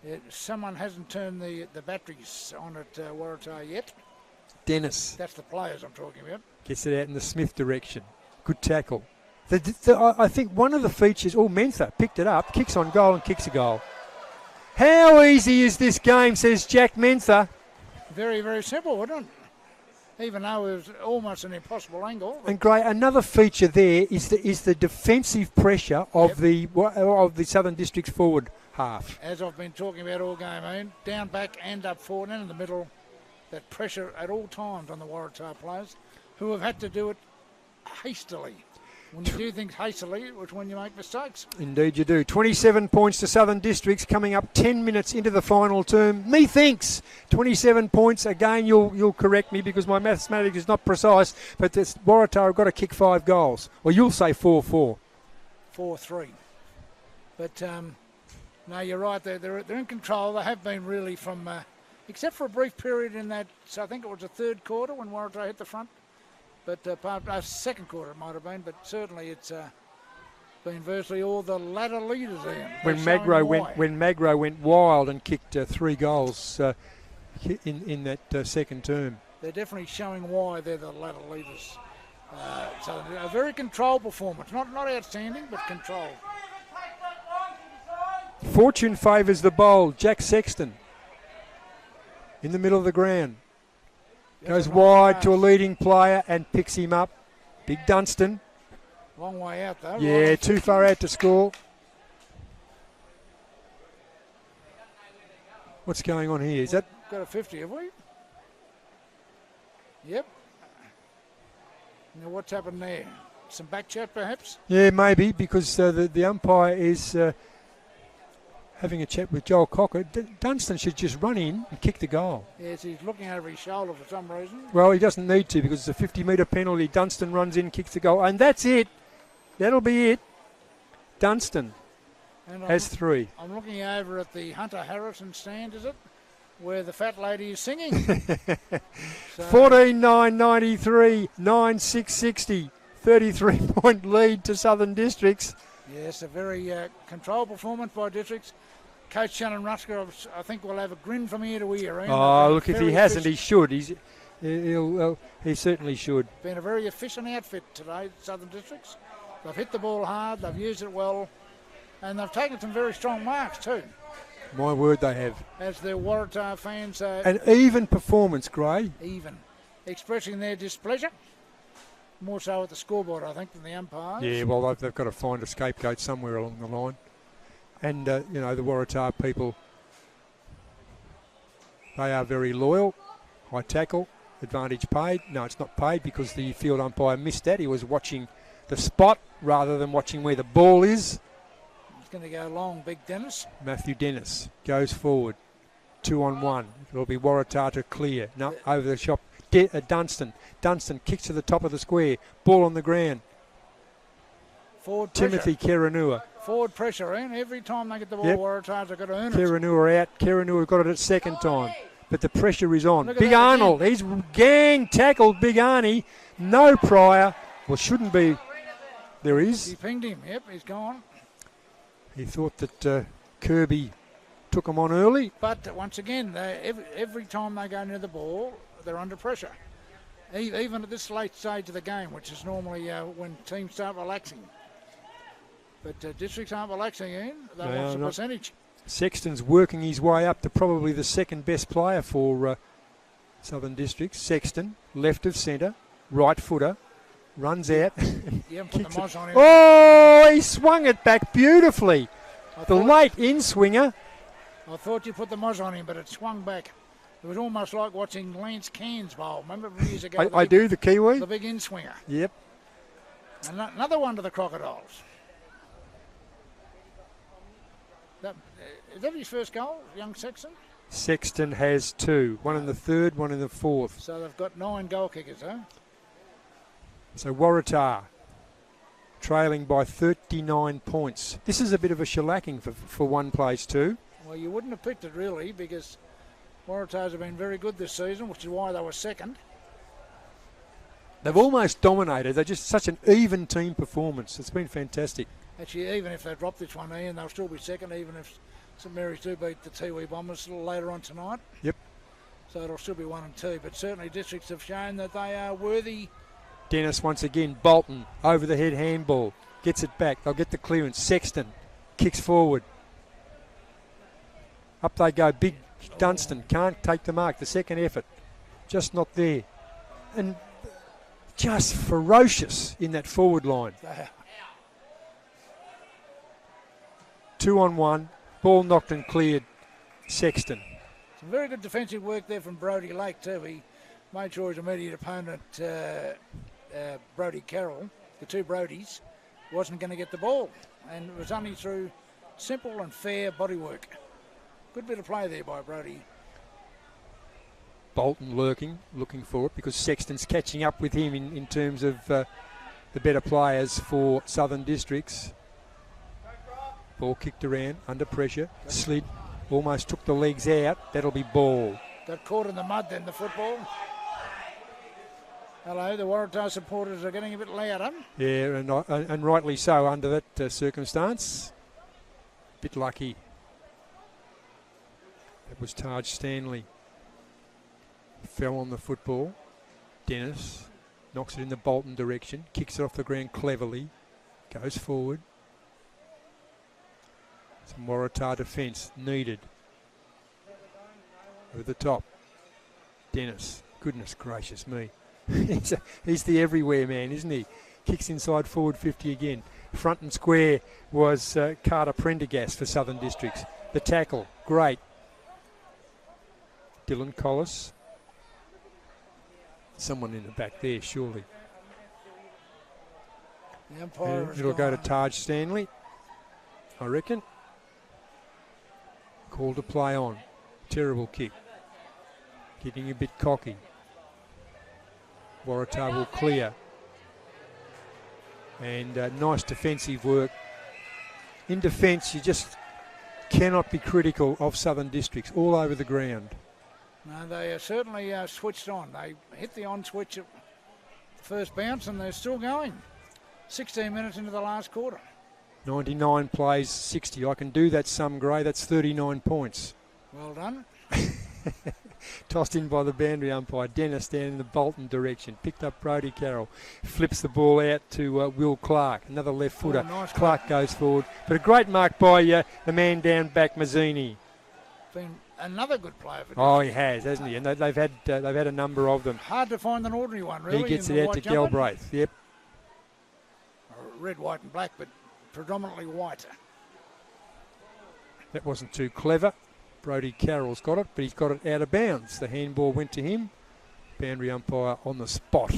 Yeah, someone hasn't turned the batteries on at Waratah yet. Dennis. That's the players I'm talking about. Gets it out in the Smith direction. Good tackle. I think one of the features, Mentha picked it up, kicks on goal and kicks a goal. How easy is this game, says Jack Mentha. Very, very simple, wasn't it? Even though it was almost an impossible angle. And great, another feature there is the defensive pressure of the Southern District's forward half. As I've been talking about all game, down, back and up forward and in the middle. That pressure at all times on the Waratah players who have had to do it hastily. When you do things hastily, it's when you make mistakes. Indeed you do. 27 points to Southern Districts coming up 10 minutes into the final term. Methinks 27 points. Again, you'll correct me because my mathematics is not precise, but this Waratah have got to kick 5 goals. Well, you'll say 4-4. 4-3. But, no, you're right. They're in control. They have been really from, except for a brief period in that, so I think it was the third quarter when Waratah hit the front. But second quarter it might have been, but certainly it's been virtually all the ladder leaders in. When Magro went wild and kicked 3 goals in that second term. They're definitely showing why they're the ladder leaders. So a very controlled performance, not outstanding, but controlled. Fortune favours the bowl. Jack Sexton in the middle of the ground. Goes wide to a leading player and picks him up. Big Dunstan. Long way out though. Yeah, right too far out to score. What's going on here? Is that got a 50, have we? Yep. Now what's happened there? Some back chat perhaps? Yeah, maybe, because the umpire is having a chat with Joel Cocker. Dunstan should just run in and kick the goal. Yes, he's looking over his shoulder for some reason. Well, he doesn't need to because it's a 50-metre penalty. Dunstan runs in, kicks the goal, and that's it. That'll be it. Dunstan has 3. I'm looking over at the Hunter Harrison stand, is it? Where the fat lady is singing. 14-9-93, 9-6-60, 33-point lead to Southern Districts. Yes, a very controlled performance by Districts. Coach Shannon Rusker, I think, will have a grin from ear to ear. Look, if he hasn't, he should. He certainly should. Been a very efficient outfit today, Southern Districts. They've hit the ball hard, they've used it well, and they've taken some very strong marks too. My word, they have. As the Waratah fans... An even performance, Gray. Even. Expressing their displeasure. More so at the scoreboard, I think, than the umpires. Yeah, well, they've got to find a scapegoat somewhere along the line. And, the Waratah people, they are very loyal. High tackle, advantage paid. No, it's not paid because the field umpire missed that. He was watching the spot rather than watching where the ball is. He's going to go long, Big Dennis. Matthew Dennis goes forward. 2-on-1. It'll be Waratah to clear. No, over the shop. Dunstan. Dunstan kicks to the top of the square. Ball on the ground. Forward Timothy Keranua. Forward pressure, every time they get the ball, Waratahs have got to earn it. Keranua out. Keranua got it a second time. But the pressure is on. Big Arnold. He's gang tackled Big Arnie. No prior. Well, shouldn't be. There is. He pinged him. Yep, he's gone. He thought that Kirby took him on early. But once again, every time they go near the ball, they're under pressure. Even at this late stage of the game, which is normally when teams start relaxing. But Districts aren't relaxing in. They want the percentage. Sexton's working his way up to probably the second best player for Southern Districts. Sexton, left of centre, right footer, runs out. Yeah, put the moz on him. Oh, he swung it back beautifully. The late in-swinger. I thought you put the moz on him, but it swung back. It was almost like watching Lance Cairns bowl. Remember years ago? I do, the Kiwi. The big in-swinger. Yep. And another one to the Crocodiles. Is that his first goal, young Sexton? Sexton has 2. One in the third, one in the fourth. So they've got 9 goal kickers, huh? So Waratah trailing by 39 points. This is a bit of a shellacking for one place too. Well, you wouldn't have picked it really because Waratahs have been very good this season, which is why they were second. They've almost dominated. They're just such an even team performance. It's been fantastic. Actually, even if they drop this one, Ian, they'll still be second, even if St Mary's do beat the Tiwi Bombers a little later on tonight. Yep. So it'll still be 1 and 2, but certainly districts have shown that they are worthy. Dennis once again. Bolton over the head handball. Gets it back. They'll get the clearance. Sexton kicks forward. Up they go. Big Dunstan can't take the mark. The second effort. Just not there. And just ferocious in that forward line. 2-on-1. Ball knocked and cleared. Sexton. Some very good defensive work there from Brodie Lake too. He made sure his immediate opponent, Brodie Carroll, the two Brodies, wasn't going to get the ball. And it was only through simple and fair body work. Good bit of play there by Brodie. Bolton lurking, looking for it, because Sexton's catching up with him in terms of the better players for Southern Districts. Ball kicked around, under pressure, slid, almost took the legs out. That'll be ball. Got caught in the mud then, the football. Hello, the Waratah supporters are getting a bit louder. Yeah, and rightly so under that circumstance. Bit lucky. That was Taj Stanley. Fell on the football. Dennis knocks it in the Bolton direction, kicks it off the ground cleverly, goes forward. Some Waratah defence needed. Over the top. Dennis. Goodness gracious me. He's the everywhere man, isn't he? Kicks inside forward 50 again. Front and square was Carter Prendergast for Southern Districts. The tackle, great. Dylan Collis. Someone in the back there, surely. The umpire it'll go to Taj Stanley, I reckon. Call to play on. Terrible kick. Getting a bit cocky. Waratah will clear. And nice defensive work. In defence, you just cannot be critical of Southern Districts all over the ground. No, they are certainly switched on. They hit the on switch at the first bounce and they're still going. 16 minutes into the last quarter. 99 plays 60. I can do that sum, Gray. That's 39 points. Well done. Tossed in by the boundary umpire. Dennis down in the Bolton direction. Picked up Brodie Carroll. Flips the ball out to Will Clark. Another left footer. Nice Clark play. goes forward. But a great mark by the man down back, Mazzini. Been another good player for Oh, he has, hasn't he? And they've had a number of them. Hard to find an ordinary one, really. He gets it out to Galbraith. Yep. Red, white and black, but predominantly white. That wasn't too clever. Brodie Carroll's got it, but he's got it out of bounds. The handball went to him. Boundary umpire on the spot.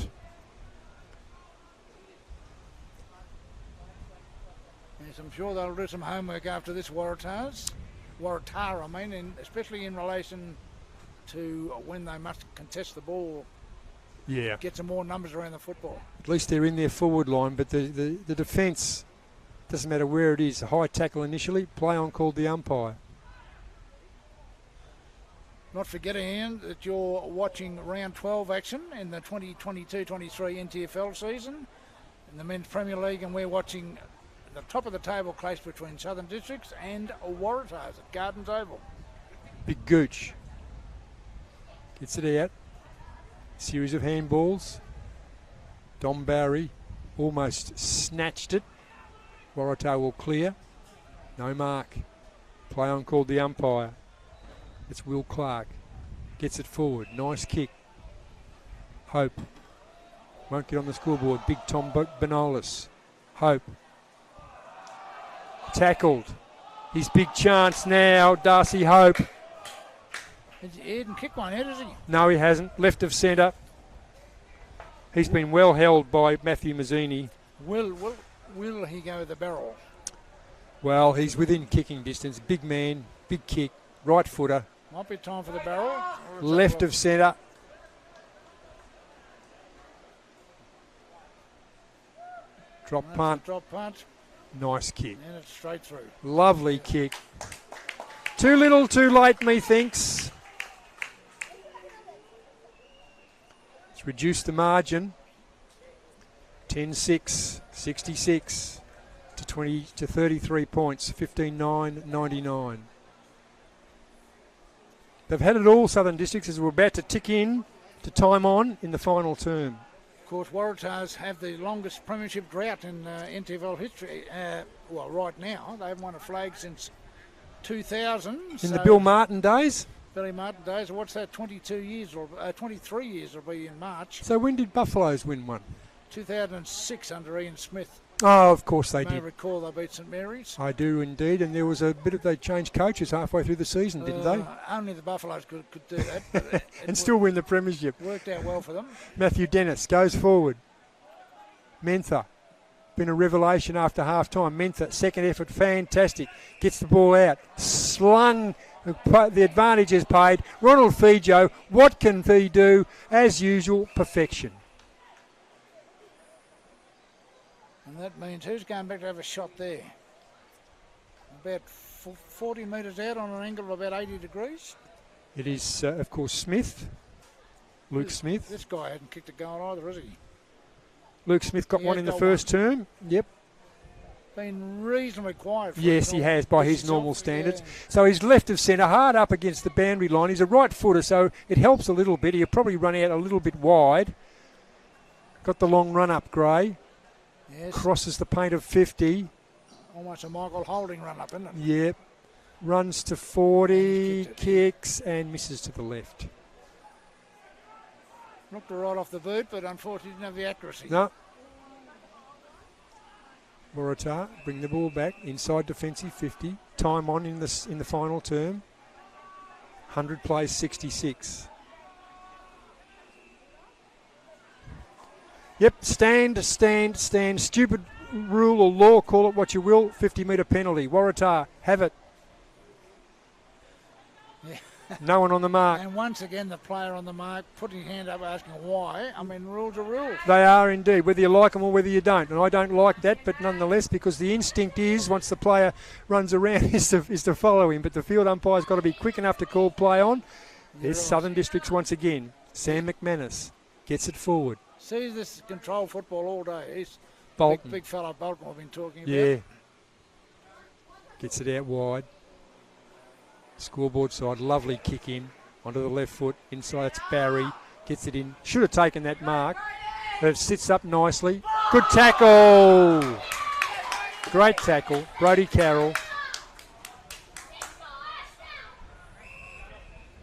Yes, I'm sure they'll do some homework after this, Waratah, I mean, especially in relation to when they must contest the ball. Yeah. Get some more numbers around the football. At least they're in their forward line, but the defence, doesn't matter where it is. A high tackle initially, play on called the umpire. Not forgetting, Ian, that you're watching round 12 action in the 2022-23 NTFL season in the Men's Premier League, and we're watching the top of the table clash between Southern Districts and Waratahs at Gardens Oval. Big Gooch gets it out. Series of handballs. Dom Bowery almost snatched it. Waratah will clear. No mark. Play on called the umpire. It's Will Clark. Gets it forward. Nice kick. Hope. Won't get on the scoreboard. Big Tom Benolis. Hope. Tackled. His big chance now. Darcy Hope. He didn't kick one yet, has he? No, he hasn't. Left of centre. He's been well held by Matthew Mazzini. Will he go with the barrel? Well, he's within kicking distance. Big man, big kick, right footer. Might be time for the barrel. Left of centre. Drop punt. Drop punt. Nice kick. And it's straight through. Lovely kick. Too little, too late, methinks. It's reduced the margin. 10-6, 66 to 33 points, 15-9, 99. They've had it all, Southern Districts, as we're about to tick in to time on in the final term. Of course, Waratahs have the longest premiership drought in NTFL history. Well, right now, they haven't won a flag since 2000. In the Bill Martin days? Billy Martin days. What's that, 22 years or 23 years will be in March. So when did Buffaloes win one? 2006 under Ian Smith. Oh, of course they You may did. recall they beat St Mary's. I do indeed, and there was a bit of, they changed coaches halfway through the season, didn't they? Only the Buffaloes could do that. But it And still win the premiership. worked out well for them. Matthew Dennis goes forward. Mentha, been a revelation after half time. Mentha, second effort, fantastic. Gets the ball out. Slung, the advantage is paid. Ronald Fijo, what can he do? As usual, perfection. And that means who's going back to have a shot there? About 40 metres out on an angle of about 80 degrees. It is, of course, Smith. Luke Smith. This guy hadn't kicked a goal either, has he? Luke Smith got He one has in the got first term. Yep. Been reasonably quiet. For Yes, him. he has by his Himself, normal standards. yeah. So he's left of centre, hard up against the boundary line. He's a right footer, so it helps a little bit. He'll probably run out a little bit wide. Got the long run up, Gray. Yes. Crosses the paint of 50. Almost a Michael Holding run up, isn't it? Yep. Runs to 40, kicks and misses to the left. Looked right off the boot, but unfortunately didn't have the accuracy. No. Waratah bring the ball back inside defensive 50. Time on in the final term. 100 plays 66. Yep, stand. Stupid rule or law, call it what you will. 50-metre penalty. Waratah have it. Yeah. No one on the mark. And once again, the player on the mark putting his hand up asking why. I mean, rules are rules. They are indeed, whether you like them or whether you don't. And I don't like that, but nonetheless, because the instinct is, once the player runs around, is to follow him. But the field umpire's got to be quick enough to call play on. There's Southern Districts once again. Sam McManus gets it forward. Sees this control football all day. He's Bolton. big fellow Bolton we've been talking about. Yeah. Gets it out wide. Scoreboard side, lovely kick in onto the left foot. Inside it's Barry. Gets it in. Should have taken that mark. But it sits up nicely. Good tackle. Great tackle. Brodie Carroll.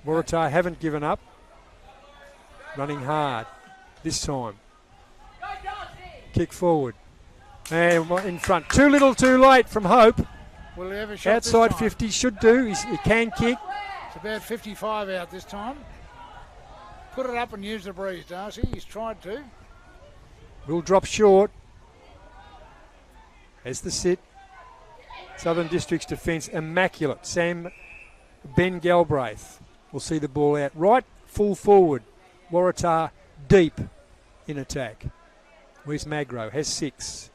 Waratah haven't given up. Running hard this time. Kick forward. And in front. Too little, too late from Hope. Will he have a shot Outside this time? 50 should do. He can kick. It's about 55 out this time. Put it up and use the breeze, Darcy. He's tried to. Will drop short. As the sit. Southern District's defence immaculate. Ben Galbraith will see the ball out. Right full forward. Waratah deep in attack. Where's Magro? Has 6.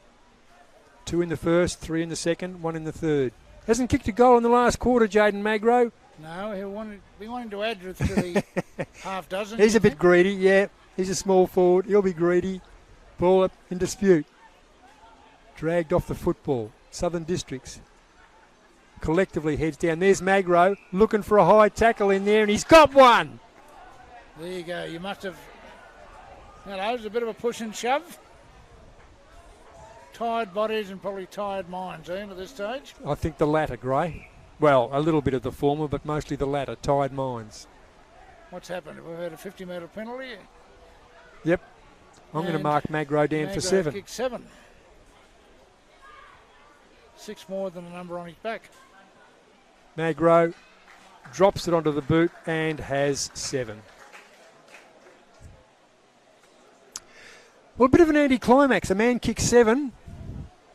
2 in the first, 3 in the second, 1 in the third. Hasn't kicked a goal in the last quarter, Jaden Magro. No, he'll be wanting to add to the half dozen. He's a bit greedy, yeah. He's a small forward. He'll be greedy. Ball up in dispute. Dragged off the football. Southern Districts collectively heads down. There's Magro looking for a high tackle in there, and he's got one. There you go. You must have. That was a bit of a push and shove. Tired bodies and probably tired minds, Ian, at this stage. I think the latter, Gray. Well, a little bit of the former, but mostly the latter. Tired minds. What's happened? We've had a 50-metre penalty. Yep. I'm going to mark Magro down for 7. Kicked 7. 6 more than the number on his back. Magro drops it onto the boot and has 7. Well, a bit of an anticlimax. A man kicks 7.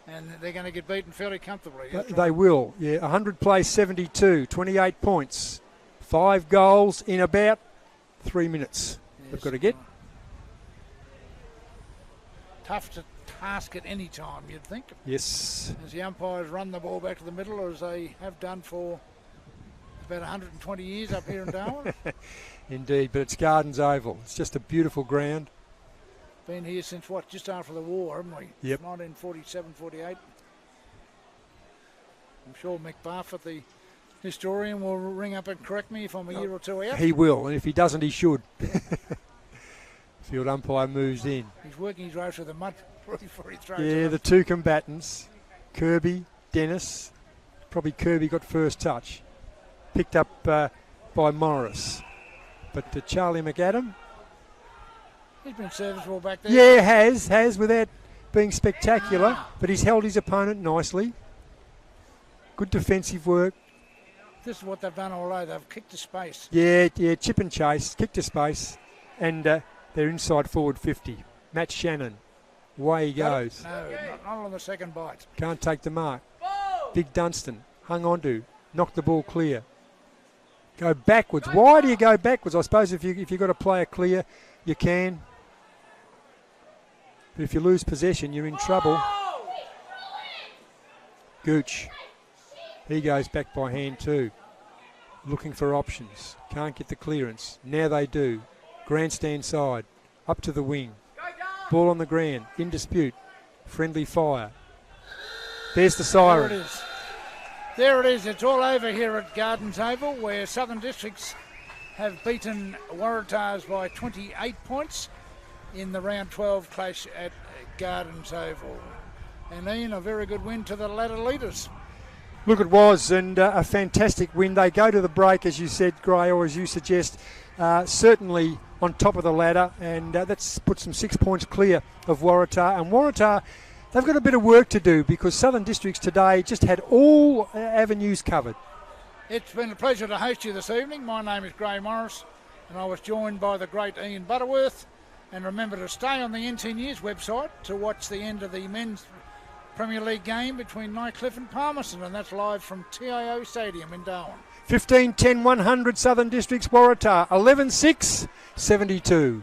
And they're going to get beaten fairly comfortably. They will, yeah. 100 plays 72, 28 points. 5 goals in about 3 minutes. Yes. They've got to get. Tough to task at any time, you'd think. Yes. As the umpires run the ball back to the middle, as they have done for about 120 years up here in Darwin. Indeed, but it's Gardens Oval. It's just a beautiful ground. Been here since, what, just after the war, haven't we? Yep. 1947, 48. I'm sure Mick Barfoot, the historian, will ring up and correct me if I'm a year or two out. He will, and if he doesn't, he should. Field umpire moves in. He's working his way through the mud before he throws Yeah, it the up. two combatants, Kirby, Dennis. Probably Kirby got first touch. Picked up by Morris. But Charlie McAdam, He's been serviceable back there. yeah, has without being spectacular, but he's held his opponent nicely. Good defensive work. This is what they've done all day. They've kicked to space. Yeah, chip and chase, kick to space, and they're inside forward 50. Matt Shannon, away he goes. No, not on the second bite. Can't take the mark. Big Dunstan, hung on to, knocked the ball clear. Go backwards. Why do you go backwards? I suppose if you've got to play a clear, you can. But if you lose possession, you're in trouble. Gooch. He goes back by hand too. Looking for options. Can't get the clearance. Now they do. Grandstand side. Up to the wing. Ball on the ground. In dispute. Friendly fire. There's the siren. There it is. There it is. It's all over here at Gardens Oval, where Southern Districts have beaten Waratahs by 28 points in the round 12 clash at Gardens Oval. And Ian, a very good win to the ladder leaders. Look, it was, and a fantastic win. They go to the break, as you said, Gray, or as you suggest, certainly on top of the ladder, and that's put them 6 points clear of Waratah. And Waratah, they've got a bit of work to do because Southern Districts today just had all avenues covered. It's been a pleasure to host you this evening. My name is Gray Morris, and I was joined by the great Ian Butterworth. And remember to stay on the NT News website to watch the end of the men's Premier League game between Nightcliff and Palmerston, and that's live from TIO Stadium in Darwin. 15-10-100 Southern Districts Waratah, 11-6, 72.